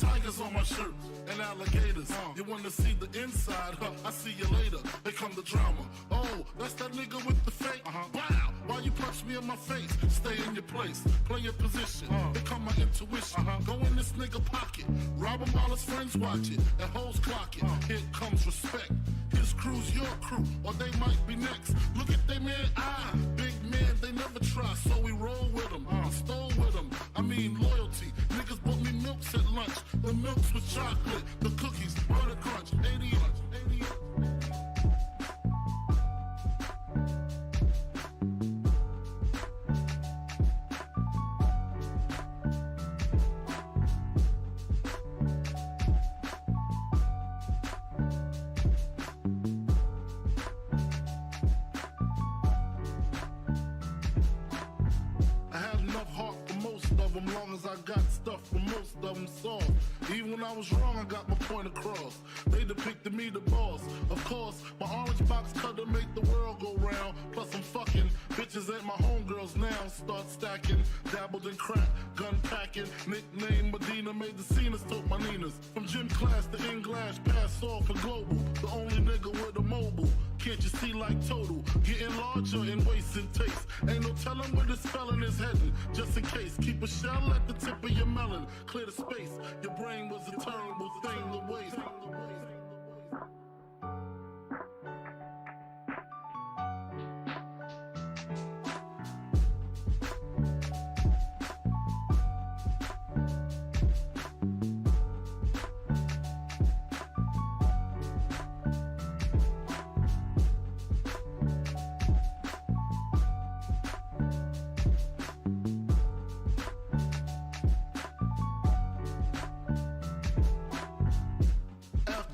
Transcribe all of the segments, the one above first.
tigers on my shirt and alligators. You wanna see the inside? I see you later. Here come the drama. Oh, that's that nigga with the fake. Wow, why you punch me in my face? Stay in your place, play your position. Here come my intuition. Go in this nigga pocket, rob him while his friends watch it, and hoes clock it. Here comes respect. His crew's your crew, or they might be next. Look at they man, big man, they never try, so we roll with them. Stole with them, I mean loyalty. Niggas bought me milks at lunch, the milks with chocolate, the cookies, butter crunch, 80 Even when I was wrong, I got my point across. They depicted me the boss. Of course, my orange box cutter make the world go round. Plus I'm fucking bitches ain't my homegirls now. Start stacking, dabbled in crack, gun packing. Nickname Medina, made the scenes, took my Ninas. From gym class to in-glass, pass off for global. The only nigga with a mobile. Can't you see like total? Getting larger in waist and taste. Ain't no telling where this felon is heading. Just in case, keep a shell at the tip of your melon. Clear the space, your brain was a terrible thing to waste.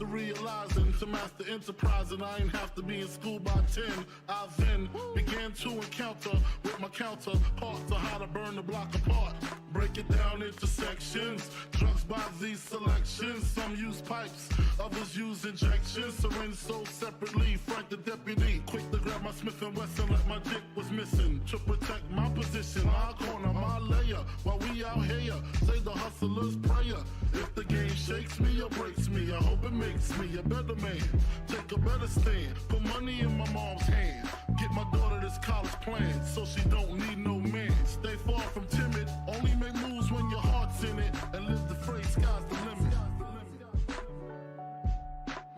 Realizing to master enterprise and I ain't have to be in school by 10. I then began to encounter with my counterparts on how to burn the block apart. Break it down into sections. Drugs by these selections. Some use pipes, others use injections. Syringe sold separately. Frank the deputy, quick to grab my Smith & Wesson like my dick was missing. To protect my position, my corner, my layer. While we out here, say the hustler's prayer. If the game shakes me or breaks me, I hope it makes me a better man. Take a better stand, put money in my mom's hand. Get my daughter this college plan, so she don't need no man. Stay far from timid, only make moves when your heart's in it. And live the phrase, sky's the limit.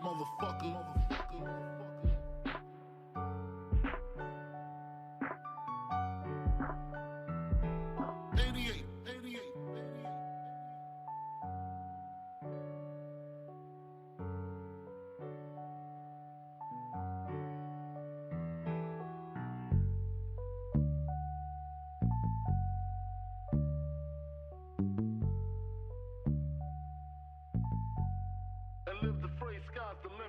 Motherfucker. 88. And live the phrase, sky's the limit.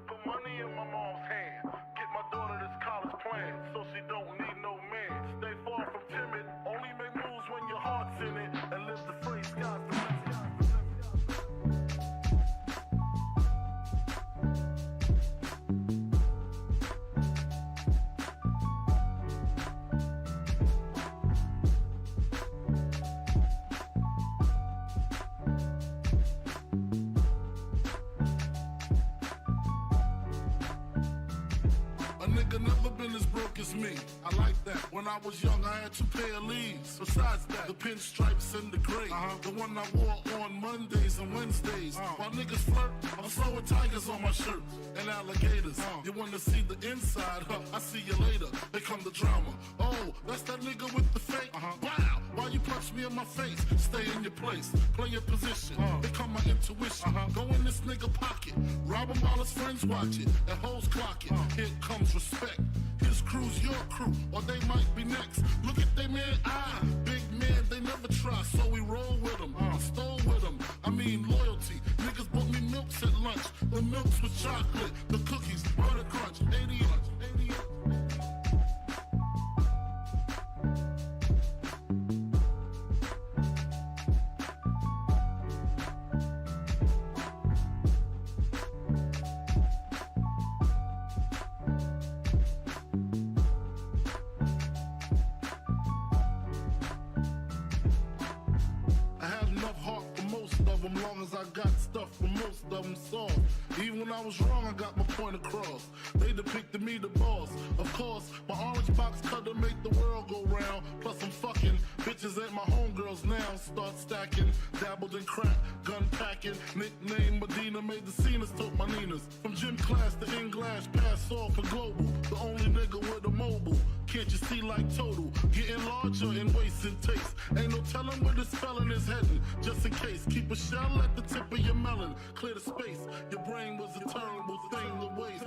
Put money in my mom's hand. Get my daughter this college plan, so she don't need no man. Stay far from timid, only make moves when your heart's in it. And live the free sky's the limit. Never been as broke as me. I like that. When I was young, I had 2 pair of leaves. Besides that, the pinstripes and the gray. The one I wore on Mondays and Wednesdays. While niggas flirt, I'm throwing tigers on my shirt and alligators. You wanna see the inside? I see you later. Here come the drama. Oh, that's that nigga with the fake. Wow, why you punch me in my face? Stay in your place, play your position. Here come my intuition. Go in this nigga pocket, rob him while his friends watch it, and hoes clock it. Here comes respect. His crew's your crew, or they might be next. Look at they man, big man, they never try, so we roll with them. Stole chunks with chocolate. The cookies, butter crunch, 80. I had enough heart for most of them, long as I got stuff for most of them soft. Even when I was wrong, I got my point across. They depicted me the boss. Of course, my orange box cutter make the world go round. Plus I'm fucking bitches ain't my homegirls now. Start stacking, dabbled in crack, gun packing. Nickname Medina, made the scenes, took my Ninas. From gym class to in-glass, pass off for global. The only nigga with a mobile. Can't you see like total? Getting larger in waist and taste. Ain't no telling where the spelling is heading. Just in case, keep a shell at the tip of your melon. Clear the space. Your brain was a terrible thing to waste.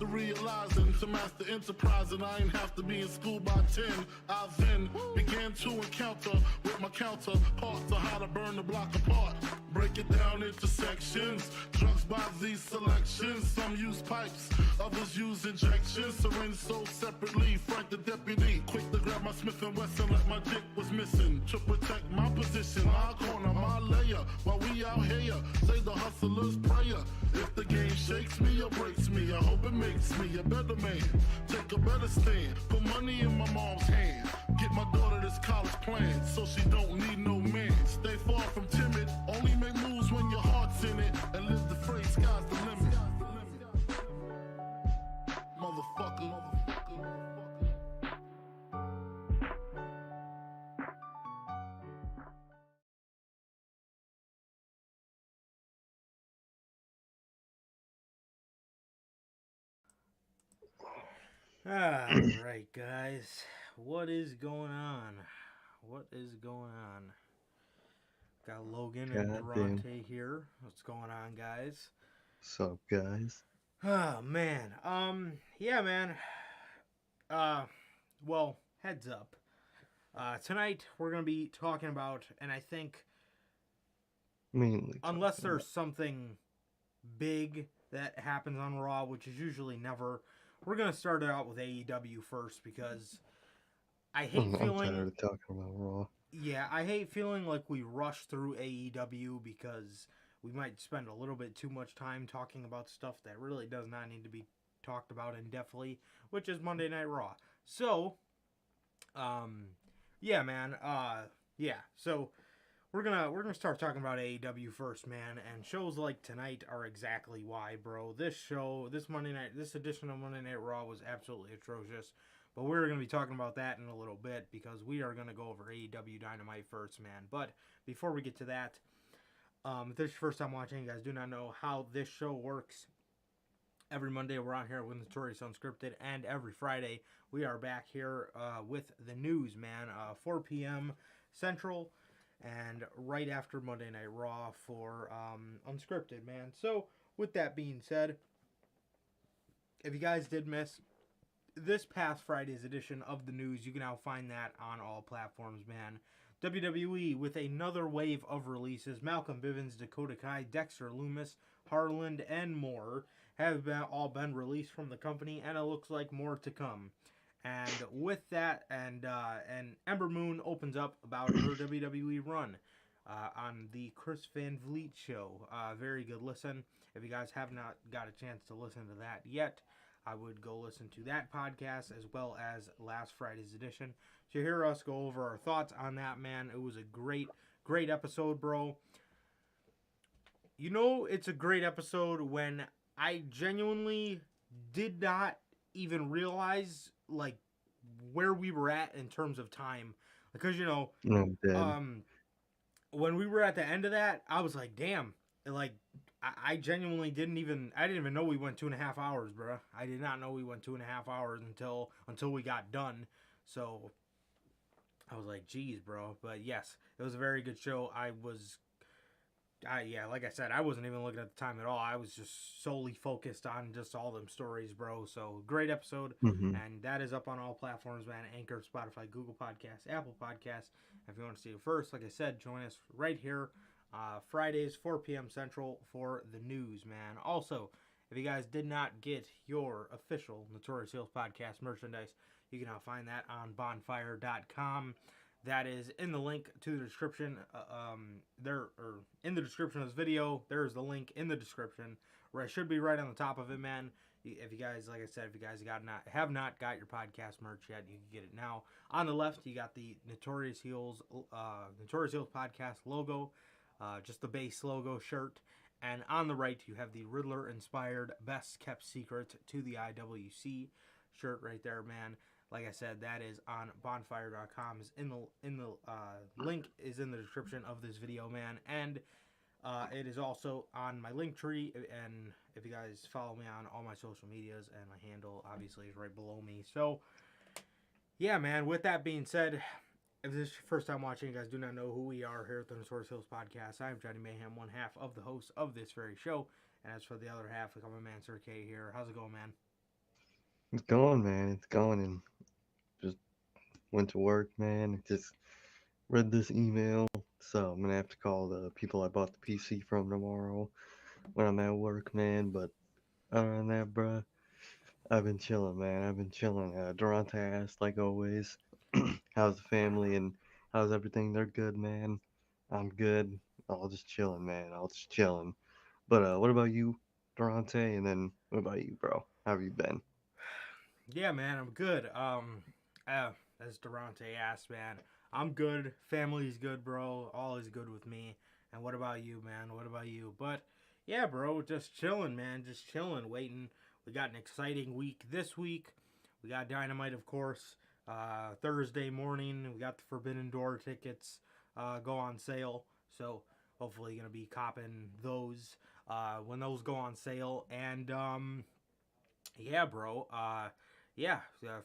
Realizing to master enterprise and I ain't have to be in school by 10. I then began to encounter with my counterparts of how to burn the block apart. Break it down into sections. Drugs by these selections. Some use pipes, others use injections. Syringe sold separately. Frank the deputy, quick to grab my Smith & Wesson like my dick was missing. To protect my position, my corner, my layer. While we out here, say the hustler's prayer. If the game shakes me or breaks me, I hope it makes me a better man. Take a better stand, put money in my mom's hand. Get my daughter this college plan, so she don't need no man. Stay far from timid, only make moves when your heart's in it. And live the phrase, sky's the limit. Motherfucker. Alright, guys. What is going on? What is going on? Got Logan and Durante here. What's going on, guys? What's up, guys? Oh, man. Yeah, man. Well, heads up. Tonight, we're going to be talking about, and I think, Mainly unless there's something big that happens on Raw, which is usually never, we're going to start it out with AEW first, because I hate feeling... I'm tired of talking about Raw. Yeah, I hate feeling like we rush through AEW because we might spend a little bit too much time talking about stuff that really does not need to be talked about indefinitely, which is Monday Night Raw. So, yeah, man, so we're gonna start talking about AEW first, man, and shows like tonight are exactly why, bro. This edition of Monday Night Raw was absolutely atrocious. But we're going to be talking about that in a little bit because we are going to go over AEW Dynamite first, man. But before we get to that, if this is your first time watching, you guys do not know how this show works. Every Monday we're on here with Notorious Unscripted, and every Friday we are back here with the news, man. 4 p.m. Central, and right after Monday Night Raw for Unscripted, man. So, with that being said, if you guys did miss this past Friday's edition of the news, you can now find that on all platforms, man. WWE with another wave of releases. Malcolm Bivens, Dakota Kai, Dexter Lumis, Harland, and more have all been released from the company, and it looks like more to come. And with that, and Ember Moon opens up about her WWE run on the Chris Van Vliet show. Very good listen. If you guys have not got a chance to listen to that yet, I would go listen to that podcast as well as last Friday's edition to hear us go over our thoughts on that, man. It was a great episode, bro. You know, it's a great episode when I genuinely did not even realize, like, where we were at in terms of time. Because, you know, when we were at the end of that, I was like, damn. Like, I genuinely didn't even know we went 2.5 hours, bro. I did not know we went 2.5 hours until we got done. So I was like, geez, bro. But yes, it was a very good show. Like I said, I wasn't even looking at the time at all. I was just solely focused on just all them stories, bro. So great episode, Mm-hmm. and that is up on all platforms, man. Anchor, Spotify, Google Podcasts, Apple Podcasts. If you want to see it first, like I said, join us right here, Fridays, 4 p.m. Central for the news, man. Also, if you guys did not get your official Notorious Heels podcast merchandise, you can now find that on bonfire.com. That is in the link to the description. In the description of this video, there's the link in the description where it should be right on the top of it, man. If you guys, like I said, if you guys have not got your podcast merch yet, you can get it now. On the left, you got the Notorious Heels podcast logo, just the base logo shirt, and on the right, you have the Riddler-inspired Best Kept Secret to the IWC shirt right there, man. Like I said, that is on bonfire.com. Is in the link is in the description of this video, man, and it is also on my link tree. And if you guys follow me on all my social medias, and my handle obviously is right below me. So yeah, man. With that being said, if this is your first time watching, you guys do not know who we are here at the Notorious Heels Podcast. I am Johnny Mayhem, one half of the host of this very show, and as for the other half, I'm my man Sir K here. How's it going, man? It's going, man. It's going, and just went to work, man. Just read this email, so I'm gonna have to call the people I bought the PC from tomorrow when I'm at work, man. But other than that, bruh, I've been chilling, man. I've been chilling. Durante asked, like always, how's the family and how's everything? They're good, man. I'm good. All just chilling, man. All just chilling. But what about you, Durante? And then what about you, bro? How have you been? Yeah, man, I'm good. As Durante asked, man, I'm good. Family's good, bro. All is good with me. And what about you, man? What about you? But yeah, bro, just chilling, man. Just chilling, waiting. We got an exciting week this week. We got Dynamite, of course. Thursday morning, we got the Forbidden Door tickets go on sale. So hopefully gonna be copping those when those go on sale. And yeah, bro.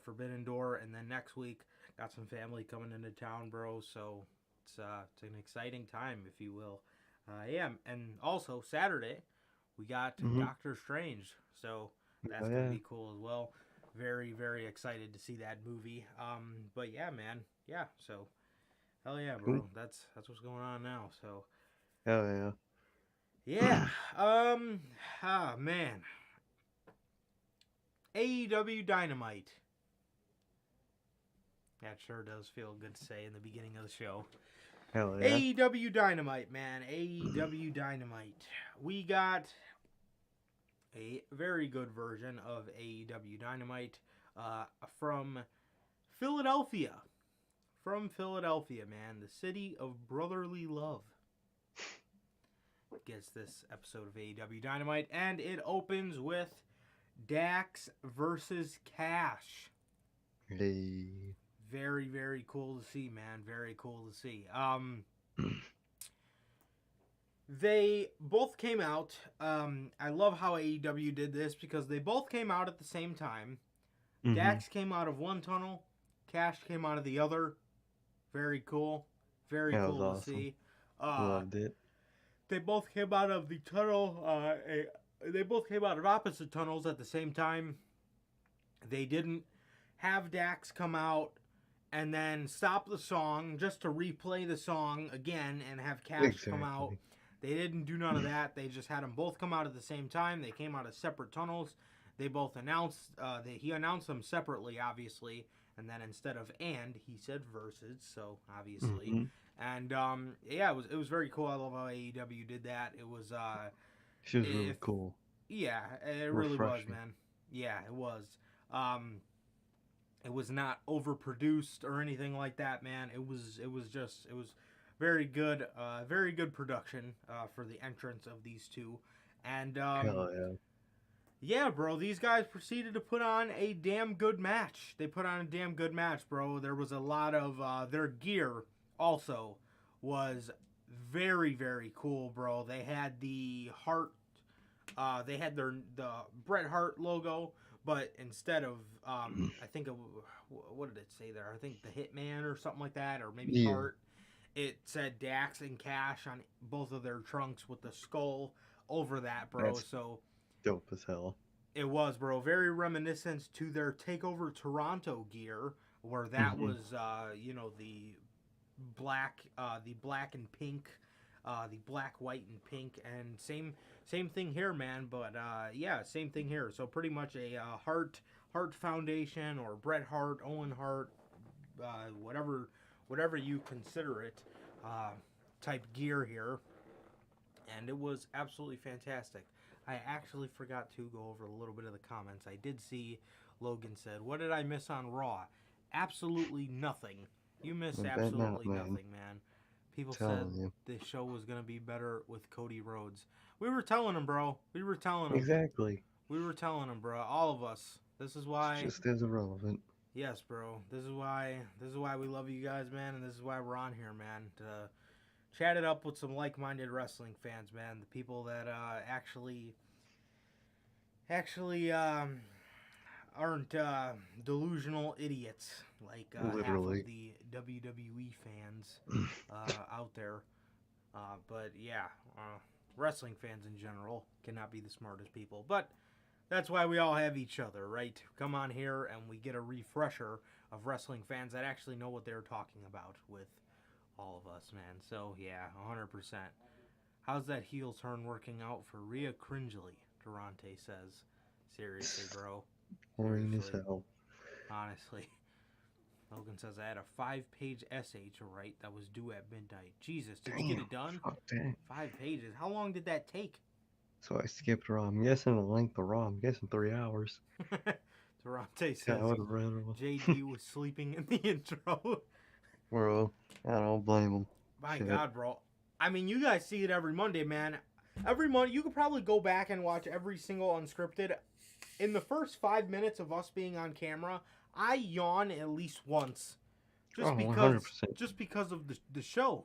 Forbidden Door, and then next week got some family coming into town, bro. So it's an exciting time, if you will. And also Saturday we got Mm-hmm. Doctor Strange, so that's gonna be cool as well. Very, very excited to see that movie. But yeah, man, yeah. So hell yeah, bro. Cool. That's what's going on now. So Hell yeah. Man. AEW Dynamite. That sure does feel good to say in the beginning of the show. Hell yeah. AEW Dynamite, man. AEW Dynamite. We got a very good version of AEW Dynamite from Philadelphia. From Philadelphia, man. The city of brotherly love. Gets this episode of AEW Dynamite. And it opens with Dax versus Cash. Hey. Very, very cool to see, man. Very cool to see. They both came out. I love how AEW did this because they both came out at the same time. Mm-hmm. Dax came out of one tunnel. Cash came out of the other. Very cool. Very That cool was to awesome. see. Loved it. They both came out of the tunnel. They both came out of opposite tunnels at the same time. They didn't have Dax come out and then stop the song just to replay the song again and have Cash come out. They didn't do none of that. They just had them both come out at the same time. They came out of separate tunnels. They both announced, he announced them separately, obviously. And then instead of "and," he said "versus," so obviously. Mm-hmm. And yeah, it was very cool. I love how AEW did that. It was She was really cool. Yeah, it really was, Refreshing. man. Yeah, it was. It was not overproduced or anything like that, man. It was very good production for the entrance of these two. And Hell yeah. yeah, bro, these guys proceeded to put on a damn good match. They put on a damn good match, bro. There was a lot of their gear also was very, very cool, bro. They had the heart they had the Bret Hart logo, but instead of I think what did it say there? I think the Hitman or something like that, or maybe Yeah. Hart. It said Dax and Cash on both of their trunks with the skull over that, bro. That's So dope as hell. it was, bro, very reminiscent to their Takeover Toronto gear, where that was, the black and pink, the black, white, and pink, and same thing here, man. But yeah, same thing here. So pretty much a Hart Foundation or Bret Hart, Owen Hart, whatever you consider it, type gear here, and it was absolutely fantastic. I actually forgot to go over a little bit of the comments. I did see Logan said, "What did I miss on Raw?" Absolutely nothing. You missed I bet not, absolutely man. nothing, man. People Telling said you. this show was going to be better with Cody Rhodes. We were telling him, bro. We were telling him. Exactly. We were telling him, bro. All of us. This is why. It's just as irrelevant. Yes, bro. This is why we love you guys, man, and this is why we're on here, man. To chat it up with some like-minded wrestling fans, man. The people that actually aren't delusional idiots like half Literally. of the WWE fans out there. But yeah, wrestling fans in general cannot be the smartest people. But that's why we all have each other, right? Come on here and we get a refresher of wrestling fans that actually know what they're talking about with all of us, man. So yeah, 100%. How's that heel turn working out for Rhea Cringely? Durante says. Seriously, bro. Boring as Seriously. hell. Honestly. Logan says, I had a 5-page essay to write that was due at midnight. Jesus, did you get it done? Fuck that. 5 pages. How long did that take? So I skipped Raw. I'm guessing the length of Raw. I'm guessing 3 hours. Durante Yeah, says I would have read it. JD was sleeping in the intro. Bro, I don't blame him. My Shit. God, bro. I mean, you guys see it every Monday, man. Every Monday, you could probably go back and watch every single Unscripted. In the first 5 minutes of us being on camera, I yawn at least once, just 100%. because of the show,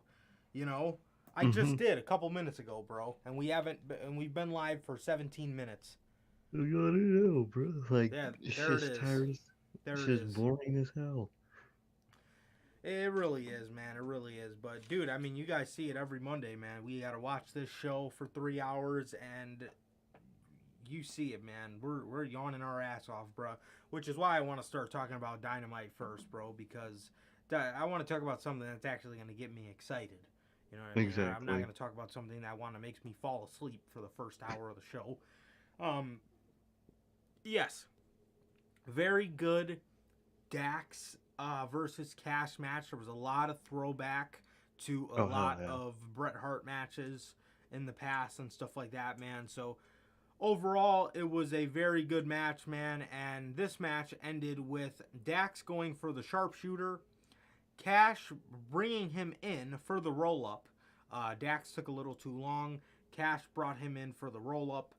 you know. I just did a couple minutes ago, bro, and we've been live for 17 minutes. I gotta know, bro. Like, Yeah, it's there it just is. tired. There It's it just is. boring as hell. It really is, man. It really is. But dude, I mean, you guys see it every Monday, man. We gotta watch this show for 3 hours, and you see it, man. We're yawning our ass off, bro. Which is why I want to start talking about Dynamite first, bro, because I want to talk about something that's actually going to get me excited. You know what I mean? Exactly. I'm not going to talk about something that makes me fall asleep for the first hour of the show. Yes. Very good Dax versus Cash match. There was a lot of throwback to a lot of Bret Hart matches in the past and stuff like that, man. So overall, it was a very good match, man, and this match ended with Dax going for the sharpshooter, Cash bringing him in for the roll-up. Dax took a little too long. Cash brought him in for the roll-up.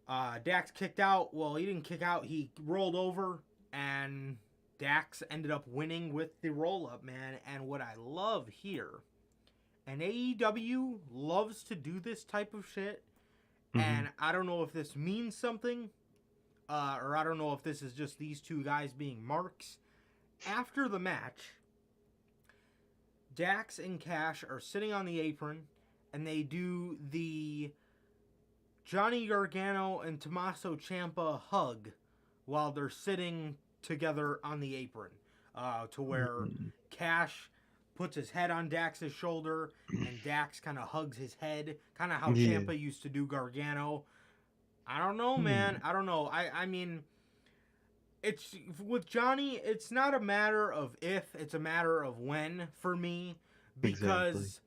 Dax kicked out. Well, he didn't kick out. He rolled over, and Dax ended up winning with the roll-up, man. And what I love here, and AEW loves to do this type of shit, and I don't know if this means something, or I don't know if this is just these two guys being marks. After the match, Dax and Cash are sitting on the apron, and they do the Johnny Gargano and Tommaso Ciampa hug while they're sitting together on the apron, to where Cash puts his head on Dax's shoulder, and Dax kind of hugs his head, kind of how Ciampa used to do Gargano. I don't know, man. I don't know. I mean, it's with Johnny, it's not a matter of if, it's a matter of when for me, because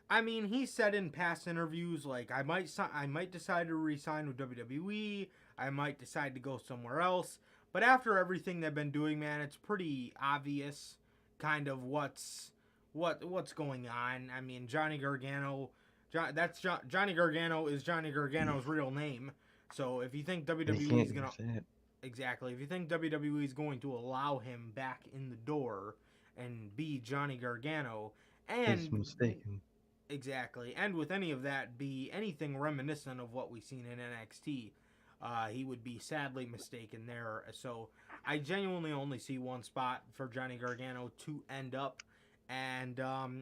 I mean, he said in past interviews, like, I might decide to re-sign with WWE, I might decide to go somewhere else, but after everything they've been doing, man, it's pretty obvious kind of what's going on. I mean, Johnny Gargano, Johnny Gargano is Johnny Gargano's real name. So if you think WWE is gonna if you think WWE is going to allow him back in the door and be Johnny Gargano, and he's mistaken. Exactly. And with any of that be anything reminiscent of what we've seen in NXT, he would be sadly mistaken there. So I genuinely only see one spot for Johnny Gargano to end up, and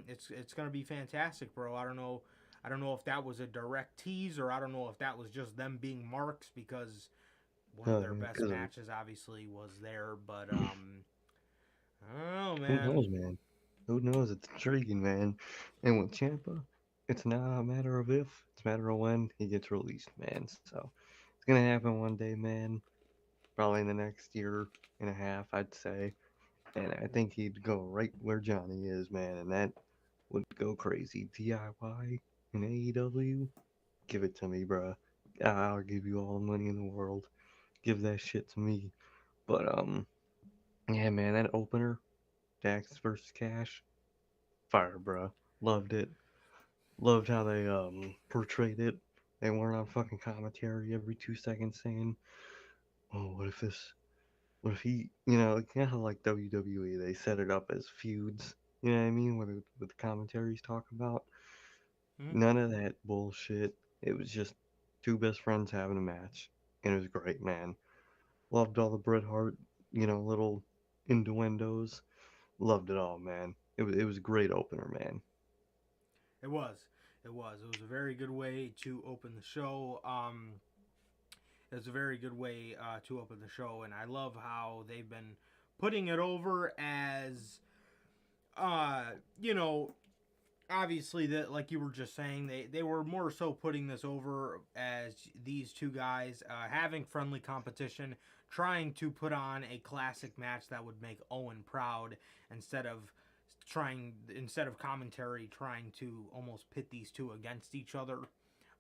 it's gonna be fantastic, bro. I don't know. I don't know if that was a direct tease or I don't know if that was just them being marks because one of their best matches obviously was there. But I don't know, Who man. knows, man? Who knows? It's intriguing, man. And with Ciampa, it's not a matter of if, it's a matter of when he gets released, man. So it's gonna happen one day, man. Probably in the next year and a half, I'd say. And I think he'd go right where Johnny is, man. And that would go crazy. DIY in AEW? Give it to me, bruh. I'll give you all the money in the world. Give that shit to me. But, yeah, man, that opener, Dax versus Cash, fire, bruh. Loved it. Loved how they portrayed it. They weren't on fucking commentary every 2 seconds saying, "Oh, what if he, kind of like WWE, they set it up as feuds. You know what I mean? What the commentaries talk about. Hmm? None of that bullshit. It was just two best friends having a match, and it was great, man. Loved all the Bret Hart, little innuendos. Loved it all, man. It was a great opener, man. It was. It was. It was a very good way to open the show. It was a very good way to open the show, and I love how they've been putting it over as, uh, you know, obviously that like you were just saying, they were more so putting this over as these two guys having friendly competition, trying to put on a classic match that would make Owen proud instead of commentary trying to almost pit these two against each other.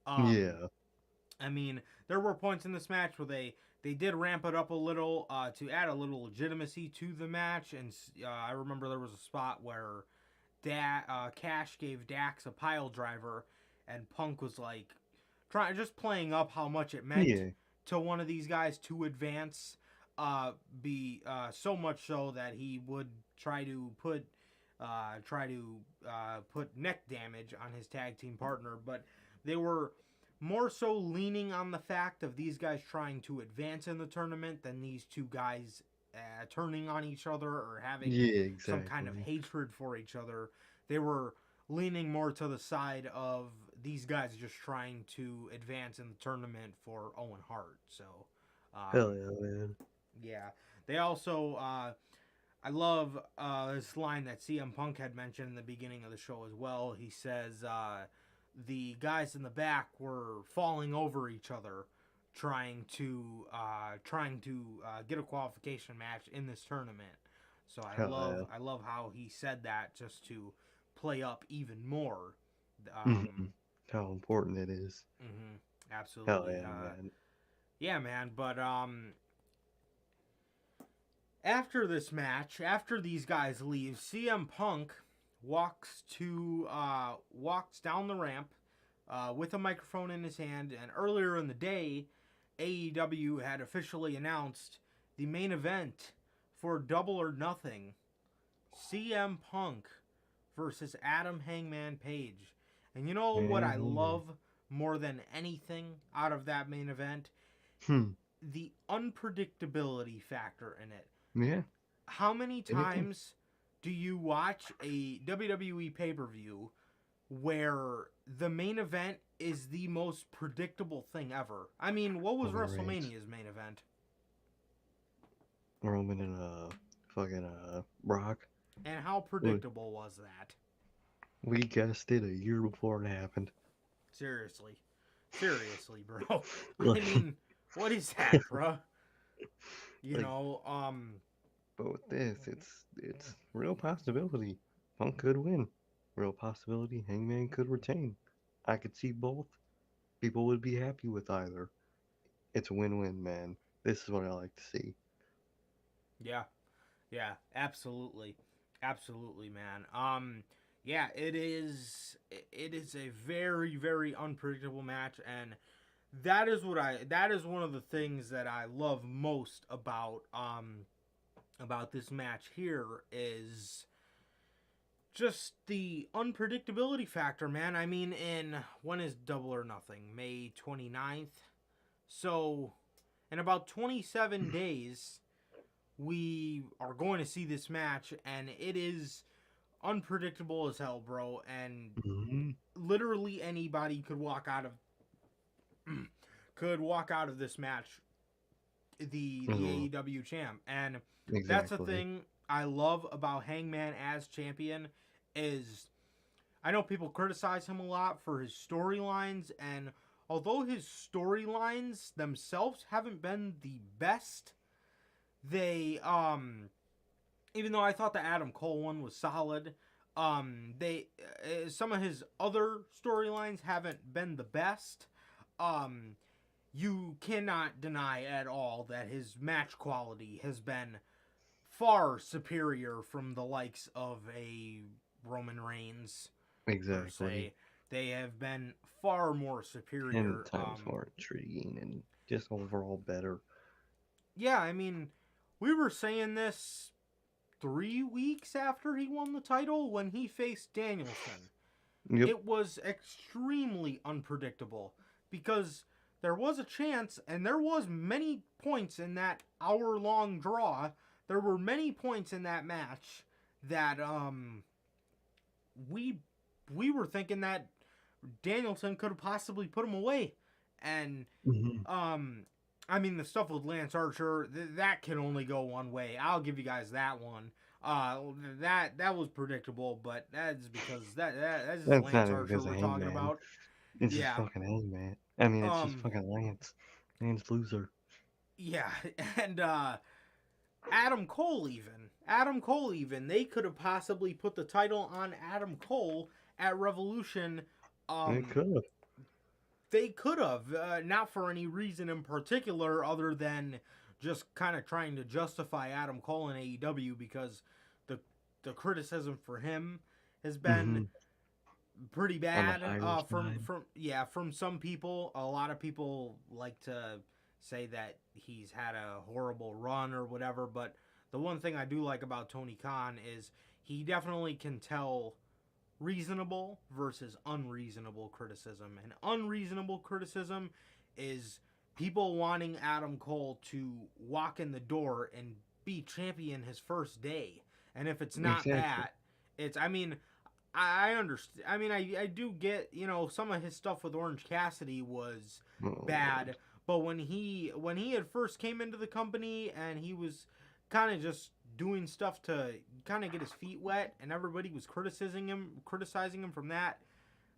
Yeah. I mean, there were points in this match where they did ramp it up a little to add a little legitimacy to the match, and I remember there was a spot where Cash gave Dax a pile driver, and Punk was like just playing up how much it meant Yeah. to one of these guys to advance. Be so much so that he would try to put neck damage on his tag team partner, but they were more so leaning on the fact of these guys trying to advance in the tournament than these two guys turning on each other or having Yeah, some kind of exactly. hatred for each other. They were leaning more to the side of these guys just trying to advance in the tournament for Owen Hart. So, Hell yeah, man. yeah. They also, I love this line that CM Punk had mentioned in the beginning of the show as well. He says, the guys in the back were falling over each other trying to get a qualification match in this tournament. So Hell I love how he said that just to play up even more. yeah. How important it is. Hell Absolutely. yeah, man. Yeah, man. But after this match, after these guys leave, CM Punk walks down the ramp with a microphone in his hand. And earlier in the day, AEW had officially announced the main event for Double or Nothing: CM Punk versus Adam Hangman Page. And you know what I Man. love more than anything out of that main event? Hmm. The unpredictability factor in it. Yeah. How many Anything. times do you watch a WWE pay-per-view where the main event is the most predictable thing ever? I mean, what was Roman Reigns. WrestleMania's main event? Roman and fucking Brock. And how We predictable was that? we guessed it a year before it happened. Seriously. Seriously, bro. I Like, mean, what is that, bro? You like, know, but with this, it's real possibility. Punk could win. Real possibility. Hangman could retain. I could see both. People would be happy with either. It's a win-win, man. This is what I like to see. yeah. Yeah, absolutely. Absolutely, man. Yeah, it is a very very unpredictable match, and that is one of the things that I love most about this match here is just the unpredictability factor, man. I mean, when is Double or Nothing? May 29th. So, in about 27 days, we are going to see this match, and it is unpredictable as hell, bro. And Mm-hmm. literally anybody could walk out of this match the AEW champ. And that's the Exactly. thing I love about Hangman as champion is I know people criticize him a lot for his storylines, and although his storylines themselves haven't been the best, they even though I thought the Adam Cole one was solid, they some of his other storylines haven't been the best. You cannot deny at all that his match quality has been far superior from the likes of a Roman Reigns per Exactly. se. They have been far more 10 superior. times more intriguing and just overall better. Yeah, I mean, we were saying this 3 weeks after he won the title when he faced Danielson. Yep. It was extremely unpredictable because there was a chance, and there was many points in that hour-long draw. There were many points in that match that we were thinking that Danielson could have possibly put him away, and Mm-hmm. I mean the stuff with Lance Archer that can only go one way. I'll give you guys that one. That was predictable, but that's because that's just That's Lance not even Archer because of we're talking Hangman. about. It's just Yeah. fucking Hangman. I mean, it's just Um. fucking Lance. Lance loser. Yeah, and Adam Cole even they could have possibly put the title on Adam Cole at Revolution. It could have. They could have, not for any reason in particular other than just kind of trying to justify Adam Cole in AEW because the criticism for him has been Mm-hmm. pretty On the bad higher side. from some people. A lot of people like to say that he's had a horrible run or whatever, but the one thing I do like about Tony Khan is he definitely can tell reasonable versus unreasonable criticism. And unreasonable criticism is people wanting Adam Cole to walk in the door and be champion his first day. And if it's not Exactly. that, it's I mean I understand. I mean, I do get, some of his stuff with Orange Cassidy was Oh, bad, but when he had first came into the company and he was kind of just doing stuff to kind of get his feet wet, and everybody was criticizing him from that.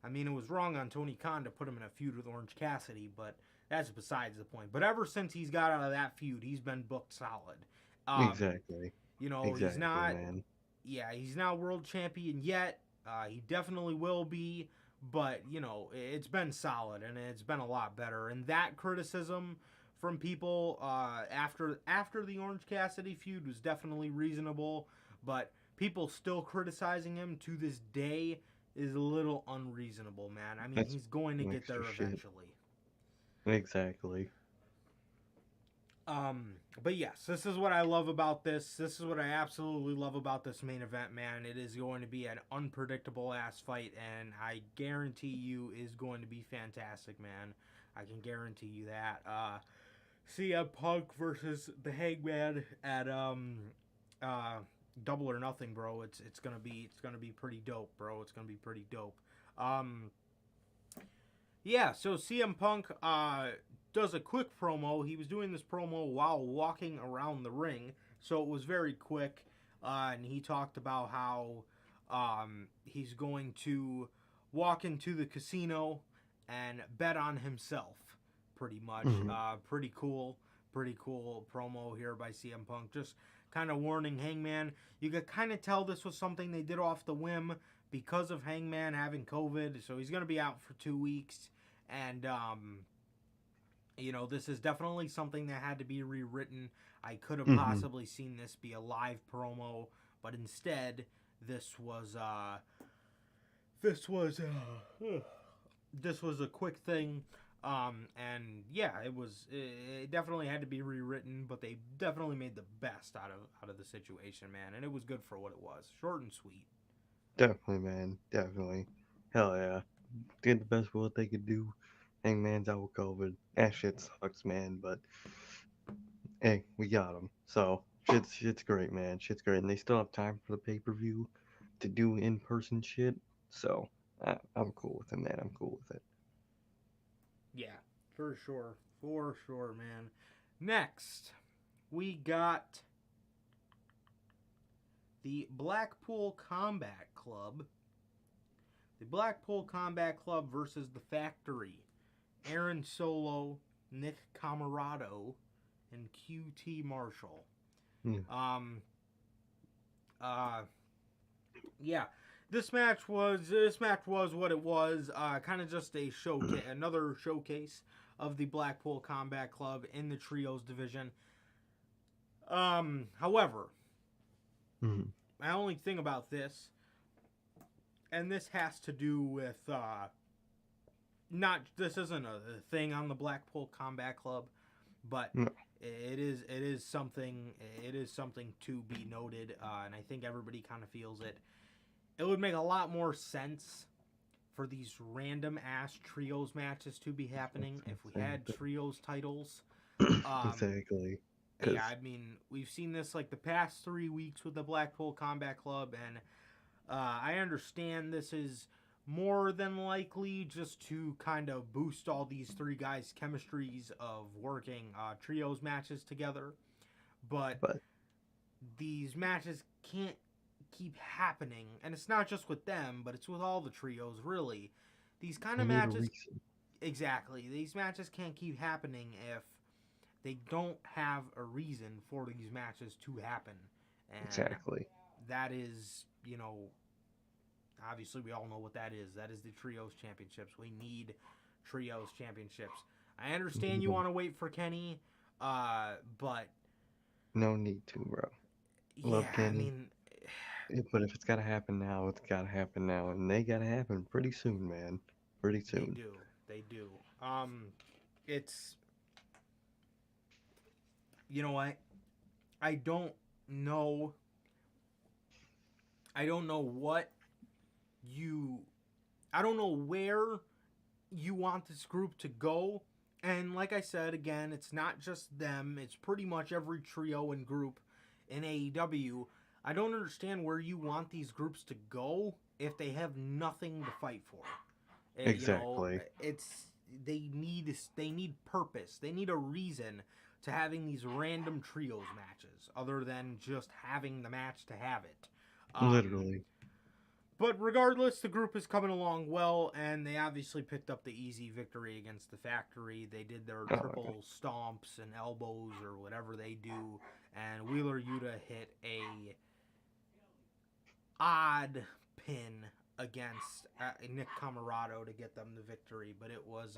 I mean, it was wrong on Tony Khan to put him in a feud with Orange Cassidy, but that's besides the point. But ever since he's got out of that feud, he's been booked solid. exactly. He's Exactly, not. man. Yeah, he's not world champion yet. He definitely will be, but it's been solid and it's been a lot better. And that criticism from people after the Orange Cassidy feud was definitely reasonable, but people still criticizing him to this day is a little unreasonable, man. I mean, That's he's going to get there extra shit. eventually. Exactly. But yes, this is what I love about this. This is what I absolutely love about this main event, man. It is going to be an unpredictable ass fight, and I guarantee you is going to be fantastic, man. I can guarantee you that. CM Punk versus the Hangman at Double or Nothing, bro. It's gonna be pretty dope, bro. It's gonna be pretty dope. Yeah, so CM Punk does a quick promo. He was doing this promo while walking around the ring, so it was very quick. And he talked about how he's going to walk into the casino and bet on himself, pretty much. Mm-hmm. Pretty cool promo here by CM Punk. Just kind of warning Hangman. You could kind of tell this was something they did off the whim because of Hangman having COVID, so he's going to be out for 2 weeks. And, this is definitely something that had to be rewritten. I could have possibly seen this be a live promo, but instead, this was a quick thing. And yeah, it definitely had to be rewritten, but they definitely made the best out of the situation, man. And it was good for what it was. Short and sweet. Definitely, man. Definitely. Hell yeah. Did the best with what they could do. Hangman's out with COVID. That shit sucks, man. But hey, we got him. So shit's great, man. Shit's great, and they still have time for the pay per view to do in person shit. So I'm cool with it, man. I'm cool with it. Yeah, for sure, man. Next, we got the Blackpool Combat Club. The Blackpool Combat Club versus the Factory. Aaron Solo, Nick Camarado, and QT Marshall. Yeah. Um, uh, yeah, this match was what it was. Kind of just a showcase, another showcase of the Blackpool Combat Club in the trios division. However, Mhm. my only thing about this, and this has to do with not this isn't a thing on the Blackpool Combat Club, but No. it is something to be noted, and I think everybody kind of feels it. It would make a lot more sense for these random ass trios matches to be happening if we had trios titles. Exactly. Yeah, Because I mean, we've seen this like the past 3 weeks with the Blackpool Combat Club, and I understand this is more than likely just to kind of boost all these three guys' chemistries of working trios matches together. But but these matches can't keep happening, and it's not just with them, but it's with all the trios, really. These kind they of need a matches, reason. exactly, these matches can't keep happening if they don't have a reason for these matches to happen. And Exactly. that is, obviously we all know what that is. That is the trios championships. We need trios championships. I understand you No, want to wait for Kenny, but no need to, bro. yeah, Love I Kenny. mean, But if it's gotta happen now, it's gotta happen now, and they gotta happen pretty soon, man. Pretty they soon. do, they do. It's you know what? I don't know. I don't know what you. I don't know where you want this group to go. And like I said, again, it's not just them, it's pretty much every trio and group in AEW. I don't understand where you want these groups to go if they have nothing to fight for. Exactly. It's they need purpose. They need a reason to having these random trios matches other than just having the match to have it. Um, Literally. but regardless, the group is coming along well, and they obviously picked up the easy victory against the Factory. They did their Oh, triple stomps and elbows or whatever they do, and Wheeler Yuta hit a odd pin against Nick Camarado to get them the victory. But it was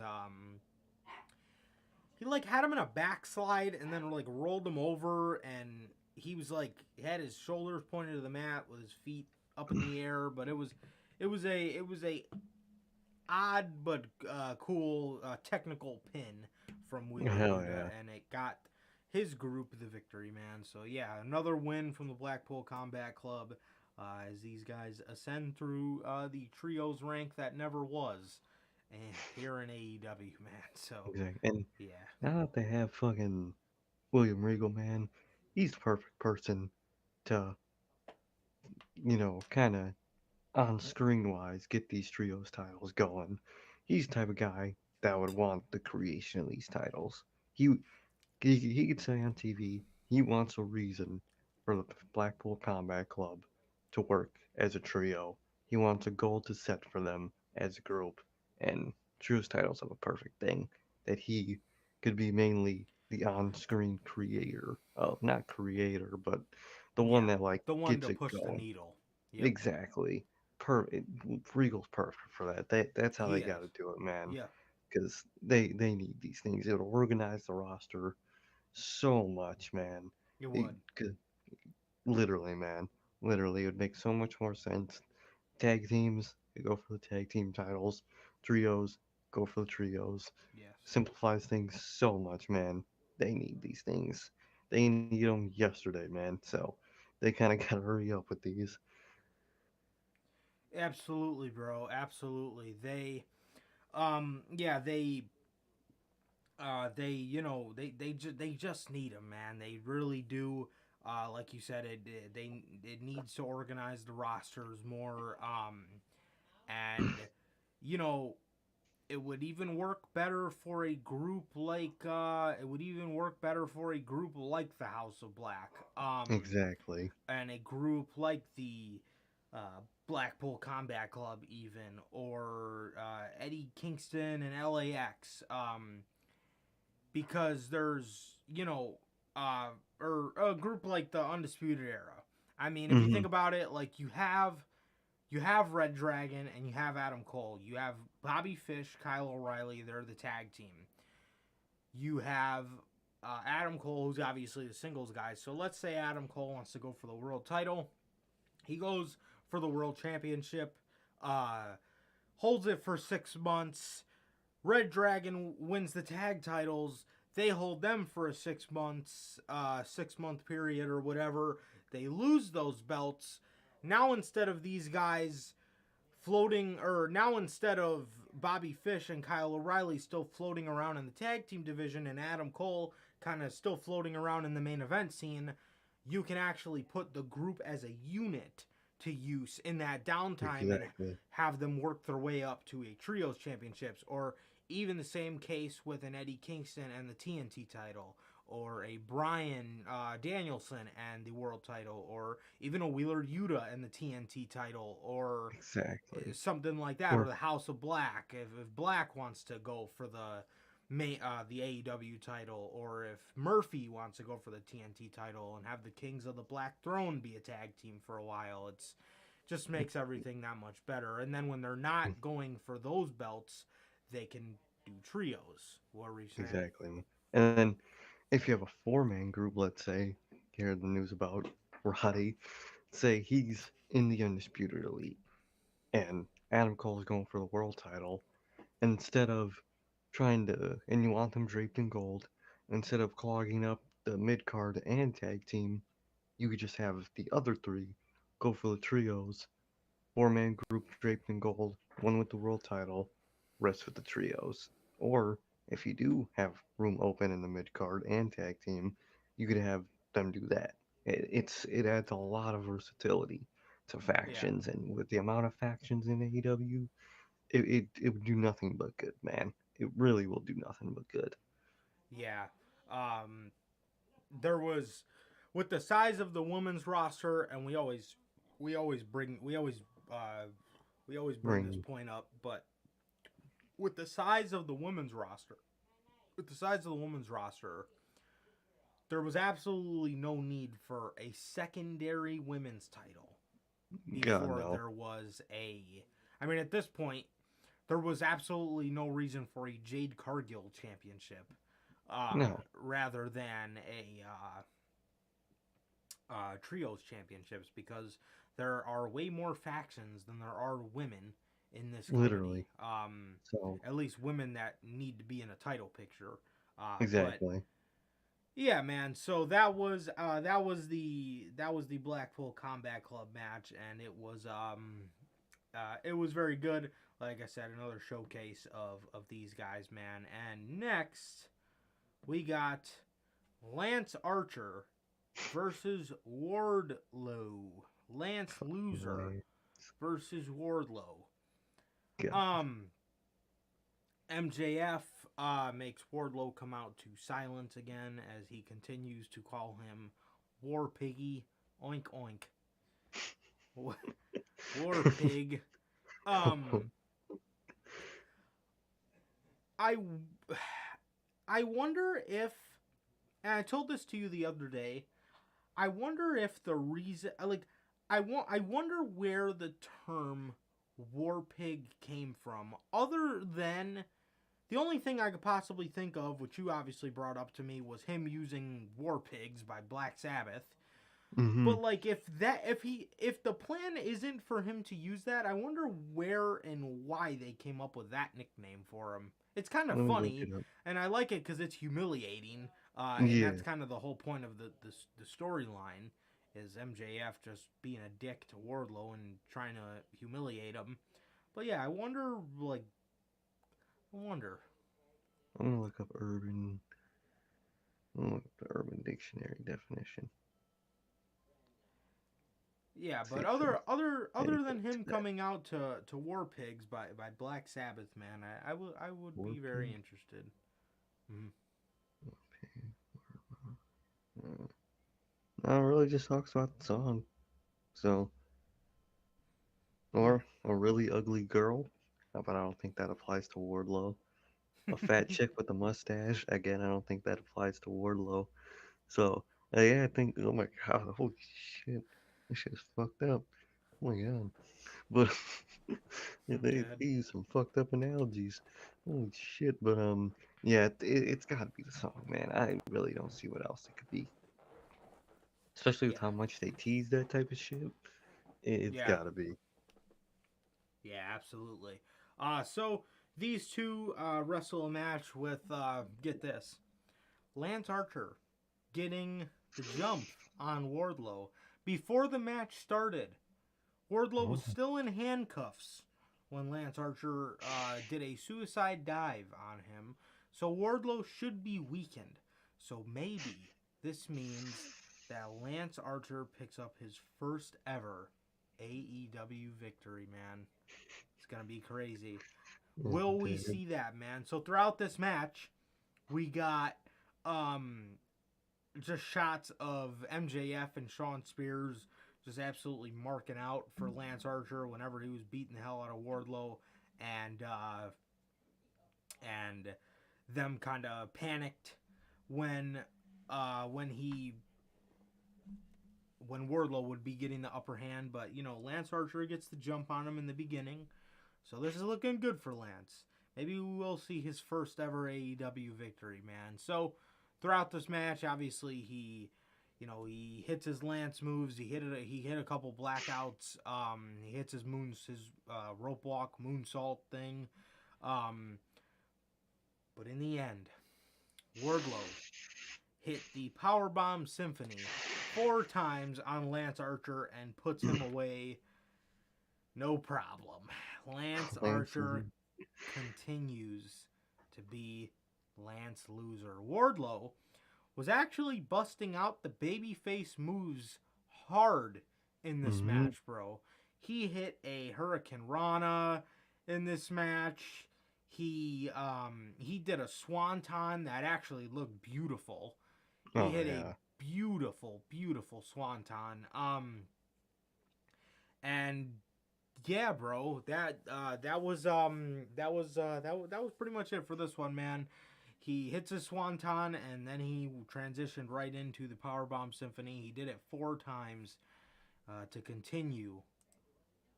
he like had him in a backslide and then like rolled him over, and he was like he had his shoulders pointed to the mat with his feet up in the air. But it was a odd but cool technical pin from Wheeler hell Yuta, yeah. and it got his group the victory, man. So yeah, another win from the Blackpool Combat Club as these guys ascend through the trios rank that never was, and here in AEW, man. So Exactly. And yeah, now that they have fucking William Regal, man, he's the perfect person to, kind of on screen wise get these trios titles going. He's the type of guy that would want the creation of these titles. He he could say on TV he wants a reason for the Blackpool Combat Club to work as a trio. He wants a goal to set for them as a group, and trios titles are the perfect thing that he could be mainly the on-screen creator of, not creator, but the one yeah, that like the one gets to it push the going. needle. Yep, Exactly. Regal's perfect for that. That's how he they is. got to do it, man. Yeah, Because they need these things. It'll organize the roster so much, man. it It would. could literally, man. Literally, it would make so much more sense. Tag teams, they go for the tag team titles. Trios, go for the trios. Yes. Simplifies things so much, man. They need these things. They need them yesterday, man. So they kind of got to hurry up with these. Absolutely, bro. Absolutely. Yeah, they just need him, man. They really do. Like you said, it needs to organize the rosters more. And you know, it would even work better for a group like the House of Black. Exactly. And a group like the Blackpool Combat Club, even, or Eddie Kingston and LAX, because there's, or a group like the Undisputed Era. I mean, if you Hmm. think about it, like you have Red Dragon and you have Adam Cole. You have Bobby Fish, Kyle O'Reilly. They're the tag team. You have Adam Cole, who's obviously the singles guy. So let's say Adam Cole wants to go for the world title. He goes for the world championship, holds it for 6 months. Red Dragon wins the tag titles. They hold them for a 6 month period or whatever. They lose those belts. Now instead of these guys now instead of Bobby Fish and Kyle O'Reilly still floating around in the tag team division and Adam Cole kind of still floating around in the main event scene, you can actually put the group as a unit to use in that downtime and Exactly. have them work their way up to a trios championships, or even the same case with an Eddie Kingston and the TNT title, or a Bryan Danielson and the world title, or even a Wheeler Yuta and the TNT title, or Exactly. something like that, or Or the House of Black. If Black wants to go for the AEW title, or if Murphy wants to go for the TNT title and have the Kings of the Black Throne be a tag team for a while, it's just makes everything that much better. And then when they're not going for those belts, they can do trios. What were you saying? exactly. And then if you have a four-man group, let's say, you hear the news about Roddy, say he's in the Undisputed Elite, and Adam Cole's going for the world title, and instead of and you want them draped in gold, instead of clogging up the mid card and tag team, you could just have the other three go for the trios, four-man group draped in gold, one with the world title, rest with the trios. Or if you do have room open in the mid card and tag team, you could have them do that. It adds a lot of versatility to Yeah, factions, and with the amount of factions in AEW, it would do nothing but good, man. It really will do nothing but good. yeah. Um, there was with the size of the women's roster, and we always bring we always bring this Bring point up, but with the size of the women's roster, with the size of the women's roster, there was absolutely no need for a secondary women's title God before no, there was a. I mean, at this point, there was absolutely no reason for a Jade Cargill championship, no, rather than a trios championships, because there are way more factions than there are women in this company. literally. So At least women that need to be in a title picture. But exactly. yeah, man. So that was the Blackpool Combat Club match, and it was very good. Like I said, another showcase of these guys, man. And next we got Lance Archer versus Wardlow. Lance Loser Like, versus Wardlow. God, Um, MJF makes Wardlow come out to silence again as he continues to call him War Piggy. Oink oink. War Pig. Um, I I wonder if, and I told this to you the other day, I wonder if the reason, I wonder where the term War Pig came from, other than the only thing I could possibly think of, which you obviously brought up to me, was him using War Pigs by Black Sabbath. mm-hmm. But like, if the plan isn't for him to use that, I wonder where and why they came up with that nickname for him. It's kind of Let me look funny, it up. and I like it because it's humiliating, and Yeah, that's kind of the whole point of the storyline. is MJF just being a dick to Wardlow and trying to humiliate him. But yeah, I wonder. I'm gonna look up urban. I'm gonna look up the Urban Dictionary definition. Yeah, See but if there's other than anything to him that. coming out to War Pigs by Black Sabbath, man, I would War be very Pigs? interested. Mm-hmm. No, it really just talks about the song. So, or a really ugly girl. But I don't think that applies to Wardlow. A fat chick with a mustache. Again, I don't think that applies to Wardlow. So, yeah, I think, oh my god, holy shit. This shit is fucked up. Oh my god. But yeah, Dead. they use some fucked up analogies. Holy shit. But, yeah, it's gotta be the song, man. I really don't see what else it could be. Especially with Yeah, how much they tease that type of shit. It's yeah, gotta be. yeah, absolutely. So these two wrestle a match with get this, Lance Archer getting the jump on Wardlow before the match started. Wardlow Oh, was still in handcuffs when Lance Archer did a suicide dive on him, so Wardlow should be weakened. So maybe this means that Lance Archer picks up his first ever AEW victory, man. It's going to be crazy. Will we dude. see that, man? So throughout this match, we got um just shots of MJF and Shawn Spears just absolutely marking out for Lance Archer whenever he was beating the hell out of Wardlow, and and them kind of panicked when when he when Wardlow would be getting the upper hand, but you know Lance Archer gets the jump on him in the beginning, so this is looking good for Lance. Maybe we will see his first ever AEW victory, man. So throughout this match, obviously he hits his Lance moves. He hit a couple blackouts. He hits his rope walk moonsault thing. Um, but in the end, Wardlow hit the Powerbomb Symphony 4 times on Lance Archer and puts him away. No problem. Lance Lance Archer continues to be Lance loser. Wardlow was actually busting out the babyface moves hard in this mm-hmm. match, bro. He hit a Hurricane Rana in this match. He did a swanton that actually looked beautiful. He Oh hit a yeah. beautiful swanton. And yeah, bro, that was pretty much it for this one, man. He hits his swanton and then he transitioned right into the Powerbomb Symphony. He did it 4 times to continue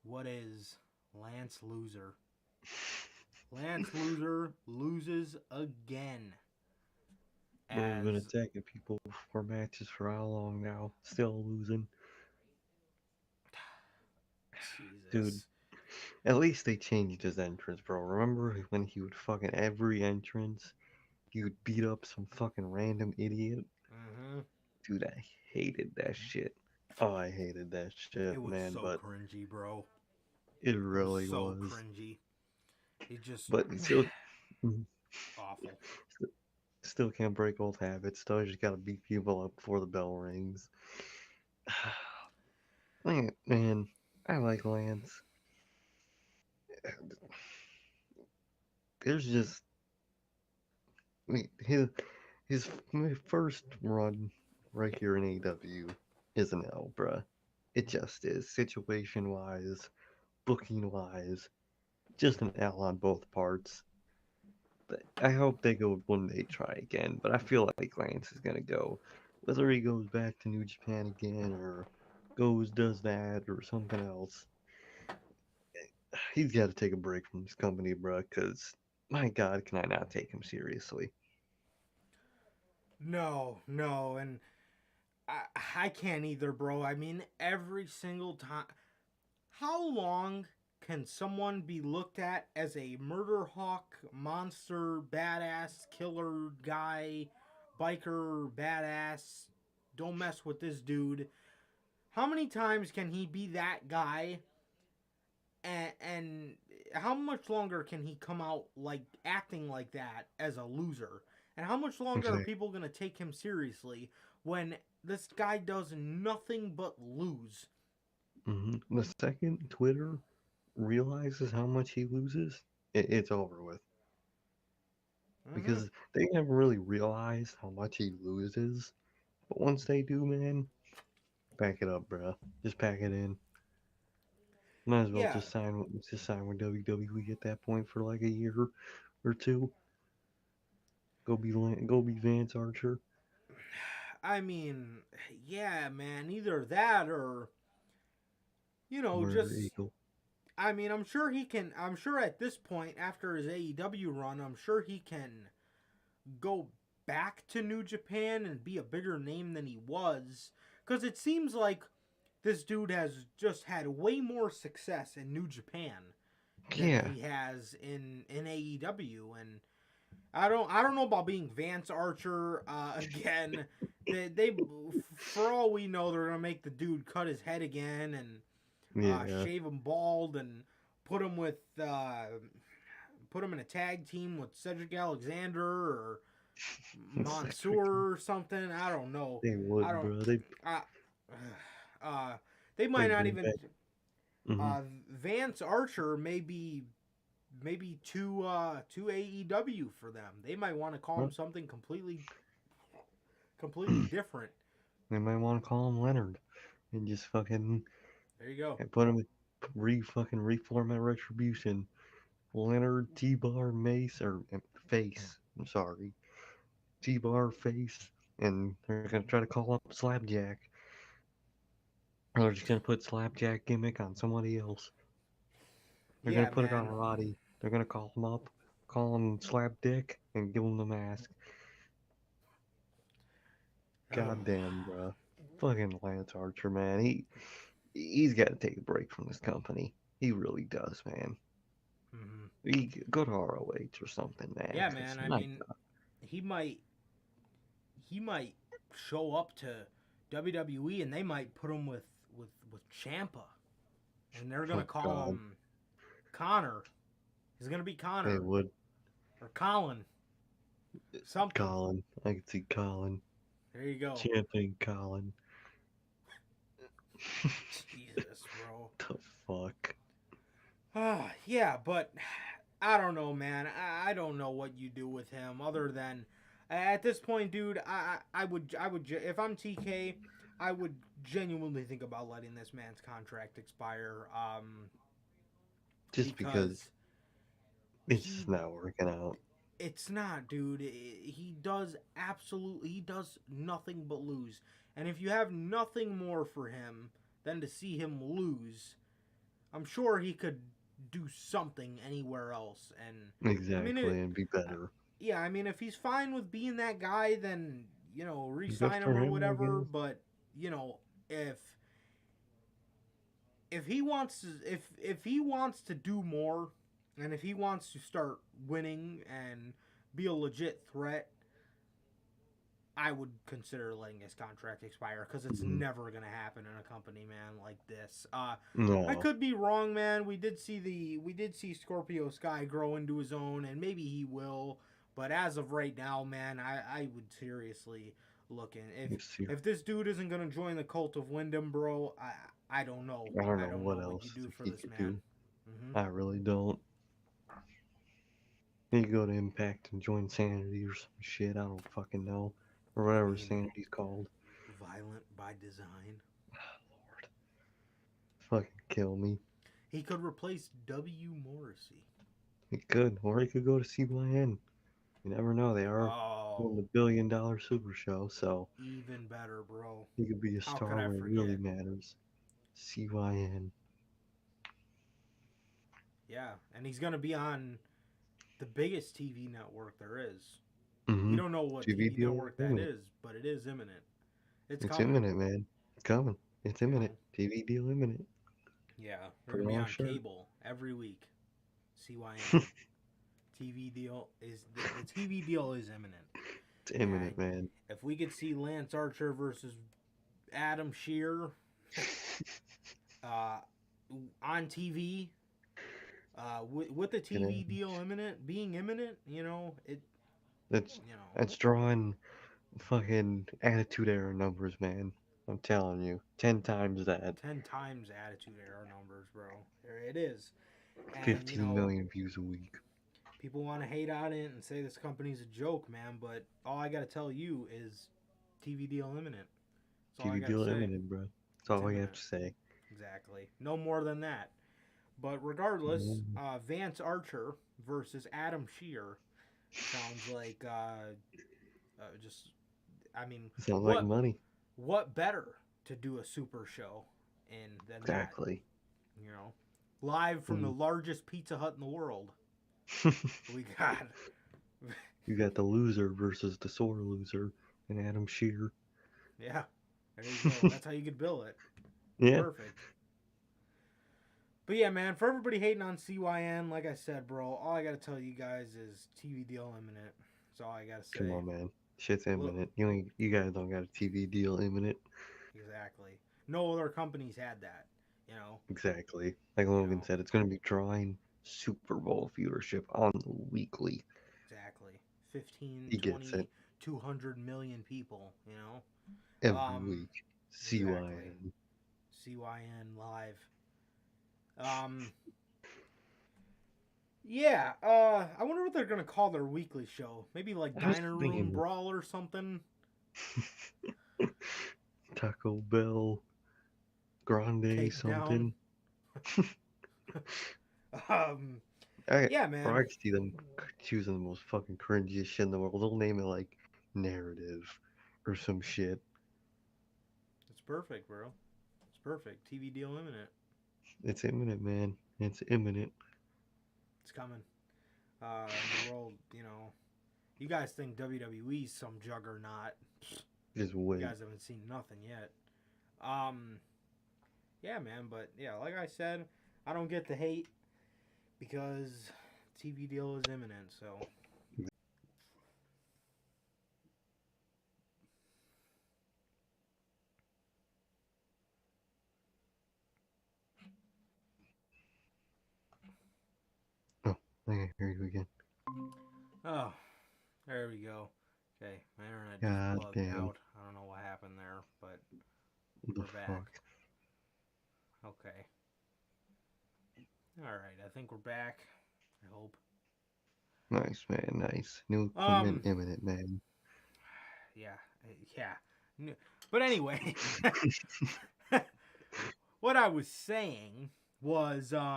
what is Lance Loser. Lance Loser loses again. Bro, we've been As attacking people for matches for how long now? Still losing. Dude, Jesus. at least they changed his entrance, bro. Remember when he would fucking every entrance, he would beat up some fucking random idiot? Mm-hmm. Dude, I hated that shit. Oh, I hated that It shit, was man, so but cringy, bro. it It was really so was. cringy. It just But still, mhm, awful. still can't break old habits. Still just gotta beat people up before the bell rings. Man, I like Lance. There's just I mean, his first run right here in AEW is an L, bruh. It just is. Situation wise, booking wise, just an L on both parts. But I hope they go when they try again, but I feel like Lance is gonna go. Whether he goes back to New Japan again or does that or something else, he's got to take a break from this company, bruh, because my God, can I not take him seriously? No, and I can't either, bro. I mean, every single time. How long can someone be looked at as a murder hawk, monster, badass, killer guy, biker, badass? Don't mess with this dude. how many times can he be that guy? And how much longer can he come out like acting like that as a loser? And how much longer are Exactly. people gonna take him seriously when this guy does nothing but lose? The second Twitter realizes how much he loses, it's over with. Mm-hmm. Because they never really realize how much he loses. But once they do, man, pack it up, bruh. Just pack it in. Might as well Yeah, just sign with WWE at that point for like a year or two. Go be Vance Archer I mean, yeah, man. Either that or or just. Eagle. I mean, I'm sure he can. I'm sure at this point, after his AEW run, I'm sure he can go back to New Japan and be a bigger name than he was. Because it seems like this dude has just had way more success in New Japan than Yeah, he has in AEW. And I don't know about being Vance Archer again. They for all we know, they're gonna make the dude cut his head again and yeah. shave him bald and put him with put him in a tag team with Cedric Alexander or Mansoor or something. I don't know. They I would, don't. bro. They I, uh, they they might not bring even. back. Hmm Vance Archer may be maybe too AEW for them. They might want to call him something completely different. They might want to call him Leonard and just fucking There you go. and put him fucking reformat Retribution. Leonard T-Bar Mace or Face. I'm sorry, T-Bar Face, and they're gonna try to call up Slapjack. Or they're just gonna put Slapjack gimmick on somebody else. They're gonna Yeah, put it on man. Roddy. They're gonna call him up, call him Slap Dick, and give him the mask. Oh. Goddamn, bro. Fucking Lance Archer, man. He's got to take a break from this company. He really does, man. Mm-hmm. He go to ROH or something, man. Yeah, 'Cause man. I my mean, God, he might he might show up to WWE and they might put him with Champa, and they're gonna oh call God, him Connor. He's gonna be they Connor would. or Colin, something. Colin, I could see Colin, There you go. champion Colin. Jesus, bro. The fuck? Yeah, but I don't know, man. I don't know what you do with him other than at this point, dude. I would if I'm TK, I would genuinely think about letting this man's contract expire. Just because Because it's he just not working out. it's not, dude. He does nothing but lose. And if you have nothing more for him than to see him lose, I'm sure he could do something anywhere else. And I mean, Exactly, and be better. yeah, I mean, if he's fine with being that guy, then Good re-sign him for or him, I whatever. guess. But if he wants to, if he wants to do more, and if he wants to start winning and be a legit threat, I would consider letting his contract expire because it's Mhm. never gonna happen in a company, man, like this. I No, could be wrong, man. We did see Scorpio Sky grow into his own, and maybe he will. But as of right now, man, I would seriously look in if this dude isn't gonna join the cult of Wyndham, bro. I don't know. I don't I know don't what know what you else do for he this could man. do. Hmm. I really don't. He could go to Impact and join Sanity or some shit. I don't fucking know. Or I whatever mean, Sanity's called. violent by design. Lord. Fucking kill me. He could replace W. Morrissey. He could. Or he could go to CYN. You never know. They are Oh, doing the $1 billion super show, so even better, bro. he could be a How could star I when it really forget? matters. CYN. Yeah, and he's gonna be on the biggest TV network there is. We Mm-hmm. don't know what TV TV deal network is that imminent. is, but it is imminent. It's It's coming. imminent, man. It's coming. It's You imminent. know? TV deal imminent. Yeah, they're Put it gonna be on a on shirt. cable every week. CYN. TV deal is the TV deal is imminent. It's imminent, And man. if we could see Lance Archer versus Adam Shear, on TV, with the You know, TV deal being imminent, it, that's you know, that's drawing fucking Attitude Era numbers, man. I'm telling you, 10 times that, 10 times Attitude Era numbers, bro. There it is. And, 15 million views a week. people want to hate on it and say this company's a joke, man, but all I got to tell you is TV deal imminent. That's all I TV got to deal say. imminent, bro. That's It's all I have imminent. to say. Exactly. No more than that. But regardless, Mm, Vance Archer versus Adam Shear sounds like just. I mean, Sounds like what money. what better to do a super show in than that? Exactly. Live from the Mm. largest Pizza Hut in the world. We got. You got the loser versus the sore loser, and Adam Shear. Yeah, there you go. That's how you could bill it. Yeah. Perfect. But yeah, man, for everybody hating on CYN, like I said, bro, all I gotta tell you guys is TV deal imminent. That's all I gotta say. Come on, man. Shit's imminent. You guys don't got a TV deal imminent. Exactly. No other companies had that. Exactly. Like Logan said, it's going to be drawing Super Bowl viewership on the weekly. Exactly. 15, He gets 20, it 200 million people, every week. Exactly. CYN. CYN live. Yeah, I wonder what they're gonna call their weekly show. Maybe like I was Diner Room thinking- Brawl or something. Taco Bell. Grande Cake something. Yeah, man. Or I could see them choosing the most fucking cringiest shit in the world. They'll name it like Narrative or some shit. It's perfect, bro. It's perfect. TV deal imminent. It's imminent, man. It's imminent. It's coming. In the world, you guys think WWE's some juggernaut. Just wait. You guys haven't seen nothing yet. Yeah, man, but yeah, like I said, I don't get the hate because TV deal is imminent, so. Oh, I think I heard you again. Oh, there we go. Okay, my internet God just bugged damn. out. I don't know what happened there, but What the we're back. fuck? Okay. Alright, I think we're back. I hope. Nice, man. Nice. New equipment imminent, man. Yeah. But anyway, what I was saying was, okay,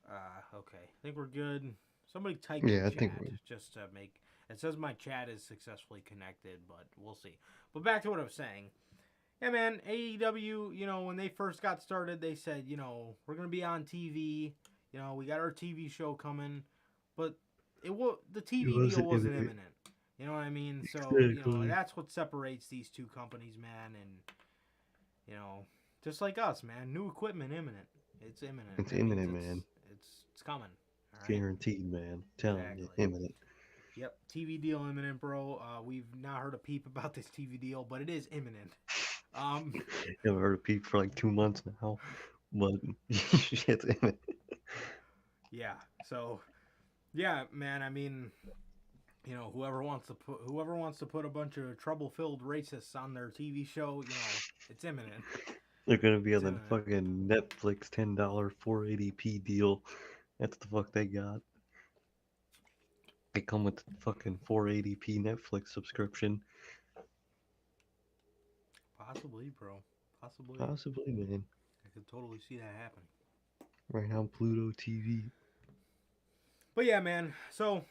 I think we're good. Somebody type in I chat think we're... just to make, it says my chat is successfully connected, but we'll see. But back to what I was saying. Yeah, man, AEW, when they first got started, they said, we're going to be on TV. We got our TV show coming. But the TV deal wasn't imminent. You know what I mean? So, that's what separates these two companies, man. And, just like us, man, new equipment imminent. It's imminent. It's imminent, man. It's coming. All right? Guaranteed, man. Telling you, imminent. Yep, TV deal imminent, bro. We've not heard a peep about this TV deal, but it is imminent. Never heard of Pete for like 2 months now, but shit's imminent. Yeah. So, yeah, man. I mean, whoever wants to put a bunch of trouble-filled racists on their TV show, it's imminent. They're gonna be on the fucking Netflix $10 480p deal. That's the fuck they got. They come with the fucking 480p Netflix subscription. Possibly, bro. Possibly. Possibly, man. I could totally see that happening. Right on Pluto TV. But yeah, man. So,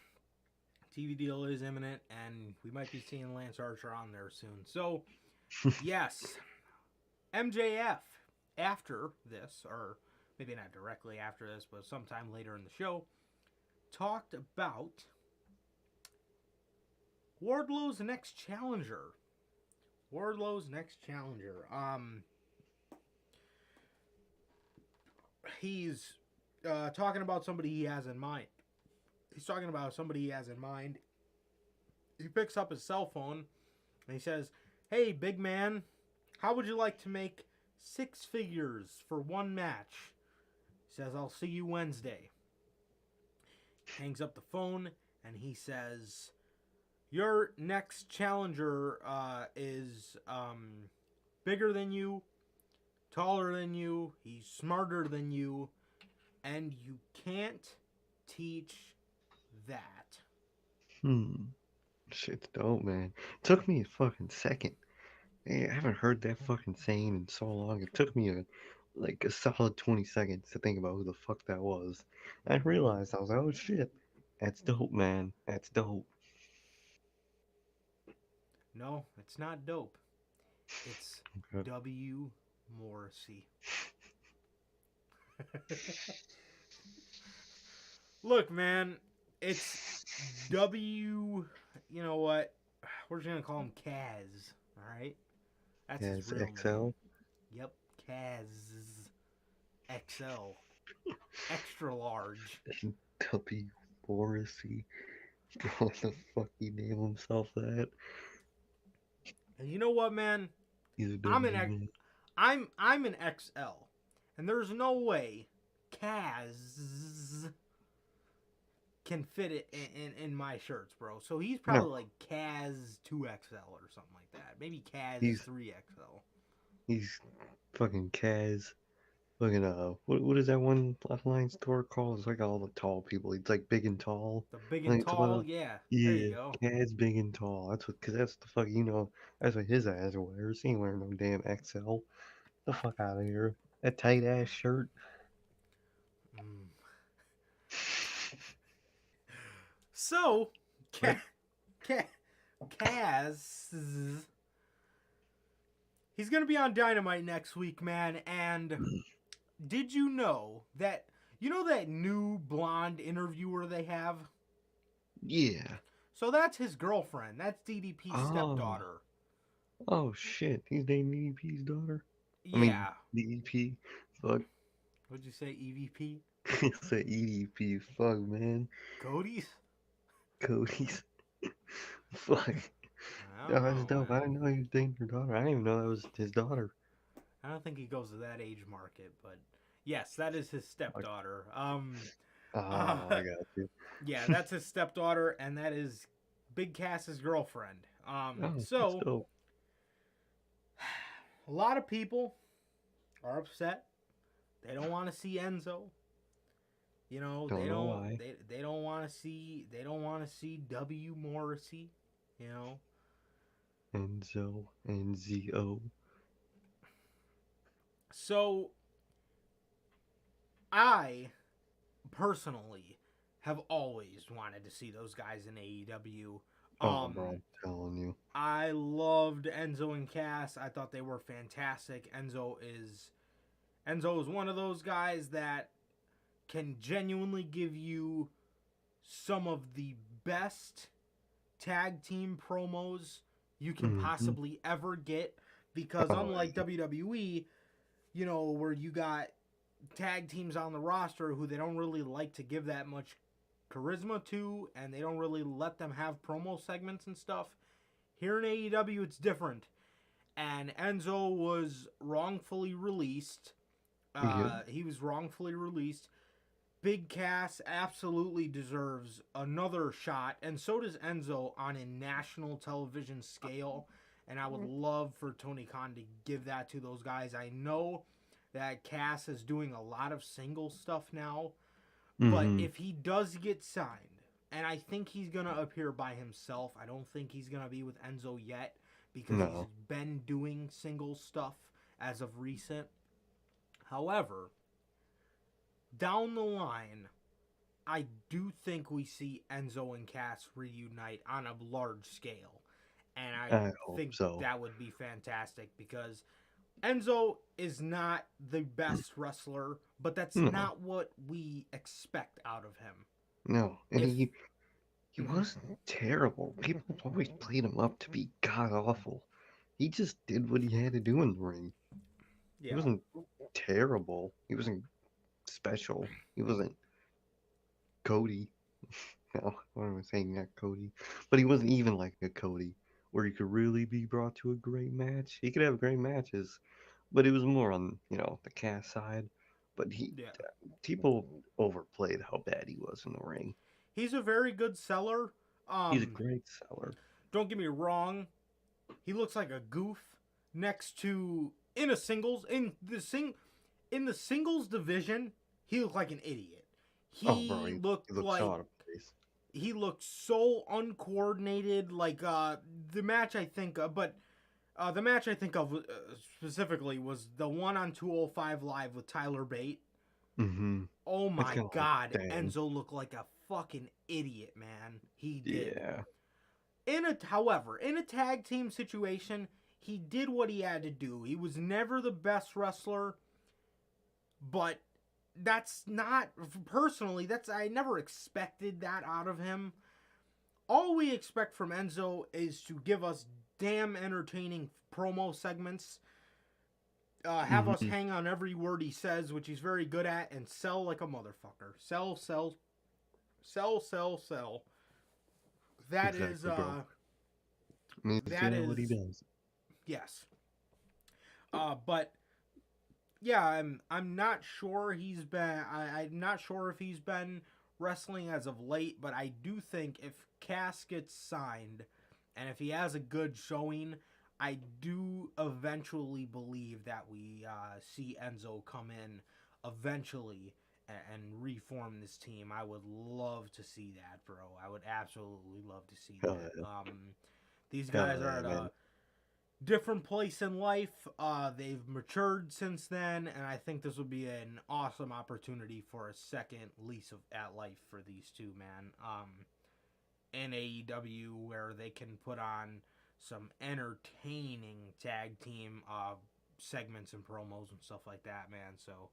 TV deal is imminent, and we might be seeing Lance Archer on there soon. So, yes. MJF, after this, or maybe not directly after this, but sometime later in the show, talked about Wardlow's next challenger. He's talking about somebody he has in mind. He picks up his cell phone and he says, "Hey, big man, How would you like to make 6 figures for one match? He says, I'll see you Wednesday. Hangs up the phone and he says, your next challenger is bigger than you, taller than you, he's smarter than you, and you can't teach that. Shit's dope, man. Took me a fucking second. Hey, I haven't heard that fucking saying in so long. It took me a solid 20 seconds to think about who the fuck that was. I realized, I was like, oh shit. That's dope, man. That's dope. No, it's not dope. It's Okay. W. Morrissey. Look, man, it's W. You know what? We're just gonna call him Kaz. All right, that's Yeah, his it's real XL. name. Yep, Kaz XL, extra large. W. Morrissey. What the fuck he named himself that? And you know what, man? He's a I'm W, an X, man. I'm an XL, and there's no way Kaz can fit it in my shirts, bro. So he's probably No, like Kaz 2XL or something like that. Maybe Kaz he's 3XL. he's fucking Kaz. Fucking what is that one online store called? It's like all the tall people. It's like big and tall. The big I and think it's one tall, of yeah. There you yeah, go. Kaz big and tall. That's what, cause that's the fuck that's what his ass wears. He ain't wearing no damn XL. The fuck out of here. That tight ass shirt. Mm. So, What? Kaz, he's gonna be on Dynamite next week, man. And did you know that that new blonde interviewer they have? Yeah. So that's his girlfriend. That's DDP's Oh. stepdaughter. Oh shit. He's dating EDP's daughter. I mean Yeah. DDP. Fuck. What'd you say, EVP? It's a EDP. Fuck, man. Cody's? Cody's. Fuck. I Oh, don't that's know, dope. I man. didn't know he was dating her daughter. I didn't even know that was his daughter. I don't think he goes to that age market, but yes, that is his Like, stepdaughter. oh, I got you. Yeah, that's his stepdaughter, and that is Big Cass's girlfriend. Oh, that's So dope. a lot of people are upset. They don't want to see Enzo. Don't know why. They don't want to see W Morrissey. You know, Enzo, NZO. so I personally have always wanted to see those guys in AEW. Oh, bro, I'm telling you. I loved Enzo and Cass. I thought they were fantastic. Enzo is one of those guys that can genuinely give you some of the best tag team promos you can Mm-hmm. possibly ever get, because Oh, unlike WWE, where you got tag teams on the roster who they don't really like to give that much charisma to, and they don't really let them have promo segments and stuff. Here in AEW, it's different. And Enzo was wrongfully released. yep. He was wrongfully released. Big Cass absolutely deserves another shot, and so does Enzo on a national television scale. And I would love for Tony Khan to give that to those guys. I know that Cass is doing a lot of single stuff now, but Mm-hmm. if he does get signed, and I think he's going to appear by himself, I don't think he's going to be with Enzo yet because he's No. been doing single stuff as of recent. However, down the line, I do think we see Enzo and Cass reunite on a large scale. And I I hope think so. that would be fantastic because Enzo is not the best wrestler, but that's No. not what we expect out of him. No. And If he wasn't terrible. People always played him up to be god awful. He just did what he had to do in the ring. He yeah, wasn't terrible. He wasn't special. He wasn't Cody. No, what am I saying? Not Cody. But he wasn't even like a Cody where he could really be brought to a great match. He could have great matches, but it was more on, the Cass side. But Yeah. people overplayed how bad he was in the ring. He's a very good seller. He's a great seller. Don't get me wrong. He looks like a goof next to in the singles division. He looked like an idiot. Oh, bro, he looked like so out of place. he looked so uncoordinated. Like the match I think of, but the match I think of specifically was the one on 205 Live with Tyler Bate. Mm-hmm. Oh my God, like, Enzo looked like a fucking idiot, man. He did. Yeah. However, in a tag team situation, he did what he had to do. He was never the best wrestler, but that's not personally. I never expected that out of him. All we expect from Enzo is to give us damn entertaining promo segments, have us hang on every word he says, which he's very good at, and sell like a motherfucker. Sell, sell, sell, sell, sell. That exactly, is bro. Means that is what he does. Yes. But yeah, I'm not sure I'm not sure if he's been wrestling as of late, but I do think if Cass gets signed and if he has a good showing, I do eventually believe that we see Enzo come in eventually and reform this team. I would love to see that, bro. I would absolutely love to see Hell that. yeah. These guys are at man. a different place in life. They've matured since then, and I think this would be an awesome opportunity for a second lease at life for these two, man. In AEW, where they can put on some entertaining tag team segments and promos and stuff like that, man. So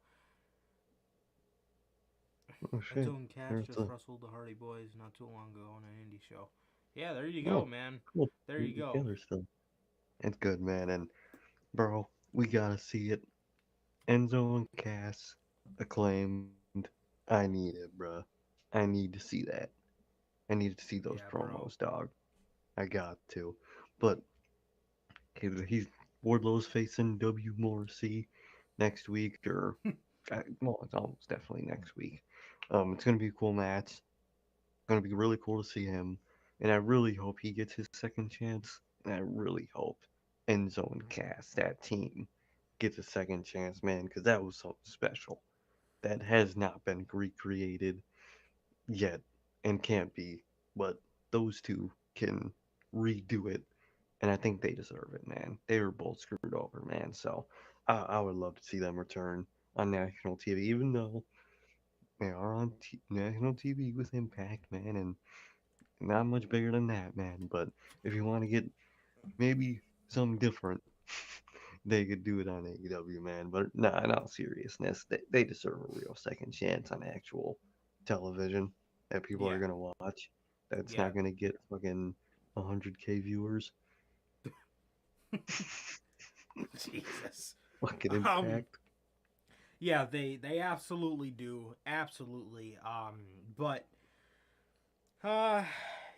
Oh shit. Enzo and Cass There's just wrestled the Hardy Boys not too long ago on an indie show. Yeah, there you go, man. Cool. There you go. Together still. It's good, man. And bro, we gotta see it. Enzo and Cass acclaimed. I need it, bro. I need to see that. I need to see those Yeah, promos, dog. I got to. But he's Wardlow's facing W. Morrissey next week, or well, it's almost definitely next week. It's gonna be a cool match. It's gonna be really cool to see him, and I really hope he gets his second chance. And I really hope Enzo and Cass, that team, gets a second chance, man, because that was something special that has not been recreated yet and can't be. But those two can redo it, and I think they deserve it, man. They were both screwed over, man. So I would love to see them return on national TV, even though they are on national TV with Impact, man, and not much bigger than that, man. But if you want to get maybe something different, they could do it on AEW, man. But nah, in all seriousness, they deserve a real second chance on actual television that people are gonna watch. That's not gonna get fucking 100K viewers. Jesus. Fucking Impact. Yeah, they absolutely do. Absolutely. But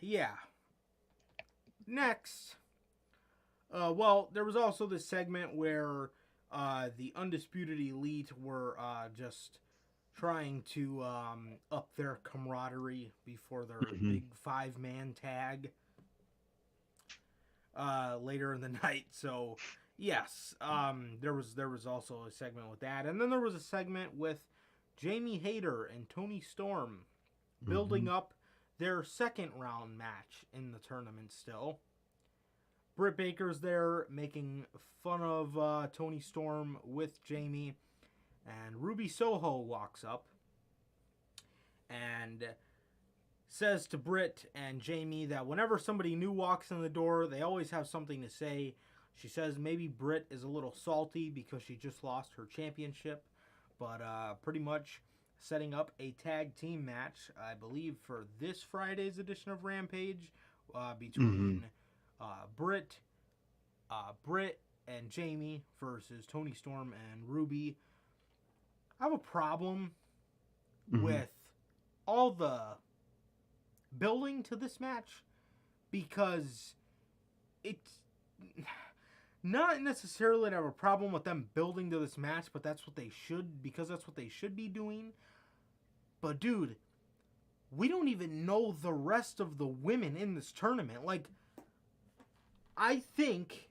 yeah. Next. Well, there was also this segment where the Undisputed Elite were just trying to up their camaraderie before their big 5-man tag later in the night. So yes, there was also a segment with that, and then there was a segment with Jamie Hayter and Tony Storm building up their second round match in the tournament still. Britt Baker's there making fun of Tony Storm with Jamie, and Ruby Soho walks up and says to Britt and Jamie that whenever somebody new walks in the door, they always have something to say. She says maybe Britt is a little salty because she just lost her championship, but pretty much setting up a tag team match, I believe, for this Friday's edition of Rampage between Britt and Jamie versus Tony Storm and Ruby. I have a problem with all the building to this match because it's not necessarily that I have a problem with them building to this match, but that's what they should, because that's what they should be doing. But dude, we don't even know the rest of the women in this tournament. Like, I think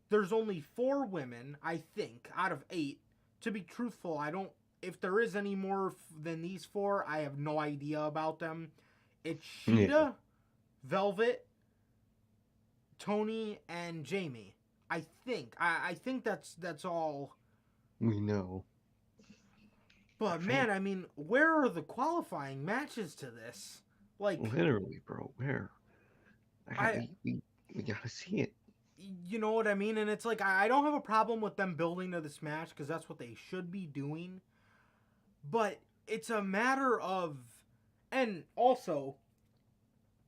there's only 4 women, I think, out of 8. To be truthful, I don't, if there is any more than these 4, I have no idea about them. It's Shida, Yeah. Velvet, Tony, and Jamie. I think. I think that's all. We know. But man, I mean, where are the qualifying matches to this? Like, Literally, bro. Where? We gotta see it. you know what I mean? And it's like, I don't have a problem with them building to this match, because that's what they should be doing. But it's a matter of, and also,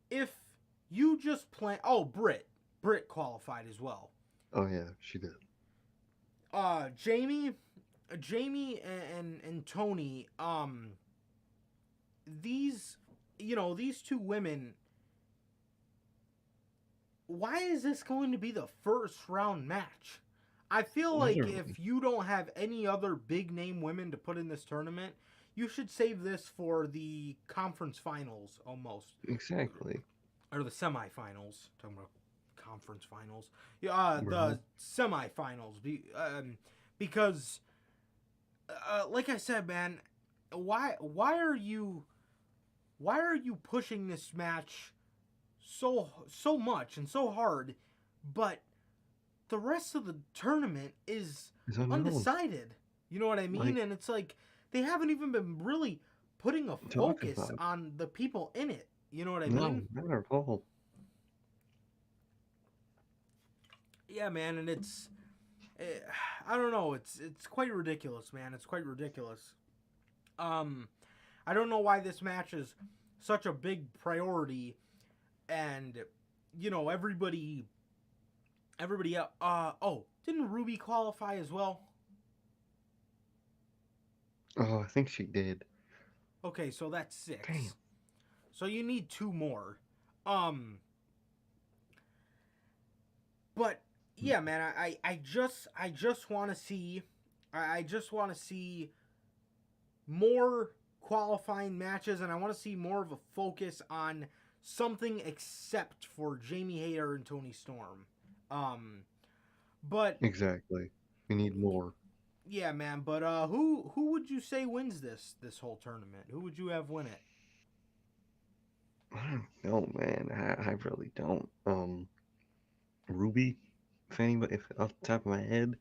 if you just plan, Britt qualified as well. Oh yeah, she did. Jamie and Tony, these 2 women, why is this going to be the first round match? I feel like if you don't have any other big name women to put in this tournament, you should save this for the conference finals almost. Exactly. Or the semifinals. Talking about conference finals. Yeah, the semifinals. Because, like I said, man, why are you pushing this match so much and so hard, but the rest of the tournament is undecided. You know what I mean? And it's like they haven't even been really putting a focus on the people in it. You know what I mean? No, not at all. Yeah, man, and it's I don't know. It's quite ridiculous, man. It's quite ridiculous. I don't know why this match is such a big priority, and everybody. Didn't Ruby qualify as well? Oh, I think she did. Okay, so that's 6. Damn. So you need 2 more. But yeah, man, I just want to see more qualifying matches, and I want to see more of a focus on something except for Jamie Hayter and Toni Storm. But exactly, we need more. Yeah, man. But who would you say wins this whole tournament? Who would you have win it? I don't know, man. I really don't. Ruby, if off the top of my head,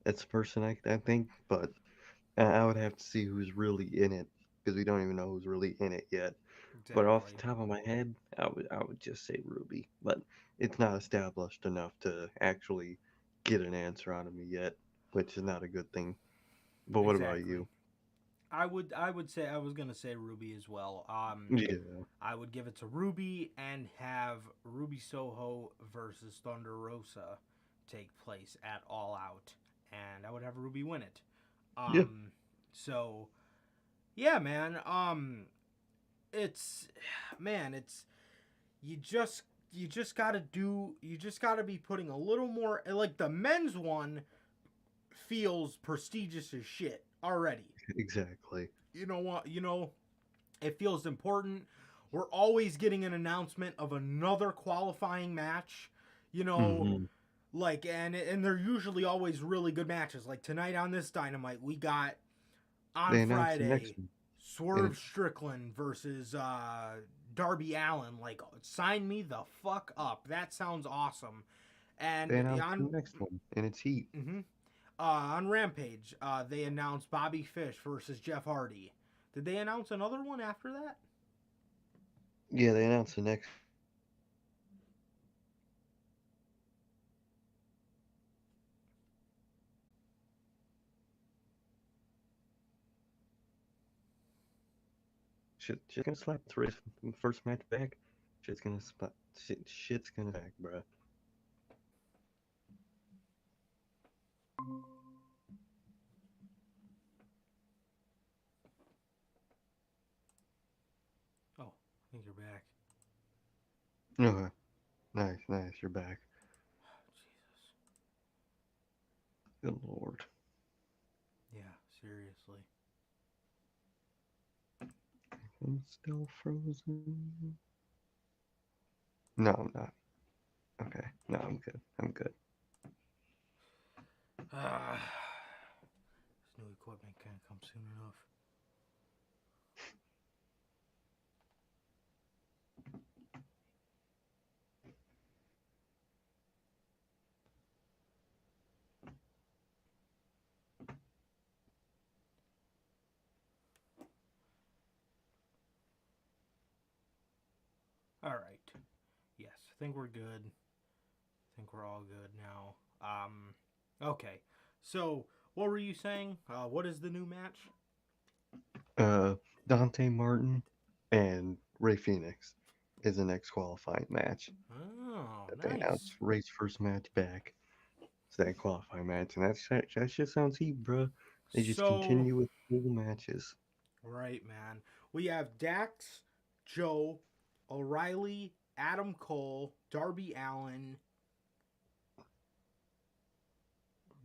that's the person I think. But I would have to see who's really in it, because we don't even know who's really in it yet. Exactly. But off the top of my head, I would just say Ruby. But it's not established enough to actually get an answer out of me yet, which is not a good thing. But what about you? I would say, I was gonna say Ruby as well. Yeah. I would give it to Ruby and have Ruby Soho versus Thunder Rosa take place at All Out, and I would have Ruby win it. Yeah. So, yeah, man. You just gotta be putting a little more. Like, the men's one feels prestigious as shit already. Exactly. You know what? It feels important. We're always getting an announcement of another qualifying match. Like, and they're usually always really good matches. Like tonight on this Dynamite, we got on Friday Swerve Strickland versus Darby Allin. Like, sign me the fuck up. That sounds awesome. And they announced the next one, and it's heat. Mm-hmm. On Rampage, they announced Bobby Fish versus Jeff Hardy. Did they announce another one after that? Yeah, they announced the next. Shit's gonna slap the first match back. Shit's gonna back, bruh. Oh, I think you're back. Okay. Nice, nice. You're back. Jesus. Good lord. Yeah, seriously. I'm still frozen. No, I'm not. Okay. No, I'm good. I'm good. This new equipment can't come soon enough. All right. Yes, I think we're good. I think we're all good now. Okay. So, what were you saying? What is the new match? Dante Martin and Ray Phoenix is the next qualifying match Oh, that they announced. nice. Ray's first match back. It's that qualifying match, and that shit sounds heat, bro. They just So, continue with cool matches. right, man. We have Dax, Joe, O'Reilly, Adam Cole, Darby Allin,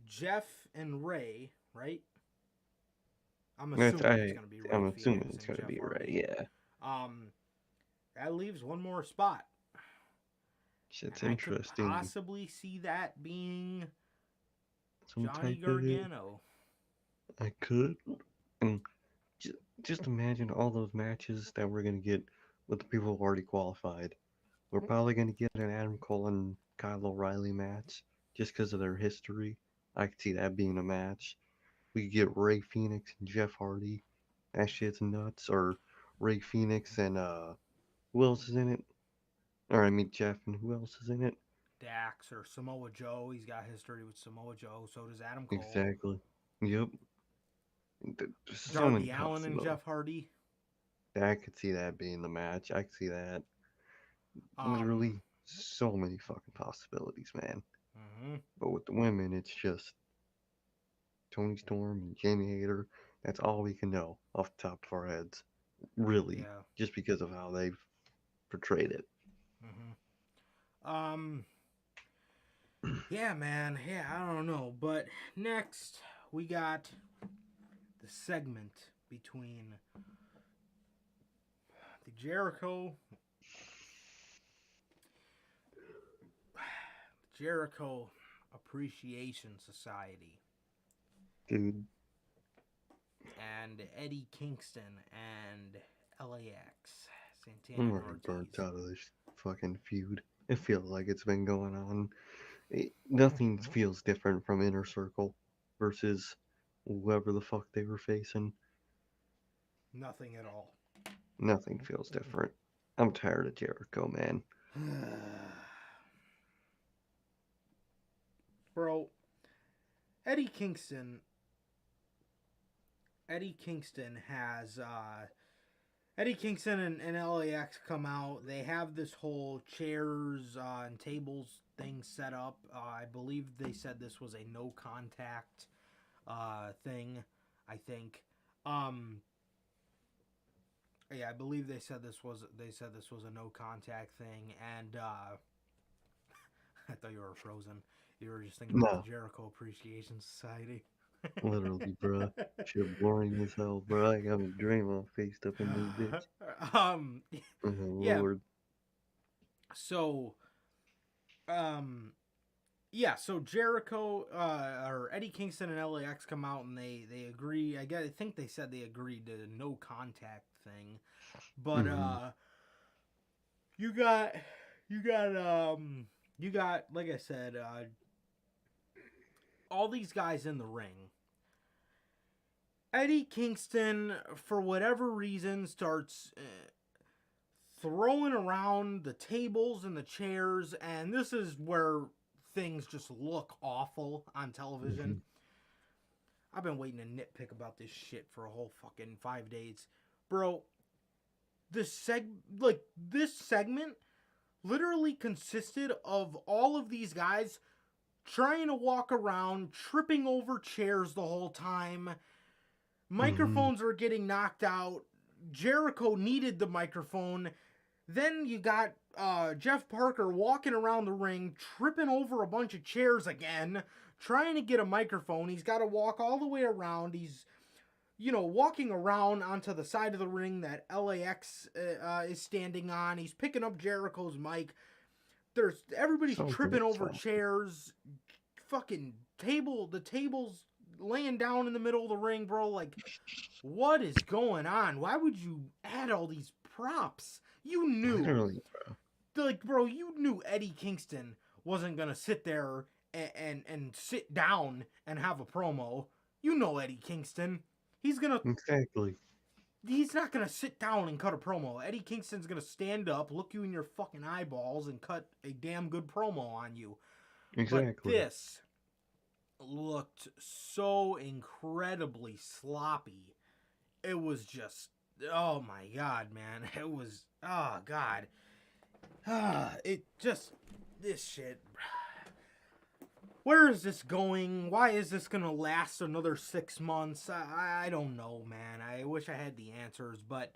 Jeff, and Ray, right? I'm assuming it's going to be Ray I'm assuming Phoenix it's and gonna Jeff be Ray. Hardy. Yeah, That leaves one more spot. shit's And I could interesting. possibly see that being Some Johnny type of it. Gargano. I could, and just imagine all those matches that we're gonna get with the people who already qualified. We're probably gonna get an Adam Cole and Kyle O'Reilly match just because of their history. I could see that being a match. We could get Ray Phoenix and Jeff Hardy. That shit's nuts. Or Ray Phoenix and who else is in it? Or I mean Jeff and who else is in it? Dax or Samoa Joe. He's got history with Samoa Joe. So does Adam Cole. Exactly. Yep. There's so many Darby Allin and possibilities. Jeff Hardy. I could see that being the match. I could see that. Um, Literally so many fucking possibilities, man. mhm. But with the women, it's just Tony Storm and Jamie Hayter. That's all we can know off the top of our heads. Really. Yeah. Just because of how they've portrayed it. Um, yeah, man. Yeah, I don't know. But next, we got the segment between the Jericho Appreciation Society Dude, and Eddie Kingston and LAX Santana I'm and already burnt Ortiz. out of this fucking feud. It feels like it's been going on. Nothing feels different from Inner Circle versus whoever the fuck they were facing. Nothing at all. Nothing feels different. I'm tired of Jericho, man. Bro, Eddie Kingston has Eddie Kingston and LAX come out. They have this whole chairs and tables thing set up. I believe they said this was a no contact thing. I think. Yeah, I believe they said this was a no contact thing, and I thought you were frozen. You were just thinking about No, the Jericho Appreciation Society. literally, bruh. Shit boring as hell, bruh. I got my dream on faced up in this bitch. um, Oh, yeah. Lord. So, yeah. So Jericho or Eddie Kingston and LAX come out and they agree. I think they said they agreed to no contact thing, but you got like I said, all these guys in the ring. Eddie Kingston, for whatever reason, starts throwing around the tables and the chairs, and this is where things just look awful on television. I've been waiting to nitpick about this shit for a whole fucking 5 days. Bro, this segment literally consisted of all of these guys trying to walk around, tripping over chairs the whole time. Microphones are getting knocked out. Jericho needed the microphone. Then you got Jeff Parker walking around the ring, tripping over a bunch of chairs again, trying to get a microphone. He's got to walk all the way around. He's, walking around onto the side of the ring that LAX is standing on. He's picking up Jericho's mic. Everybody's So tripping over gruesome. chairs. Fucking the table's laying down in the middle of the ring, bro. Like, what is going on? Why would you add all these props? You knew, Literally, bro, you knew Eddie Kingston wasn't gonna sit there and sit down and have a promo. You know Eddie Kingston. exactly. He's not gonna sit down and cut a promo. Eddie Kingston's gonna stand up, look you in your fucking eyeballs, and cut a damn good promo on you. Exactly. But this looked so incredibly sloppy. It was just, oh my god, man. It was, oh god. This shit. Where is this going? Why is this gonna last another 6 months? I don't know, man. I wish I had the answers, but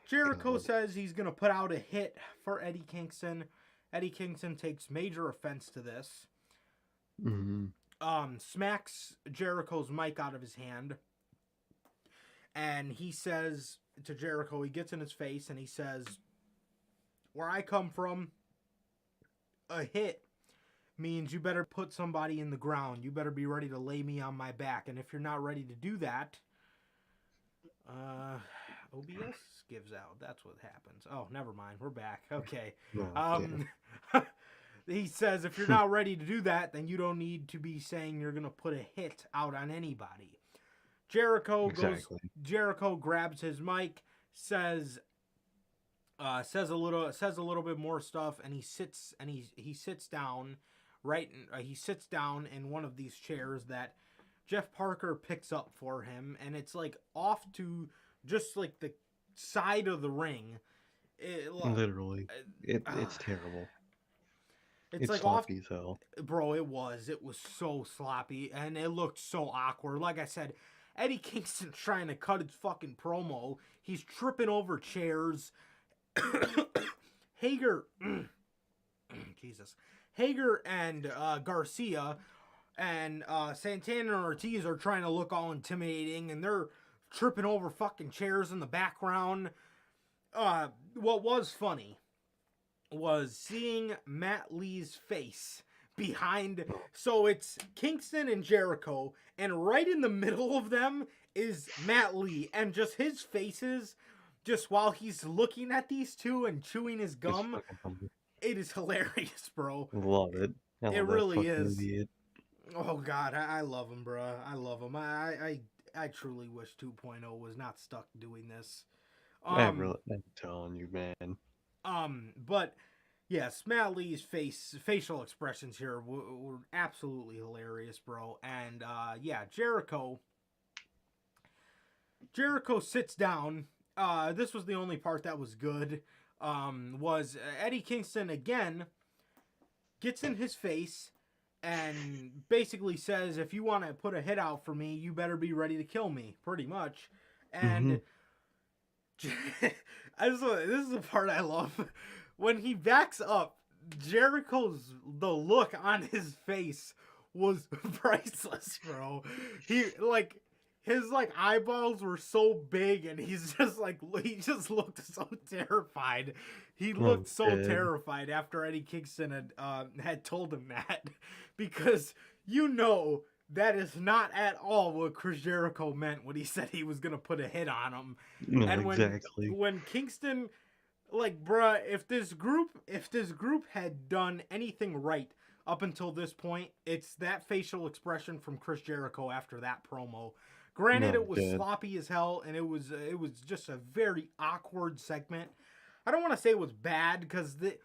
Jericho says he's gonna put out a hit for Eddie Kingston. Eddie Kingston takes major offense to this. Smacks Jericho's mic out of his hand. And he says to Jericho, he gets in his face and he says, where I come from, a hit means you better put somebody in the ground. You better be ready to lay me on my back. And if you're not ready to do that, OBS gives out. That's what happens. Oh, never mind. We're back. Okay. He says if you're not ready to do that, then you don't need to be saying you're going to put a hit out on anybody. Jericho grabs his mic, says a little bit more stuff, and he sits down he sits down in one of these chairs that Jeff Parker picks up for him, and it's like off to just like the side of the ring. Literally, it's terrible. It's like sloppy as hell. Bro, it was so sloppy, and it looked so awkward. Like I said, Eddie Kingston's trying to cut his fucking promo. He's tripping over chairs. Hager and Garcia and Santana and Ortiz are trying to look all intimidating, and they're tripping over fucking chairs in the background. What was funny was seeing Matt Lee's face behind. So it's Kingston and Jericho, and right in the middle of them is Matt Lee, and just his faces, just while he's looking at these two and chewing his gum. It is hilarious, bro. Love it. It really is. Idiot. Oh god, I love him, bro. I love him. I truly wish 2.0 was not stuck doing this. I'm telling you, man. But yes, Matt Lee's facial expressions here were absolutely hilarious, bro. And yeah, Jericho sits down. This was the only part that was good. Was Eddie Kingston again gets in his face and basically says, if you want to put a hit out for me, you better be ready to kill me, pretty much. And this is the part I love. When he backs up, the look on his face was priceless, bro. His eyeballs were so big, and he just looked so terrified. He looked so terrified after Eddie Kingston had told him that, because that is not at all what Chris Jericho meant when he said he was gonna put a hit on him. No, and exactly. when Kingston, bruh, if this group had done anything right up until this point, it's that facial expression from Chris Jericho after that promo. Granted, it was sloppy as hell, and it was just a very awkward segment. I don't want to say it was bad, because the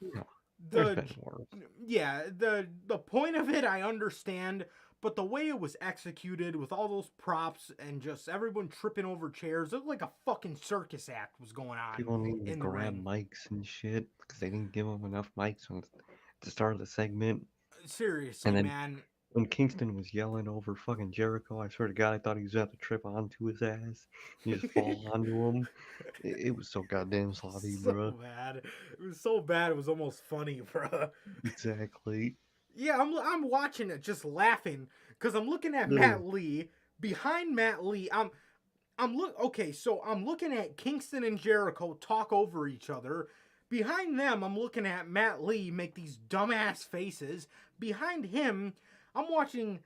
point of it I understand, but the way it was executed with all those props and just everyone tripping over chairs, it looked like a fucking circus act was going on. People need to grab mics and shit because they didn't give them enough mics to start the segment. Seriously, man. when Kingston was yelling over fucking Jericho, I swear to God, I thought he was about to trip onto his ass. He just fall onto him. It was so goddamn sloppy, So bruh. bad. It was so bad. It was almost funny, bro. Exactly. Yeah, I'm watching it, just laughing because I'm looking at Ugh. Matt Lee. Behind Matt Lee, okay. So I'm looking at Kingston and Jericho talk over each other. Behind them, I'm looking at Matt Lee make these dumbass faces. Behind him, I'm watching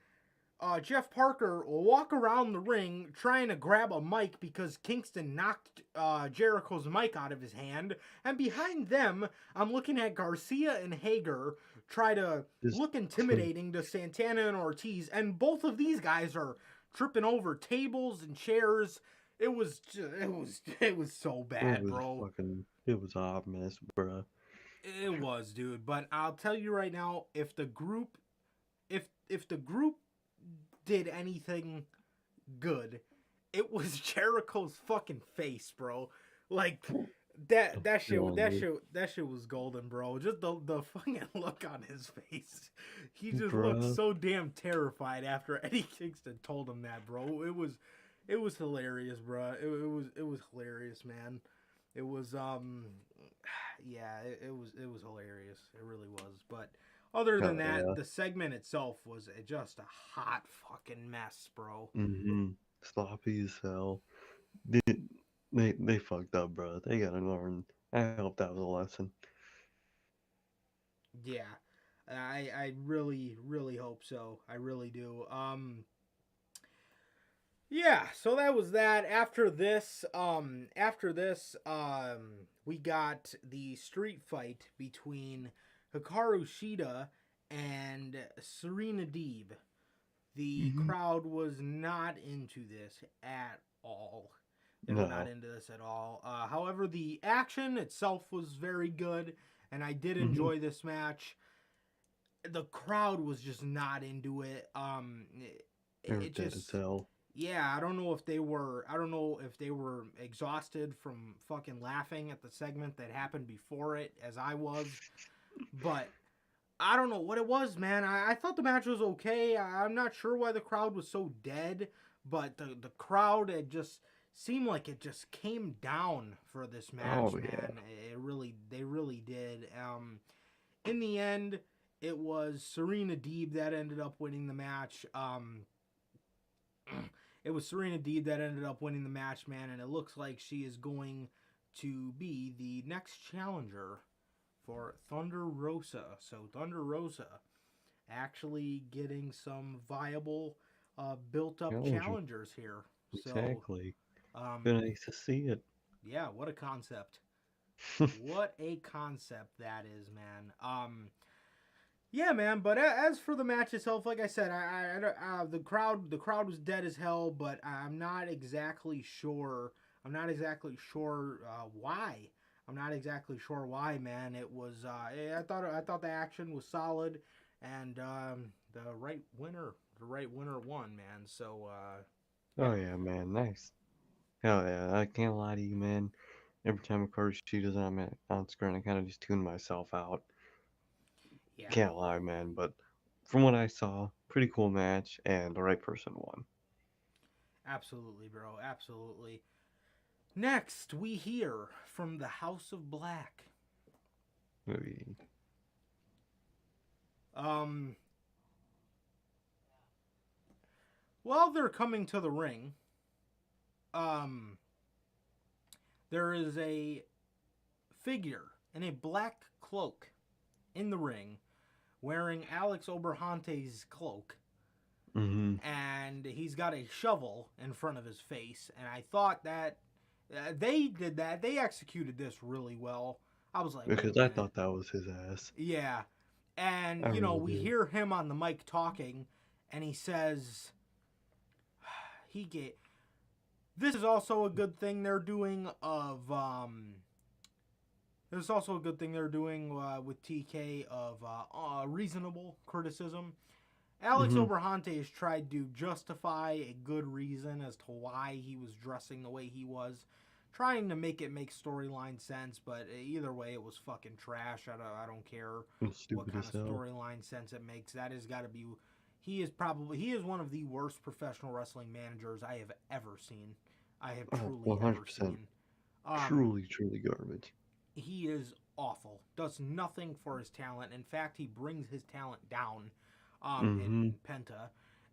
Jeff Parker walk around the ring trying to grab a mic because Kingston knocked Jericho's mic out of his hand. And behind them, I'm looking at Garcia and Hager try to Just look intimidating to Santana and Ortiz. And both of these guys are tripping over tables and chairs. It was so bad, bro. it was a hot mess, bruh. It was, dude. But I'll tell you right now, if the group did anything good, it was Jericho's fucking face, bro. Like that shit was golden, bro. Just the fucking look on his face. He just looked Bruh. so damn terrified after Eddie Kingston told him that, bro. It was hilarious, bro. It was hilarious, man. It was yeah, it was hilarious. It really was. But other than Oh, that, yeah. the segment itself was just a hot fucking mess, bro. Sloppy as hell. They fucked up, bro. They gotta learn. I hope that was a lesson. Yeah. I really, really hope so. I really do. Yeah, so that was that. After this, we got the street fight between Hikaru Shida and Serena Deeb. The crowd was not into this at all. They were not No. into this at all. However, the action itself was very good, and I did enjoy this match. The crowd was just not into it. They were It dead as just, hell. yeah, I don't know if they were exhausted from fucking laughing at the segment that happened before it, as I was, but I don't know what it was, man. I thought the match was okay. I'm not sure why the crowd was so dead, but the crowd, it just seemed like it just came down for this match, Oh, man. yeah. They really did. In the end, it was Serena Deeb that ended up winning the match. It was Serena Deeb that ended up winning the match, man, and it looks like she is going to be the next challenger for Thunder Rosa. So Thunder Rosa actually getting some viable, built-up challengers here. Exactly. So, Been nice to see it. yeah, what a concept. What a concept that is, man. Yeah, man. But as for the match itself, like I said, the crowd was dead as hell. But I'm not exactly sure. Why. I'm not exactly sure why, man. It was. I thought the action was solid, and the right winner won, man. So. Oh, yeah, man. Nice. Hell yeah. I can't lie to you, man. Every time, of course, she does on screen, I kind of just tune myself out. Yeah. Can't lie, man. But from what I saw, pretty cool match, and the right person won. Absolutely, bro. Absolutely. Next, we hear from the House of Black. Maybe. While they're coming to the ring, there is a figure in a black cloak in the ring wearing Alex Oberhante's cloak. And he's got a shovel in front of his face. And I thought that they did that. They executed this really well. I was like, Because I thought that was his ass. yeah. And, I really we did. hear him on the mic talking, and he says, this is also a good thing they're doing this is also a good thing they're doing with TK of reasonable criticism. Alex Oberhante has tried to justify a good reason as to why he was dressing the way he was, trying to make storyline sense, but either way, it was fucking trash. I don't care what kind of storyline sense it makes. That has got to be, he is one of the worst professional wrestling managers I have ever seen. I have truly ever 100%. seen. Truly, truly garbage. He is awful. Does nothing for his talent. In fact, he brings his talent down in Penta,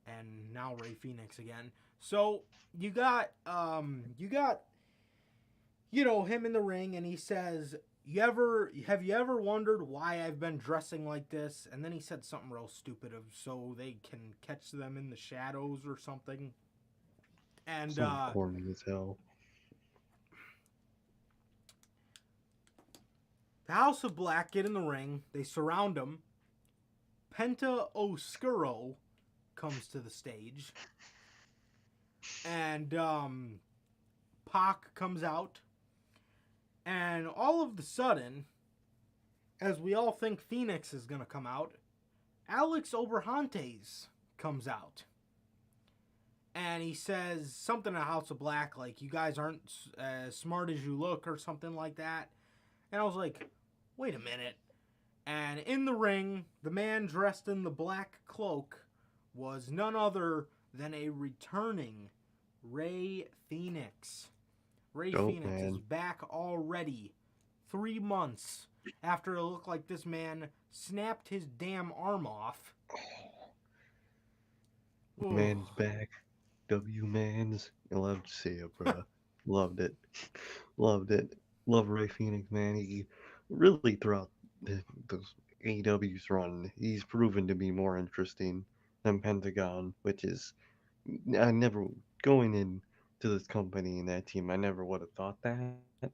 and now Ray Phoenix again. So you got him in the ring, and he says, have you ever wondered why I've been dressing like this? And then he said something real stupid of so they can catch them in the shadows or something. And corny as hell. The House of Black get in the ring. They surround him. Penta Oscuro comes to the stage. And Pac comes out. And all of a sudden, as we all think Phoenix is going to come out, Alex Oberhantes comes out. And he says something to House of Black, like, you guys aren't as smart as you look, or something like that. And I was like, wait a minute. And in the ring, the man dressed in the black cloak was none other than a returning Ray Phoenix. Ray Phoenix is back already 3 months after it looked like this man snapped his damn arm off. Man's back. W-Mans. I love to see it, bro. Loved it. Loved it. Love Ray Phoenix, man. He really, throughout those AEW's run, he's proven to be more interesting than Pentagon, which is, I never, going into this company and that team, I never would have thought that.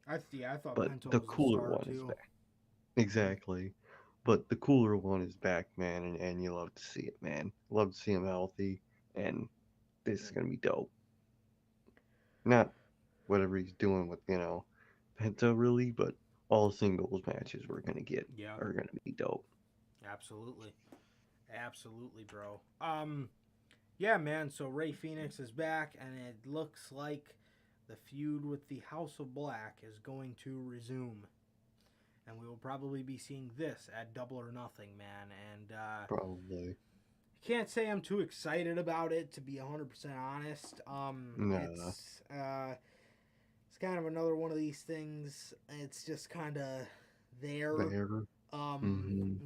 I thought But Penta the was cooler a star one too. is back. Exactly. But the cooler one is back, man, and you love to see it, man. Love to see him healthy, and this is going to be dope. Not whatever he's doing with, Penta, really, but all singles matches we're going to get are going to be dope. Absolutely. Absolutely, bro. Yeah, man, so Ray Phoenix is back, and it looks like the feud with the House of Black is going to resume. And we will probably be seeing this at Double or Nothing, man. And Probably. Can't say I'm too excited about it, to be 100% honest. It's kind of another one of these things. It's just kind of there.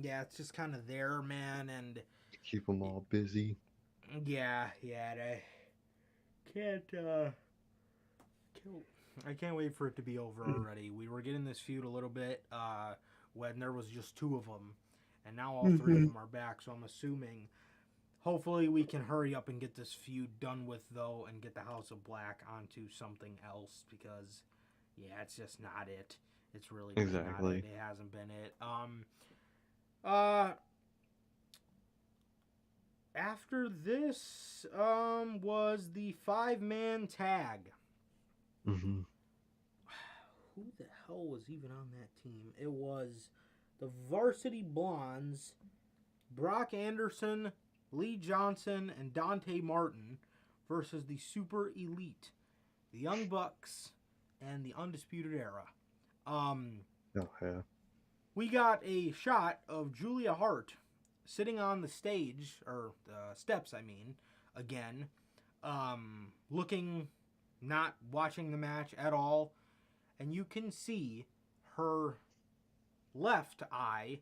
Yeah, it's just kind of there, man, and keep them all busy. Yeah, I can't wait for it to be over already. We were getting this feud a little bit when there was just 2 of them, and now all 3 of them are back. So I'm assuming, hopefully, we can hurry up and get this feud done with, though, and get the House of Black onto something else, because it's just not it. It's really not it. It hasn't been it. After this was the 5-man tag. Mm-hmm. Who the hell was even on that team? It was the Varsity Blondes, Brock Anderson, Lee Johnson, and Dante Martin versus the Super Elite, the Young Bucks, and the Undisputed Era. We got a shot of Julia Hart sitting on the stage, or the steps, again, looking, not watching the match at all, and you can see her left eye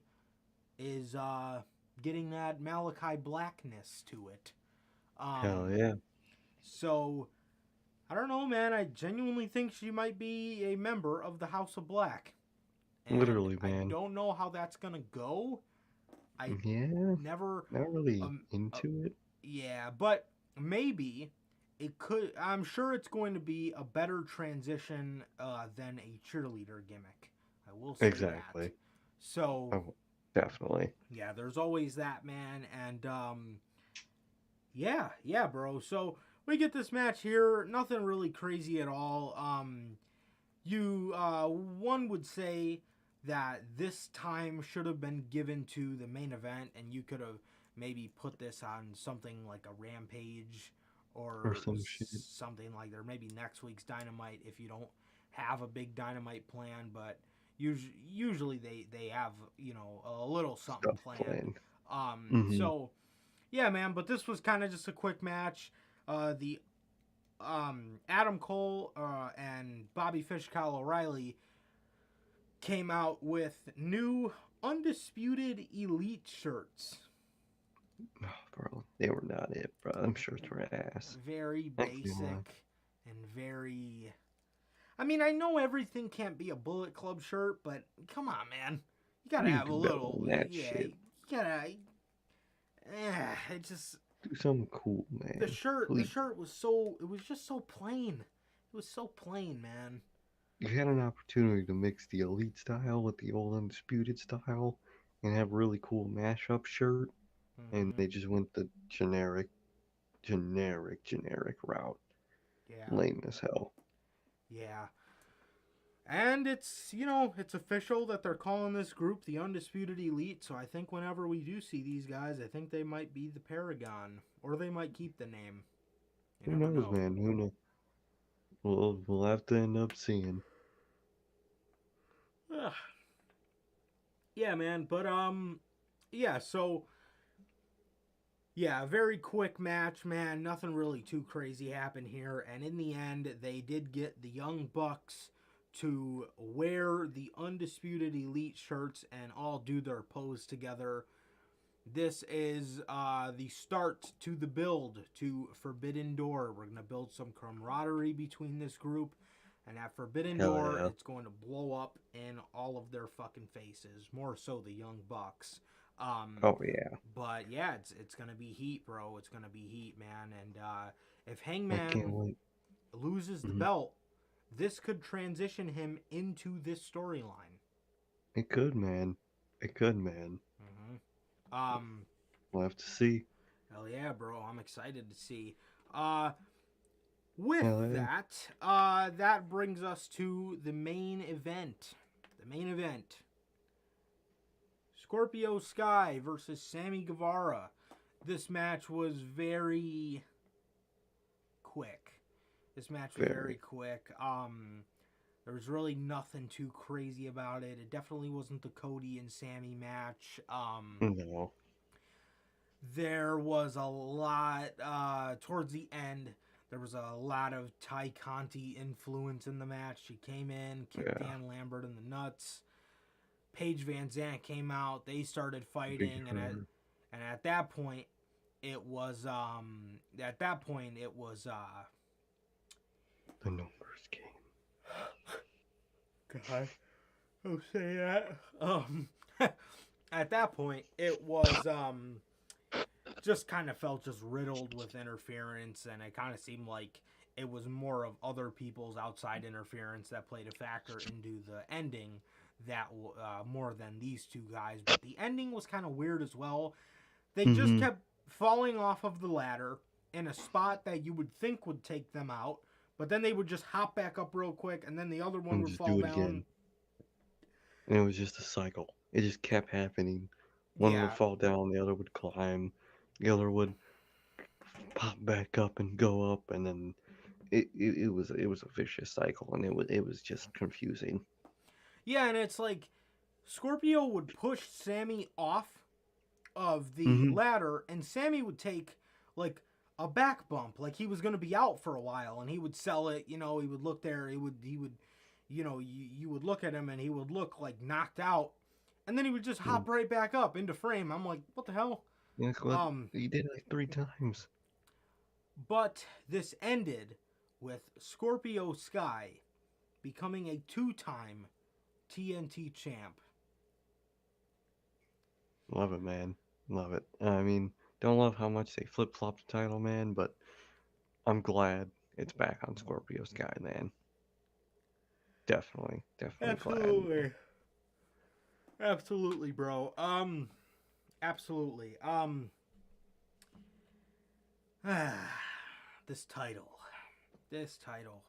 is getting that Malachi blackness to it. Hell yeah. So, I don't know, man. I genuinely think she might be a member of the House of Black. And literally, man. I don't know how that's going to go. Not really into it. Yeah, but maybe it could. I'm sure it's going to be a better transition than a cheerleader gimmick. I will say that. So definitely. Yeah, there's always that, man, and yeah, bro. So we get this match here. Nothing really crazy at all. One would say that this time should have been given to the main event, and you could have maybe put this on something like a Rampage or something like that, or maybe next week's Dynamite if you don't have a big Dynamite plan, but usually they have, a little something planned. So Yeah, man, but this was kind of just a quick match. The Adam Cole and Bobby Fish Kyle O'Reilly came out with new Undisputed Elite shirts. Oh, bro, they were not it, bro. Them shirts were ass. Very I can't lie. basic and very... I mean, I know everything can't be a Bullet Club shirt, but come on, man. You gotta You have a do better little... than that Yeah, shit. you gotta... it just... Do something cool, man. The shirt Please. was so... It was just so plain. It was so plain, man. You had an opportunity to mix the Elite style with the old Undisputed style and have a really cool mashup shirt, and Mm-hmm. they just went the generic route. Yeah. Lame as hell. Yeah. And it's, it's official that they're calling this group the Undisputed Elite, so I think whenever we do see these guys, I think they might be the Paragon, or they might keep the name. You Who never knows, know. man? Who knows? We'll have to end up seeing. Ugh. Yeah, man, but, yeah, so, yeah, very quick match, man. Nothing really too crazy happened here, and in the end, they did get the Young Bucks to wear the Undisputed Elite shirts and all do their pose together. This is the start to the build to Forbidden Door. We're going to build some camaraderie between this group. And at Forbidden Hell Door, yeah. it's going to blow up in all of their fucking faces. More so the Young Bucks. Oh, yeah. But yeah, it's going to be heat, bro. It's going to be heat, man. And if I can't Hangman wait. loses the Mhm. belt, this could transition him into this storyline. It could, man. It could, man. Mm-hmm. We'll have to see. Hell yeah, bro. I'm excited to see. With Hell yeah. that, that brings us to the main event. The main event. Scorpio Sky versus Sammy Guevara. This match was very quick. This match was very quick. There was really nothing too crazy about it. It definitely wasn't the Cody and Sammy match. No. There was a lot, towards the end, there was a lot of Ty Conti influence in the match. She came in, kicked Dan Lambert in the nuts. Paige Van Zandt came out. They started fighting, and at that point, it was the numbers game. God, don't say that. At that point, it was just kind of felt just riddled with interference, and it kind of seemed like it was more of other people's outside interference that played a factor into the ending that more than these two guys. But the ending was kind of weird as well. They just kept falling off of the ladder in a spot that you would think would take them out, but then they would just hop back up real quick, and then the other one would fall down. Again. And it was just a cycle. It just kept happening. One would fall down, the other would climb, the other would pop back up and go up, and then it was a vicious cycle, and it was just confusing. Yeah, and it's like Scorpio would push Sammy off of the ladder, and Sammy would take like a back bump, like he was going to be out for a while, and he would sell it. He would look there. He would, you would look at him, and he would look like knocked out, and then he would just hop right back up into frame. I'm like, what the hell? Yeah, he did it like 3 times. But this ended with Scorpio Sky becoming a 2-time TNT champ. Love it, man. Love it. I mean, don't love how much they flip-flopped the title, man, but I'm glad it's back on Scorpio Sky, man. Definitely glad. Absolutely, bro. Absolutely. This title.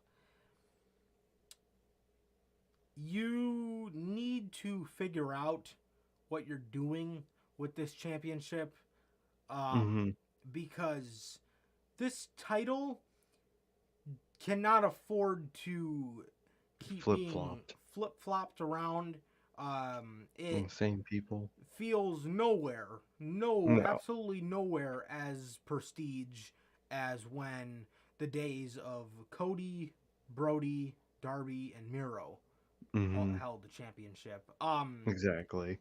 You need to figure out what you're doing with this championship, because this title cannot afford to keep being flip-flopped around. It Same people. feels No. absolutely nowhere as prestige as when the days of Cody, Brody, Darby, and Miro Mm-hmm. held the championship. Exactly.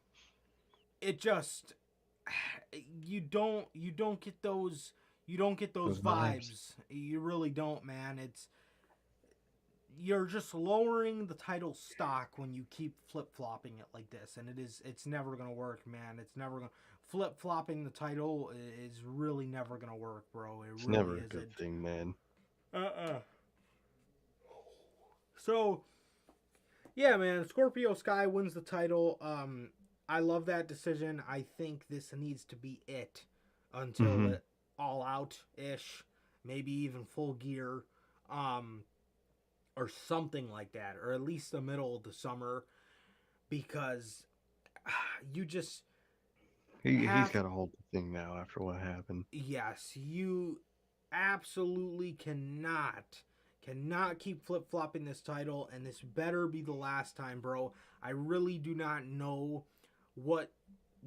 It just you don't get those Those vibes. vibes. You really don't, man. You're just lowering the title stock when you keep flip-flopping it like this, and it's never gonna work, man. It's never gonna flip-flopping the title is really never gonna work, bro. It It's really never a isn't. good thing, man. So yeah, man, Scorpio Sky wins the title. I love that decision. I think this needs to be it until Mm-hmm. the all out ish, maybe even Full Gear, or something like that, or at least the middle of the summer, because you just He's have, got to hold the thing now after what happened. yes, you absolutely cannot keep flip-flopping this title, and this better be the last time, bro. I really do not know what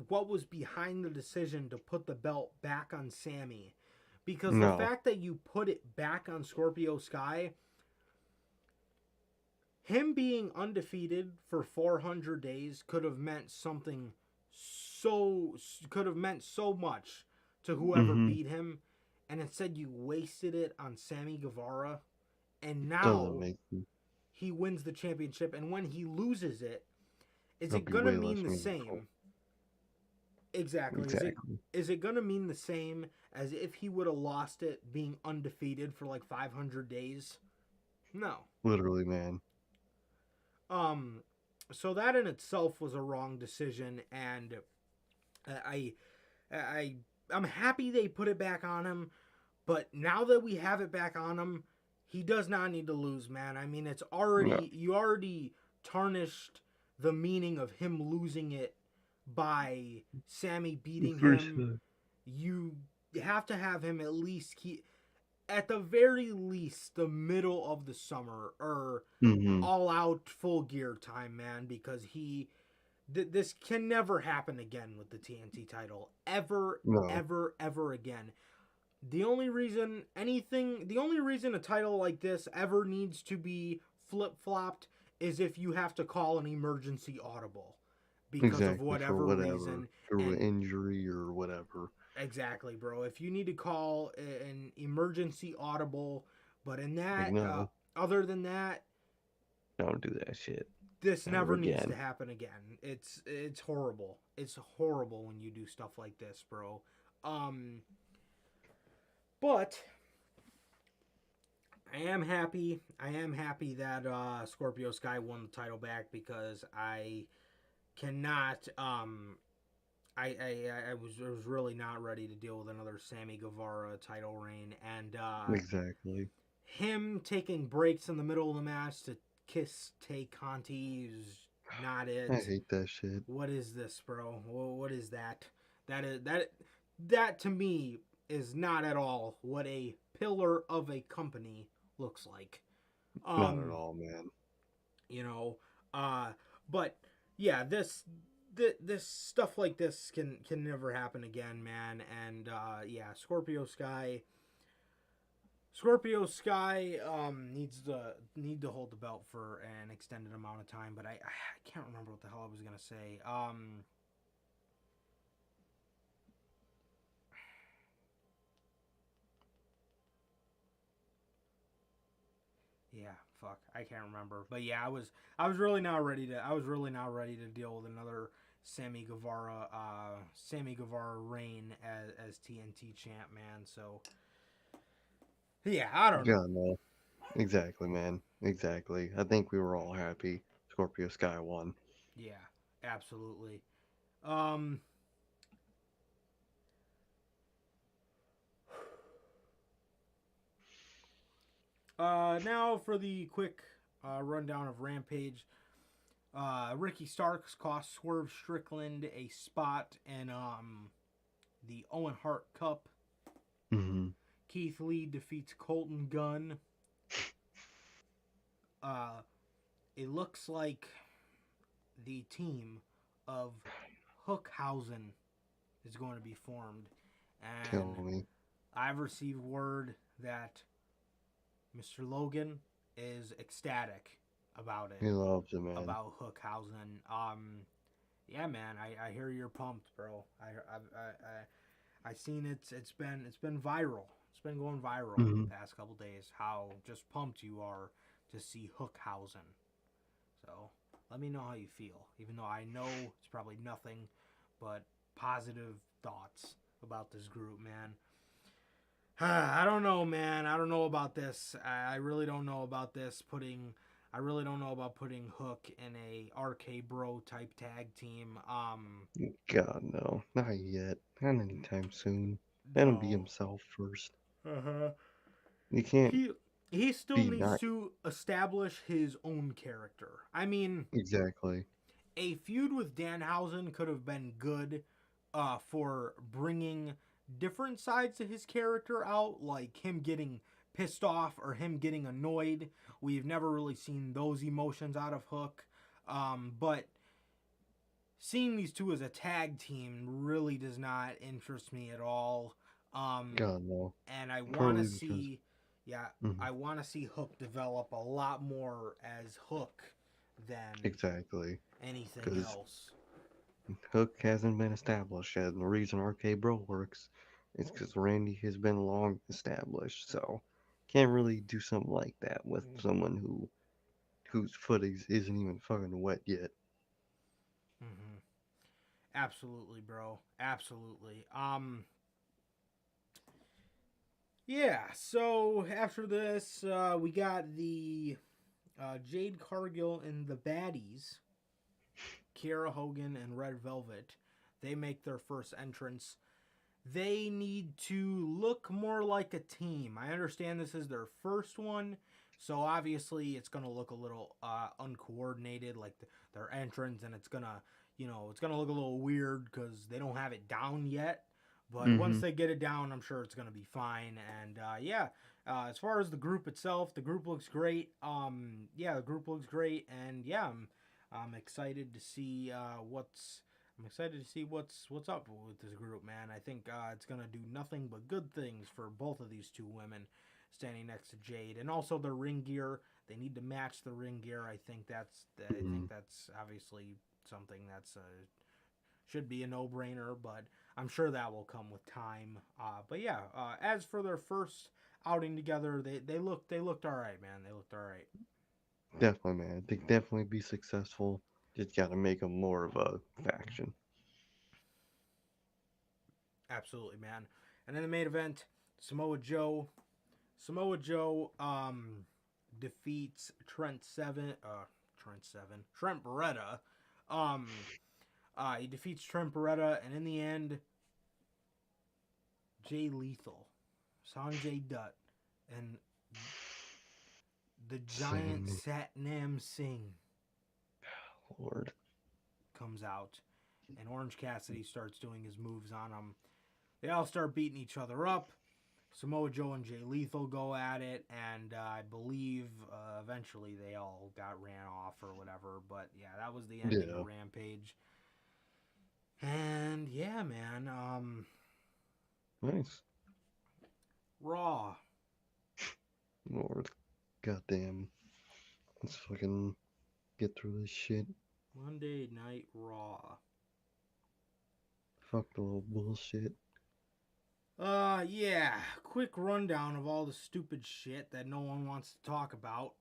was behind the decision to put the belt back on Sammy, because the No. fact that you put it back on Scorpio Sky, him being undefeated for 400 days could have meant so much to whoever Mm-hmm. beat him, and instead you wasted it on Sammy Guevara, and Doesn't now make sense. he wins the championship, and when he loses it, is It'll it be gonna way mean less the meaningful. same? Exactly. Exactly. Is it gonna mean the same as if he would have lost it being undefeated for like 500 days? No. Literally, man. So that in itself was a wrong decision, and I'm happy they put it back on him, but now that we have it back on him, he does not need to lose, man. I mean, No. you already tarnished the meaning of him losing it by Sammy beating him. You have to have him at least keep, at the very least, the middle of the summer or Mm-hmm. all out Full Gear time, man, because this can never happen again with the TNT title. Ever, No. ever, ever again. The only reason a title like this ever needs to be flip-flopped is if you have to call an emergency audible because of Exactly. For whatever whatever. reason. Through an And injury or whatever. exactly, bro. If you need to call an emergency audible, but in that, No. other than that, Don't do that shit. this never Ever needs again. to happen again. It's horrible. It's horrible when you do stuff like this, bro. But I am happy that Scorpio Sky won the title back, because I cannot I was really not ready to deal with another Sammy Guevara title reign, and Exactly. him taking breaks in the middle of the match to kiss Tay Conti is not it. I hate that shit. What is this, bro? What is that? That to me is not at all what a pillar of a company looks like. Not at all, man. You know, but yeah, this stuff like this can never happen again, man. And yeah, Scorpio Sky needs to hold the belt for an extended amount of time, but I can't remember what the hell I was gonna say. Yeah, fuck, I can't remember. But yeah, I was really not ready to deal with another Sammy Guevara reign as TNT champ, man. So yeah, I don't know. Yeah, no. Exactly, man. Exactly. I think we were all happy Scorpio Sky won. Yeah, absolutely. Now for the quick rundown of Rampage. Ricky Starks cost Swerve Strickland a spot in the Owen Hart Cup. Mm-hmm. Keith Lee defeats Colton Gunn. It looks like the team of Hookhausen is going to be formed. Tell And me. I've received word that Mr. Logan is ecstatic about it, He loves it, man. about Hookhausen. Yeah, man, I hear you're pumped, bro. I seen it's been viral. It's been going viral Mhm. the past couple days. How just pumped you are to see Hookhausen. So let me know how you feel. Even though I know it's probably nothing but positive thoughts about this group, man. I don't know, man. I don't know about this. I really don't know about this. I really don't know about putting Hook in a RK Bro type tag team. God, no. Not yet. Not anytime soon. Let him be No. himself first. Uh huh. You can't He still be needs not. to establish his own character. I mean, Exactly. a feud with Danhausen could have been good for bringing different sides to his character out, like him getting pissed off or him getting annoyed. We've never really seen those emotions out of Hook. But seeing these two as a tag team really does not interest me at all. God, no. And I want to Partly because. see, yeah, Mhm. I want to see Hook develop a lot more as Hook than Exactly. anything Because else. Hook hasn't been established yet. And the reason RK Bro works is because Randy has been long established. So can't really do something like that with someone whose foot isn't even fucking wet yet. Mm-hmm. Absolutely, bro. Absolutely. Yeah. So after this, we got the Jade Cargill and the Baddies, Kiera Hogan and Red Velvet. They make their first entrance. They need to look more like a team. I understand this is their first one, so obviously it's gonna look a little uncoordinated, like their entrance, and it's gonna, it's gonna look a little weird because they don't have it down yet. But once Mm-hmm. they get it down, I'm sure it's gonna be fine. And yeah, as far as the group itself, the group looks great. Yeah, the group looks great, and yeah, I'm excited to see I'm excited to see what's up with this group, man. I think it's gonna do nothing but good things for both of these two women standing next to Jade, and also the ring gear. They need to match the ring gear. I think that's obviously something that's should be a no-brainer, but I'm sure that will come with time. But yeah, as for their first outing together, they looked all right, man. They looked all right. Definitely, man. They definitely be successful. Just gotta make them more of a faction. Absolutely, man. And in the main event, Samoa Joe. Samoa Joe defeats Trent Beretta. Um, he defeats Trent Beretta, and in the end, Jay Lethal, Sanjay Dutt, and the giant Sammy, Satnam Singh Lord. comes out, and Orange Cassidy starts doing his moves on him. They all start beating each other up. Samoa Joe and Jay Lethal go at it, and I believe eventually they all got ran off or whatever. But yeah, that was the ending Yeah. of Rampage. And yeah, man, Nice. Raw. Lord. Goddamn. Let's fucking get through this shit. Monday Night Raw. Fuck the little bullshit. Yeah, quick rundown of all the stupid shit that no one wants to talk about.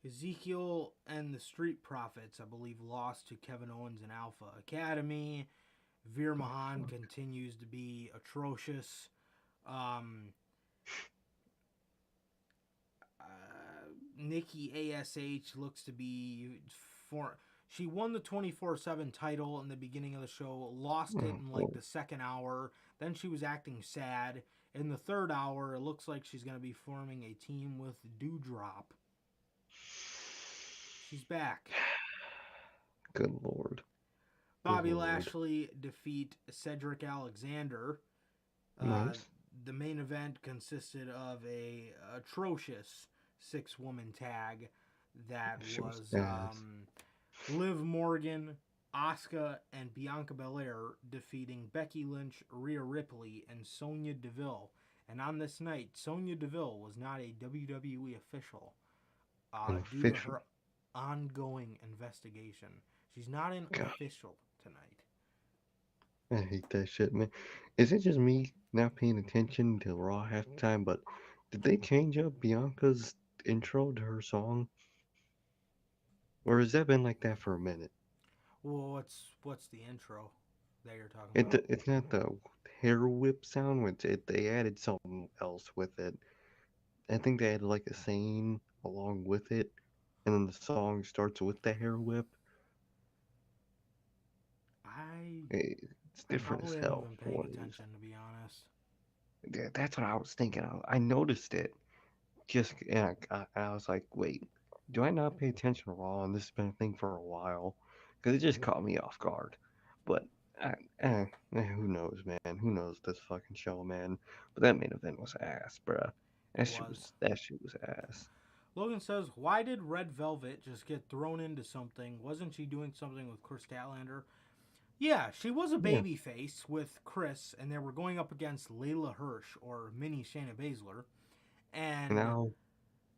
Ezekiel and the Street Profits, I believe, lost to Kevin Owens and Alpha Academy. Veer Mahan continues to be atrocious. Nikki ASH looks to be she won the 24/7 title in the beginning of the show, lost it in like the second hour. Then she was acting sad. In the third hour, it looks like she's going to be forming a team with Dewdrop. She's back. Good Lord. Bobby Good Lord. Lashley defeat Cedric Alexander. Nice. The main event consisted of a atrocious 6-woman tag. that She was was ass. Liv Morgan, Asuka, and Bianca Belair defeating Becky Lynch, Rhea Ripley, and Sonya Deville. And on this night, Sonya Deville was not a WWE official An due to official. her ongoing investigation. She's not an God, official tonight. I hate that shit, man. Is it just me not paying attention to Raw half the time? But did they change up Bianca's intro to her song, or has that been like that for a minute? Well, what's the intro that you're talking It about? it's not the hair whip sound. They added something else with it. I think they added like a saying along with it, and then the song starts with the hair whip. I It's I different as probably haven't hell been for paying what it is. attention, to be honest. Yeah, that's what I was thinking of. I noticed it. Just and I was like, wait, do I not pay attention to Raw? And this has been a thing for a while, because it just caught me off guard. But I, who knows, man? Who knows this fucking show, man? But that main event was ass, bruh. It was. That shit was ass. Logan says, "Why did Red Velvet just get thrown into something? Wasn't she doing something with Chris Statlander?" Yeah, she was a Yeah. babyface with Chris, and they were going up against Layla Hirsch or Mini Shayna Baszler, And and now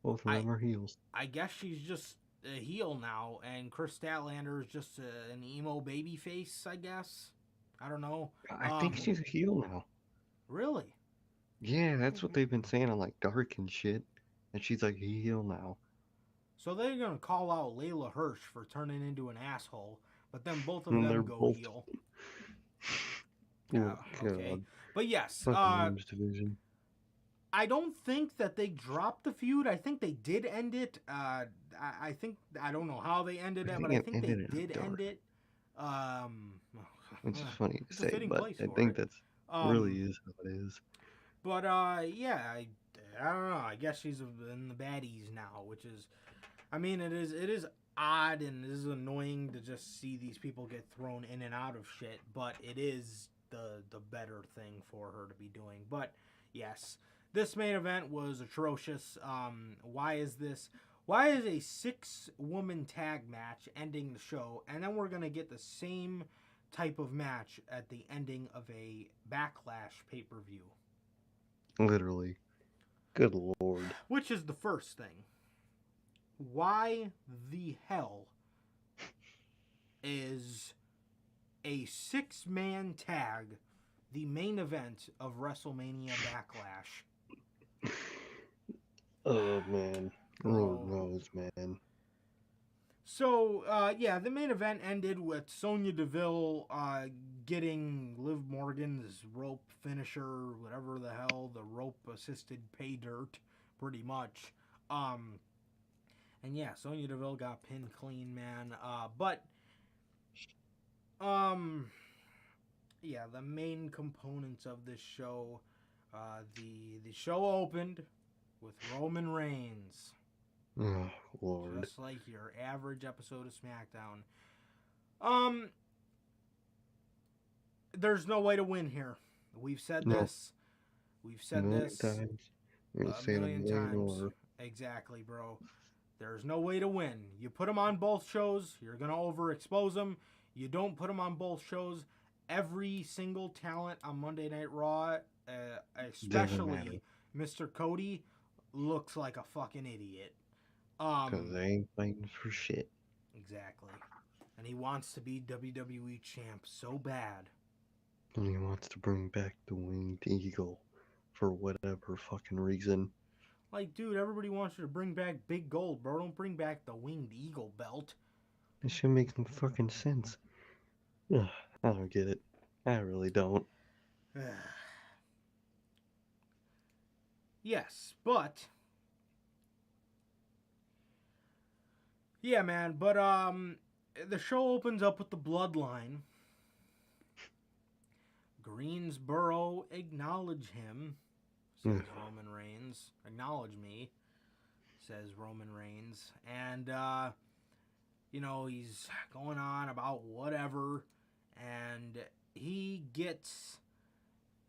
both of I them are heels. I guess she's just a heel now, and Chris Statlander is just an emo babyface. I guess I don't know. I think she's a heel now. Really? Yeah, that's what they've been saying on like Dark and shit. And she's like a heel now. So they're gonna call out Layla Hirsch for turning into an asshole, but then both of And they're them go both. heel. Oh Okay, god. but yes, Fucking women's division. I don't think that they dropped the feud. I think they did end it. I think I don't know how they ended I it, think but I it think they ended in did end Dark. it. Um, Which is funny to it's a say, fitting but place I for think it. that's Um, really is how it is. but yeah, I don't know. I guess she's in the baddies now, which is, I mean, it is odd and it is annoying to just see these people get thrown in and out of shit, but it is the better thing for her to be doing. But yes, this main event was atrocious. Why is this? Why is a 6-woman tag match ending the show, and then we're gonna get the same type of match at the ending of a Backlash pay-per-view? Literally. Good lord. Which is the first thing. Why the hell is a 6-man tag the main event of WrestleMania Backlash? Oh man. Lord Bro. knows, man. So, yeah, the main event ended with Sonya Deville getting Liv Morgan's rope finisher, whatever the hell, the rope assisted pay dirt, pretty much. And yeah, Sonya Deville got pinned clean, man. But yeah, the main components of this show, the show opened with Roman Reigns, Oh lord. just like your average episode of SmackDown. There's no way to win here. We've said No. this. We've A said million this times. We're gonna a say it a million million times. more. Exactly, bro. There's no way to win. You put them on both shows, you're going to overexpose them. You don't put them on both shows. Every single talent on Monday Night Raw, especially Mr. Cody, looks like a fucking idiot. Cause they ain't fighting for shit. Exactly. And he wants to be WWE champ so bad. And he wants to bring back the winged eagle for whatever fucking reason. Like, dude, everybody wants you to bring back Big Gold, bro. Don't bring back the winged eagle belt. This shit makes no fucking sense. Ugh, I don't get it. I really don't. Yes, but yeah, man, but the show opens up with the bloodline. Greensboro, acknowledge him, says Roman Reigns. Acknowledge me, says Roman Reigns. And you know, he's going on about whatever, and he gets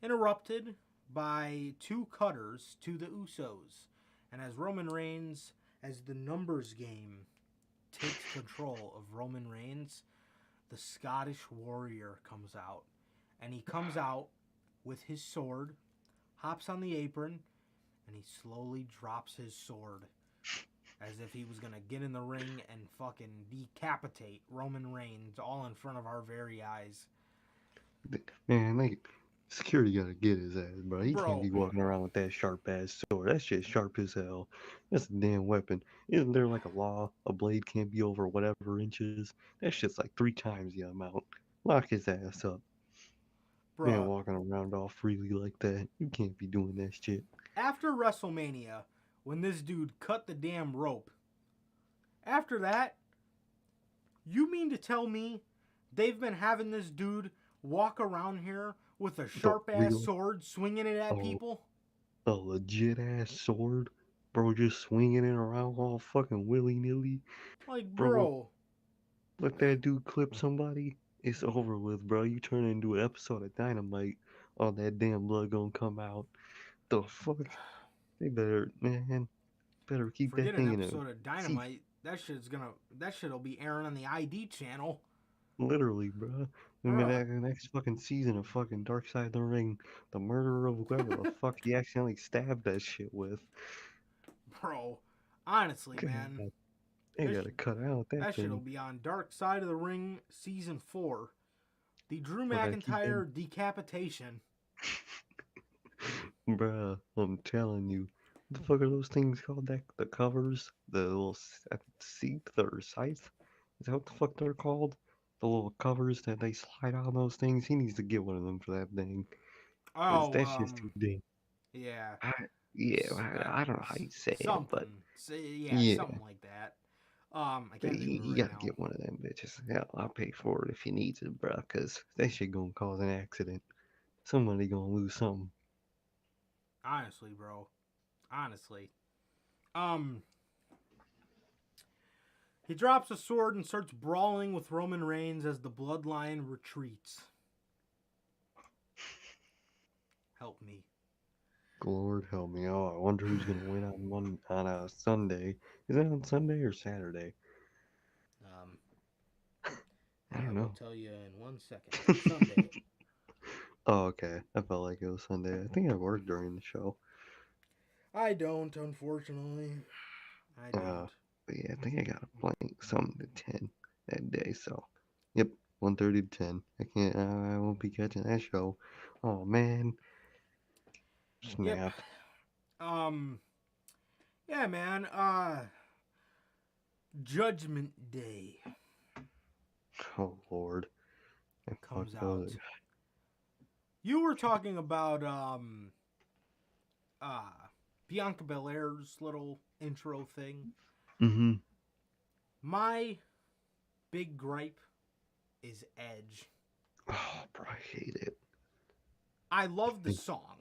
interrupted by 2 cutters to the Usos. And as Roman Reigns as the numbers game takes control of Roman Reigns, the Scottish Warrior comes out. And he comes out with his sword, hops on the apron, and he slowly drops his sword as if he was going to get in the ring and fucking decapitate Roman Reigns all in front of our very eyes. Man, like, security gotta get his ass, bro. He can't Bro. be walking around with that sharp ass sword. That shit's sharp as hell. That's a damn weapon. Isn't there like a law? A blade can't be over whatever inches. That shit's like 3 times the amount. Lock his ass up. Man, Bro, walking around all freely like that. You can't be doing that shit. after WrestleMania, when this dude cut the damn rope, after that, you mean to tell me they've been having this dude walk around here with a sharp ass real- sword swinging it at Oh. people? A legit ass sword? Bro, just swinging it around all fucking willy nilly. Like, Bro, bro. let that dude clip somebody. It's over with, bro. You turn into an episode of Dynamite. All that damn blood gonna come out. The fuck? They better, man. Better keep Forget that an thing in a episode of Dynamite. That shit'll be airing on the ID channel. literally, bro. And then that next fucking season of fucking Dark Side of the Ring, the murderer of whoever the fuck he accidentally stabbed that shit with. Bro, honestly, man. God, they gotta cut out that That shit'll thing. be on Dark Side of the Ring Season 4. The Drew Bro, that keep McIntyre decapitation. Bruh, I'm telling you. What the fuck are those things called? The covers? The little seat or scythe? Is that what the fuck they're called? The little covers that they slide on those things? He needs to get one of them for that thing. 'Cause Oh, that shit's too big. yeah. I don't know how you say it, but Yeah, something like that. I but can't think of you it right gotta now. get one of them bitches. Hell, I'll pay for it if you need it, bruh, 'cause that shit gonna cause an accident. Somebody gonna lose something. Honestly, bro. Honestly. He drops a sword and starts brawling with Roman Reigns as the bloodline retreats. Help me. Lord help me. Oh, I wonder who's gonna win on a Sunday. Is that on Sunday or Saturday? I don't will know. tell you in 1 second. Sunday. Oh, okay. I felt like it was Sunday. I think I worked during the show. I don't, unfortunately. I don't. But yeah, I think I got a blank something to 10 that day. So, yep, 1:30 to 10. I won't be catching that show. Oh man, snap. Yep. Yeah, man. Judgment Day Oh Lord, that comes fuck out. was it. You were talking about Bianca Belair's little intro thing. Mm-hmm. My big gripe is Edge. Oh, bro, I hate it. I love the song.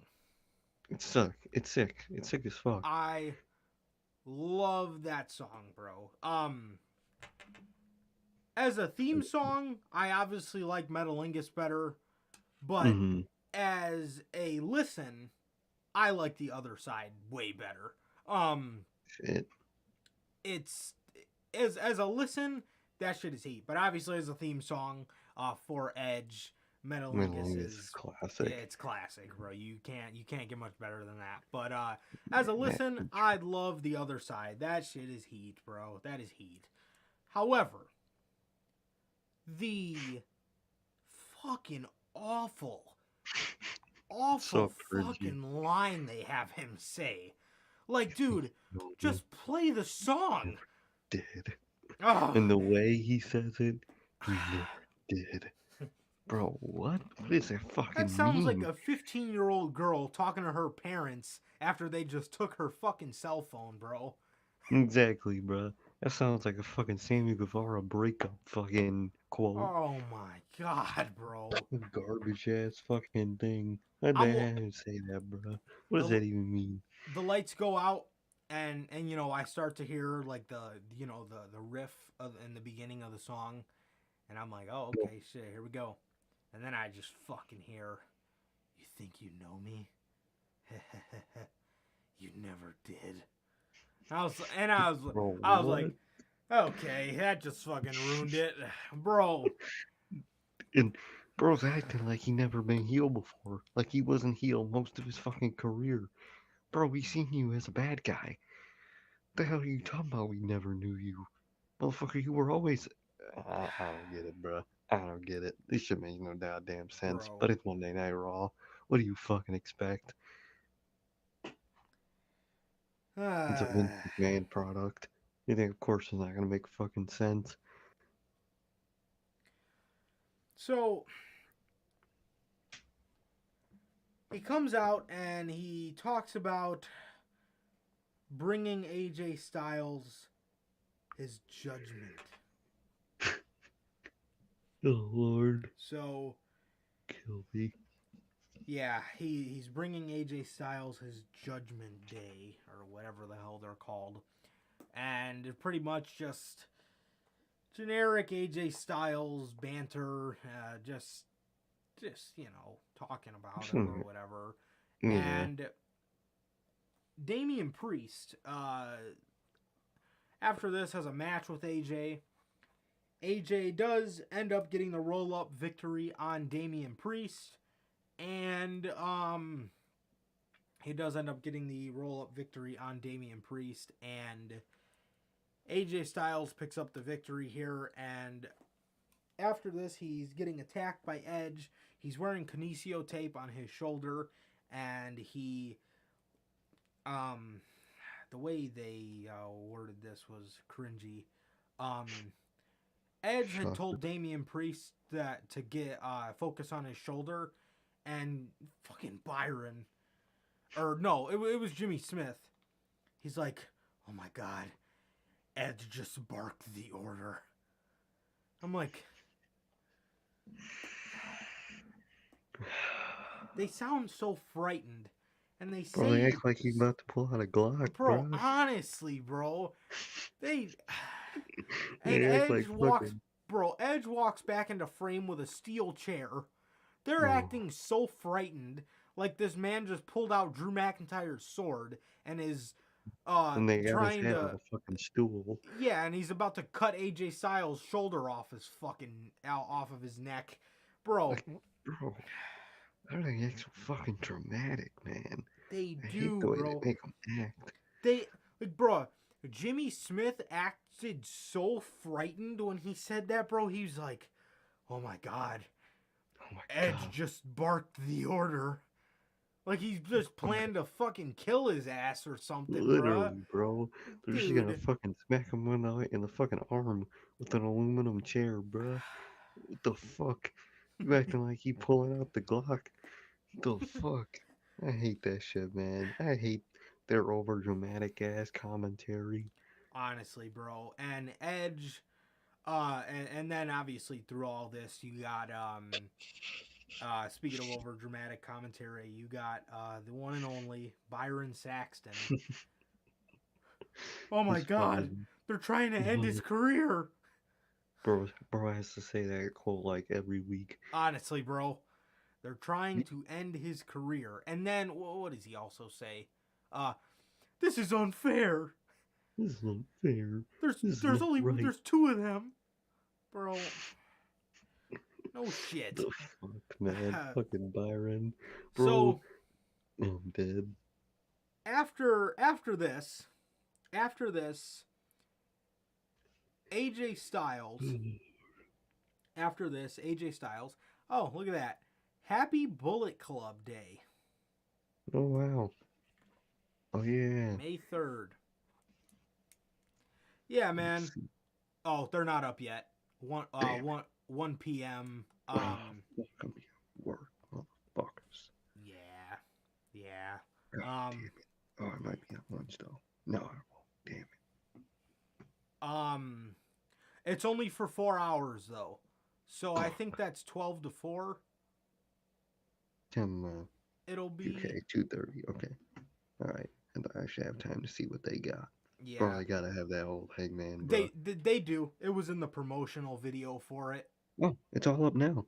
It's sick. It's sick. It's sick as fuck. I love that song, bro. As a theme song, I obviously like Metalingus better, but as a listen, I like the other side way better. Shit. It's as a listen, that shit is heat. But obviously, as a theme song, for Edge, Metalingus is classic. Yeah, it's classic, bro. You can't get much better than that. But as a listen, I love the other side. That shit is heat, bro. That is heat. However, the fucking awful fucking line they have him say. Like, dude, just play the song. Did. Oh. And the way he says it, he never did. Bro, what? What does that fucking That sounds mean? like a 15-year-old girl talking to her parents after they just took her fucking cell phone, bro. Exactly, bro. That sounds like a fucking Sammy Guevara breakup fucking quote. Oh my god, bro. Garbage ass fucking thing. I didn't say that, bro. What does that even mean? The lights go out, and you know, I start to hear like the riff in the beginning of the song, and I'm like, oh, okay, shit, here we go. And then I just fucking hear, "You think you know me? You never did." I was Bro, like, okay, that just fucking ruined it, bro. And bro's acting like he never been heel before. Like he wasn't heel most of his fucking career. Bro, we seen you as a bad guy. The hell are you talking about? We never knew you. Motherfucker, you were always... I don't get it, bro. I don't get it. This shit makes no goddamn sense. Bro. But it's Monday Night Raw. What do you fucking expect? It's a Vince McMahon product. You think, of course, it's not gonna make fucking sense. So he comes out and he talks about bringing AJ Styles his judgment. Oh, Lord. So, Kill me. yeah, he's bringing AJ Styles his Judgment Day, or whatever the hell they're called. And pretty much just generic AJ Styles banter, just you know, talking about him or whatever. Yeah. And Damian Priest, after this, has a match with AJ. AJ does end up getting the roll-up victory on Damian Priest. And he does end up getting the roll-up victory on Damian Priest. And AJ Styles picks up the victory here. And after this, he's getting attacked by Edge. He's wearing kinesio tape on his shoulder. And he... the way they worded this was cringy. Edge had told Damian Priest that to get focus on his shoulder, and fucking Byron, or no, it was Jimmy Smith. He's like, oh my god, Edge just barked the order. I'm like, they sound so frightened. And they say... Bro, they act like he's about to pull out a Glock, bro. Honestly, bro. And They act Edge like walks... fucking... Bro, Edge walks back into frame with a steel chair. They're acting so frightened. Like this man just pulled out Drew McIntyre's sword and is and they got trying his head to... on a fucking stool. Yeah, and he's about to cut AJ Styles' shoulder off his fucking... off of his neck. Bro. Like, bro... How do they act so fucking dramatic, man? They I do, hate the way bro. they make them act. They, like, bro, Jimmy Smith acted so frightened when he said that, bro. He was like, oh my god. Oh my Edge god. just barked the order. Like he's just planned to fucking kill his ass or something, Literally, bro. They're Dude. just gonna fucking smack him in the fucking arm with an aluminum chair, bro. What the fuck? You acting like he pulling out the Glock. What the fuck? I hate that shit, man. I hate their over dramatic ass commentary. Honestly, bro. And Edge, and then obviously through all this, you got, speaking of over dramatic commentary, you got, the one and only Byron Saxton. Oh my god, they're trying to end his career. Bro has to say that quote like every week. Honestly, bro. They're trying to end his career. And then, what does he also say? This is unfair. This is unfair. There's two of them. Bro. No shit. The fuck, man. Fucking Byron. Bro. So, I'm dead. After this, AJ Styles. Oh, look at that. Happy Bullet Club Day. Oh, wow. Oh, yeah. May 3rd. Yeah, man. Oh, they're not up yet. 1 p.m. Welcome to work, motherfuckers. Yeah. God damn it. Oh, I might be at lunch, though. No, I won't. Damn it. It's only for 4 hours, though. So I think that's 12 to 4. It'll be... Okay, 2:30. Okay. All right. And I should have time to see what they got. Yeah. Bro, I gotta have that old Hangman, bro. They do. It was in the promotional video for it. Oh, it's all up now.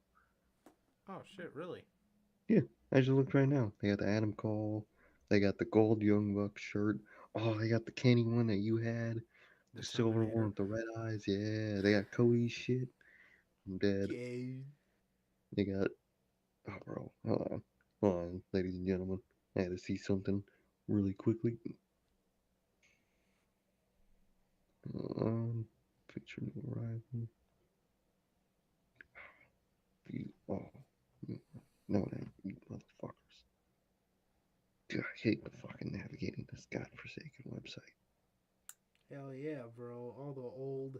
Oh, shit, really? Yeah, I just looked right now. They got the Adam Cole. They got the gold Young Bucks shirt. Oh, they got the Kenny one that you had. The The silver one Terminator. with the red eyes. Yeah, they got Cody's shit. I'm dead. Yeah. They got. Oh, bro. Hold on. Hold on, ladies and gentlemen. I had to see something really quickly. Picture new arrival. View. Oh. No, that you motherfuckers. Dude, I hate the fucking navigating this godforsaken website. Hell yeah, bro. All the old.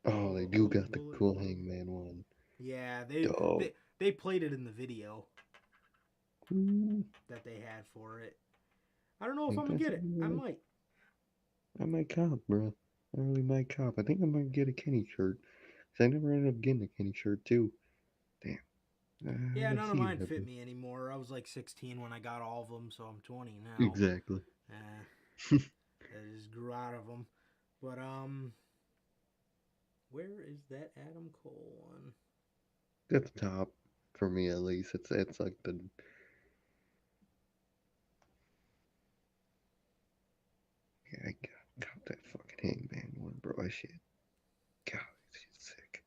Oh, All they the do old got the bullet. cool Hangman one. Yeah, Dope. they played it in the video Ooh, that they had for it. I don't know if ain't I'm gonna that get it. I something? might. I might cop, bro. I really might cop. I think I might get a Kenny shirt. Cause I never ended up getting a Kenny shirt too. Damn. I Yeah, gotta none of see mine that, fit bro. me anymore. I was like 16 when I got all of them, so I'm 20 now. Exactly. I just grew out of them. But where is that Adam Cole one? At the top, for me at least. It's like the. Yeah, I got that fucking Hangman one, bro. That shit. God, that shit's sick.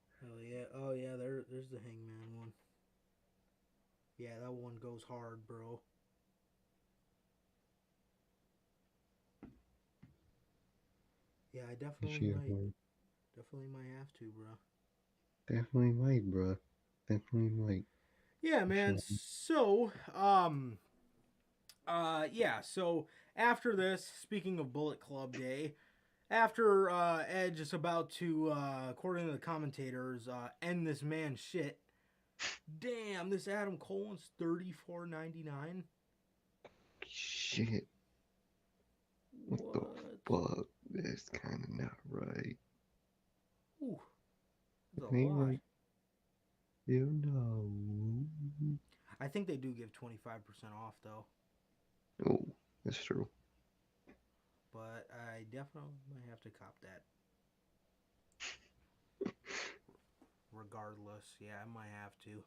Oh yeah, there's the Hangman one. Yeah, that one goes hard, bro. Yeah, I That definitely shit might. hard. Definitely might have to, bro. Definitely might, bro. Definitely might. Yeah, man. Sure. So, yeah. So after this, speaking of Bullet Club Day, after Edge is about to, according to the commentators, end this man's shit. Damn, this Adam Cole one's $34.99. Shit. What the What? fuck? That's kind of not right. Ooh, that's a It ain't lot. like, you know. I think they do give 25% off though, Oh, that's true. but I definitely might have to cop that. Regardless, yeah, I might have to.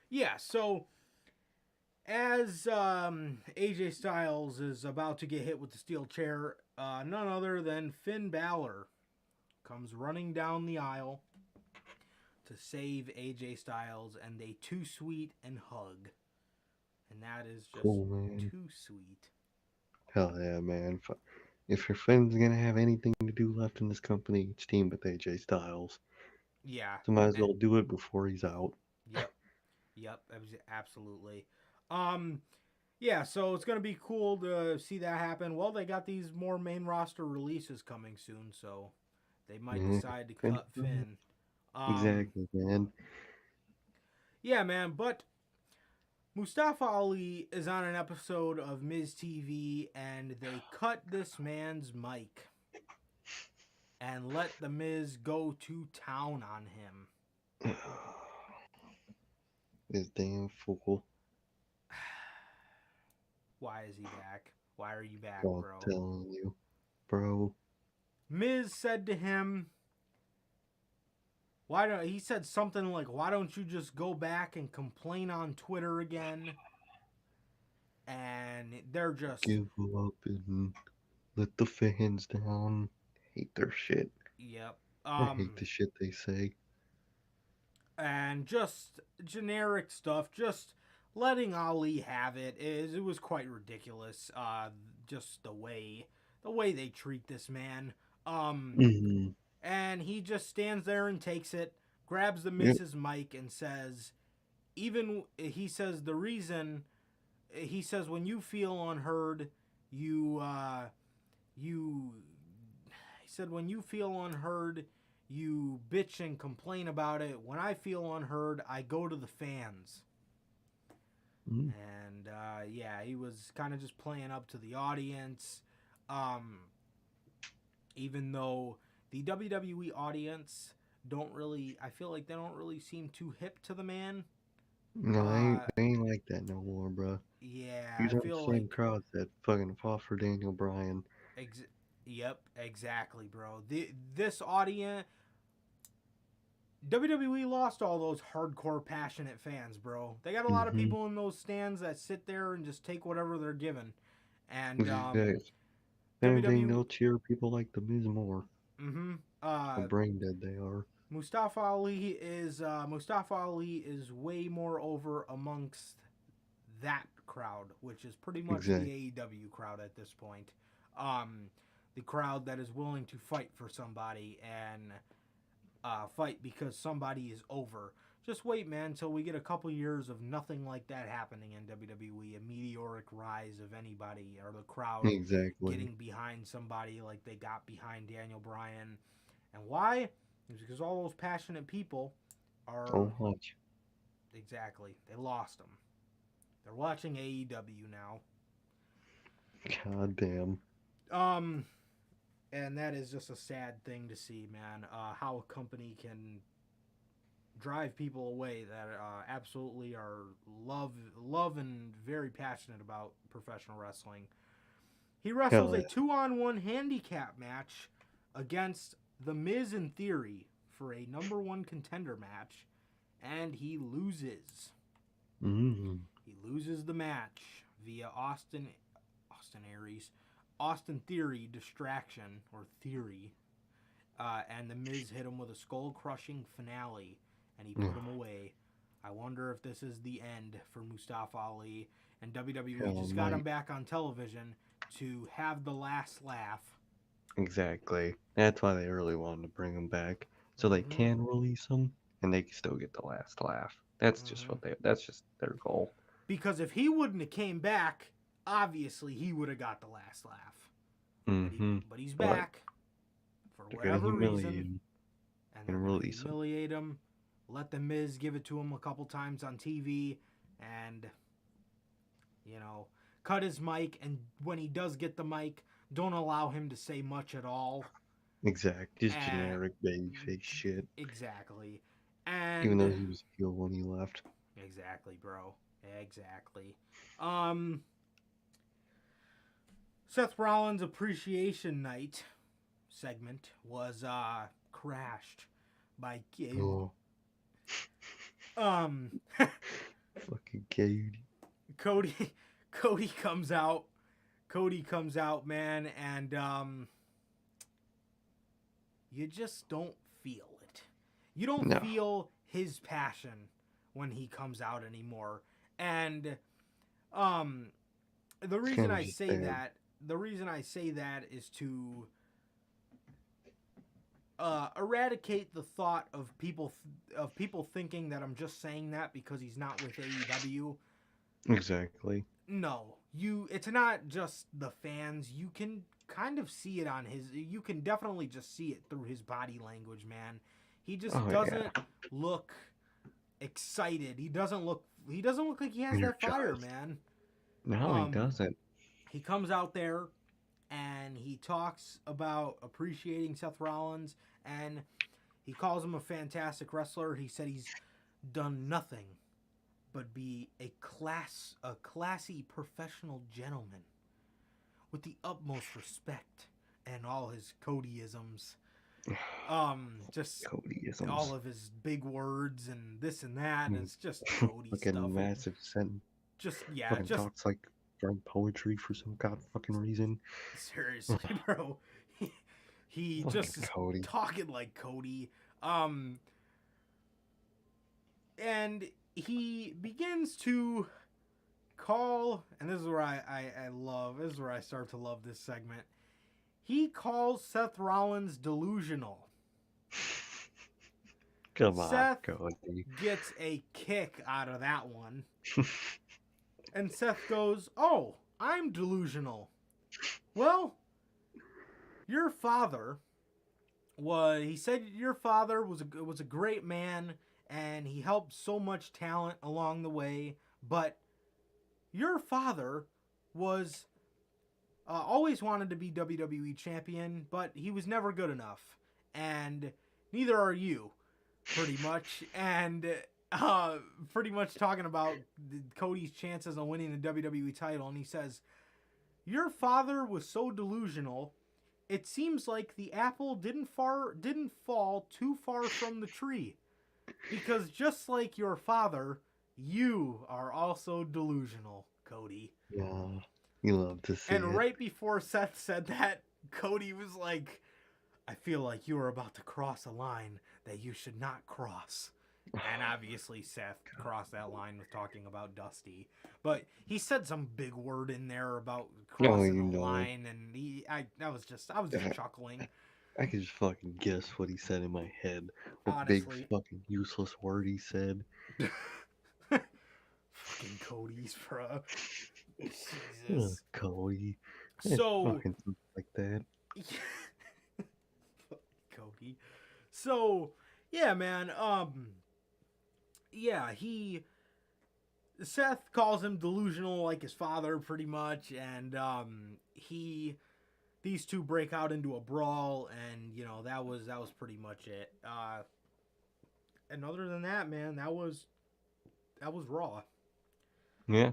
Yeah, so as AJ Styles is about to get hit with the steel chair, none other than Finn Balor comes running down the aisle to save AJ Styles, and they too sweet and hug. And that is just Cool, man. too sweet. Hell yeah, man. If your friend's gonna have anything to do left in this company, it's team with AJ Styles. Yeah. So might as well do it before he's out. Yep. Yep. Absolutely. Um, yeah, so it's gonna be cool to see that happen. Well, they got these more main roster releases coming soon, so they might Yeah. decide to cut Finn. Exactly, man. Yeah, man, but Mustafa Ali is on an episode of Miz TV, and they cut this man's mic and let the Miz go to town on him. This damn fool. Why is he back? Why are you back, I'm bro? telling you, bro. Miz said to him, he said something like, "Why don't you just go back and complain on Twitter again?" And they're just, Give up and let the fans down. Hate their shit. yep. I hate the shit they say. And just generic stuff, just letting Ali have it. It was quite ridiculous. Just the way they treat this man. Mm-hmm. And he just stands there and takes it, grabs the Yep. Miz's mic, and says, he says the reason, he says when you feel unheard, you he said when you feel unheard, you bitch and complain about it. When I feel unheard, I go to the fans. Mm-hmm. And yeah, he was kind of just playing up to the audience. Even though the WWE audience I feel like they don't really seem too hip to the man. No, they ain't like that no more, bro. Yeah, I These aren't the feel same like crowds that fucking fought for Daniel Bryan. yep, exactly, bro. This audience, WWE lost all those hardcore, passionate fans, bro. They got a lot of Mm-hmm. people in those stands that sit there and just take whatever they're given. And If anything, WWE, they'll cheer people like The Miz more. mm-hmm. How brain dead they are. Mustafa Ali is way more over amongst that crowd, which is pretty much Exactly. the AEW crowd at this point. The crowd that is willing to fight for somebody and fight because somebody is over. Just wait, man, until we get a couple years of nothing like that happening in WWE. A meteoric rise of anybody or the crowd Exactly. getting behind somebody like they got behind Daniel Bryan. And why? It's because all those passionate people are Don't watch. exactly. They lost them. They're watching AEW now. God damn. And that is just a sad thing to see, man. How a company can drive people away that absolutely are love and very passionate about professional wrestling. He wrestles Hell a yeah. 2-on-1 handicap match against The Miz in Theory for a number 1 contender match, and he loses. Mm-hmm. He loses the match via Austin Theory distraction or theory, and The Miz hit him with a skull-crushing finale, and he put him away. I wonder if this is the end for Mustafa Ali, and WWE Hell just got him might. back on television to have the last laugh. Exactly. That's why they really wanted to bring him back. So they Mhm. can release him and they can still get the last laugh. That's just that's just their goal. Because if he wouldn't have came back, obviously he would have got the last laugh. Mm-hmm. But he's But back for they're gonna whatever humiliate reason, him and and they're going to release him. humiliate him. Let the Miz give it to him a couple times on TV, and cut his mic. And when he does get the mic, don't allow him to say much at all. Exact. Just And generic babyface shit. exactly, Even though and he was a heel when he left. exactly, bro, exactly. Seth Rollins' Appreciation Night segment was crashed by Oh, fucking Katie. Cody comes out. Cody comes out, man, and you just don't feel it. You don't No. feel his passion when he comes out anymore. And the reason kinda I just say bad. that is to eradicate the thought of people thinking that I'm just saying that because he's not with AEW. Exactly. No, it's not just the fans. You can kind of see it on his. You can definitely just see it through his body language, man. He just doesn't look excited. He doesn't look like he has that fire, man. No, he doesn't. He comes out there and he talks about appreciating Seth Rollins, and he calls him a fantastic wrestler. He said he's done nothing but be a classy professional gentleman with the utmost respect, and all his Codyisms. Just Codyisms. all of his big words and this and that, and it's just Cody Fucking stuff. massive sentence. Just Fucking talks like drawing poetry for some god fucking reason. Seriously, bro. He just is Cody. talking like Cody. And he begins to call, and this is where this is where I start to love this segment. He calls Seth Rollins delusional. Come on, Seth Cody. gets a kick out of that one. And Seth goes, "Oh, I'm delusional. Well, your father he said your father was a great man, and he helped so much talent along the way, but your father was always wanted to be WWE champion, but he was never good enough, and neither are you, pretty much." And pretty much talking about Cody's chances of winning the WWE title, and he says, "Your father was so delusional, it seems like the apple didn't fall too far from the tree. Because just like your father, you are also delusional, Cody. Yeah, you love to see And it. right before Seth said that, Cody was like, I feel like you are about to cross a line that you should not cross. And obviously Seth crossed that line with talking about Dusty. But he said some big word in there about No, crossing you a know. line, and I was just chuckling. I could just fucking guess what he said in my head. What big Honestly. fucking useless word he said. Fucking Cody's, bro. Ugh, Jesus. Cody. It's So fucking something like that. Cody. So yeah, man. Yeah, Seth calls him delusional like his father, pretty much, and these two break out into a brawl, and that was pretty much it. And other than that, man, that was Raw. Yeah.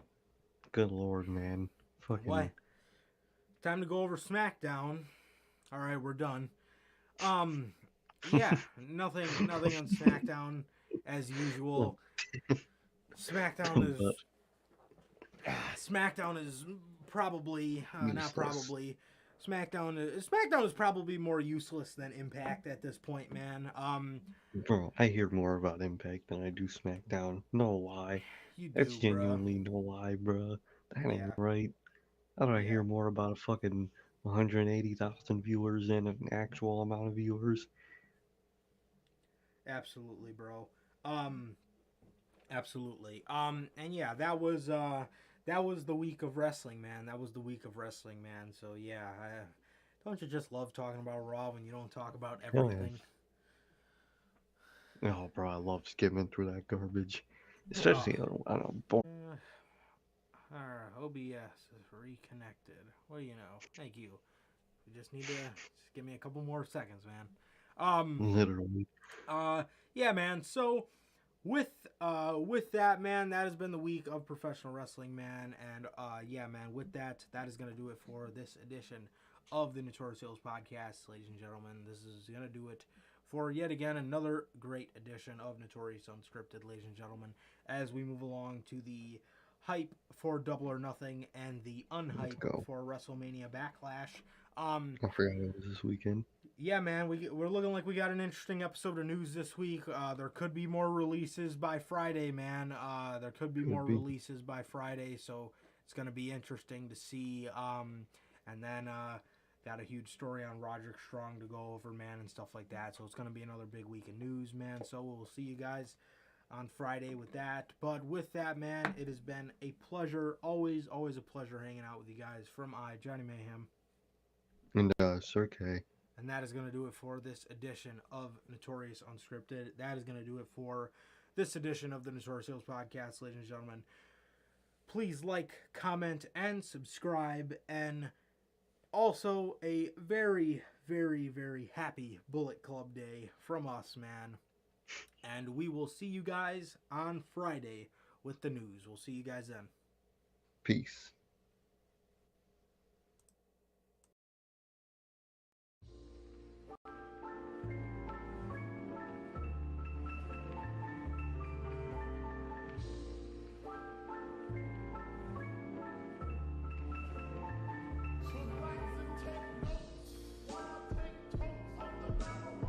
Good lord, man. What? Fucking. Time to go over SmackDown. All right, we're done. Yeah, nothing on SmackDown as usual. But SmackDown is probably not useless. probably. SmackDown is probably more useless than Impact at this point, man. Bro, I hear more about Impact than I do SmackDown. No lie. You That's do, bro. genuinely no lie, bruh. That ain't Yeah, right. How do I yeah, hear more about a fucking 180,000 viewers than an actual amount of viewers? absolutely, bro. Um, absolutely. And yeah, that was the week of wrestling, man. That was the week of wrestling, man. So yeah, don't you just love talking about Raw when you don't talk about Hell yeah. everything? Oh, bro, I love skimming through that garbage. Oh. Especially, I don't know, Our OBS is reconnected. What do you know? Thank you. We just need to just give me a couple more seconds, man. literally. Yeah, man. So with that, man, that has been the week of professional wrestling, man. And yeah, man, with that is gonna do it for this edition of the Notorious podcast, ladies and gentlemen. This is gonna do it for yet again another great edition of Notorious Unscripted, ladies and gentlemen, as we move along to the hype for Double or Nothing and the Let's unhype go. for WrestleMania Backlash. I forgot it was this weekend. Yeah, man, we're looking like we got an interesting episode of news this week. There could be more releases by Friday, man. There could be more releases by Friday, so it's gonna be interesting to see. And then got a huge story on Roderick Strong to go over, man, and stuff like that. So it's gonna be another big week of news, man. So we'll see you guys on Friday with that. But with that, man, it has been a pleasure. Always a pleasure hanging out with you guys. From Johnny Mayhem. And, Sir K. And that is going to do it for this edition of Notorious Unscripted. That is going to do it for this edition of the Notorious Sales Podcast, ladies and gentlemen. Please like, comment, and subscribe. And also a very, very, very happy Bullet Club Day from us, man. And we will see you guys on Friday with the news. We'll see you guys then. Peace.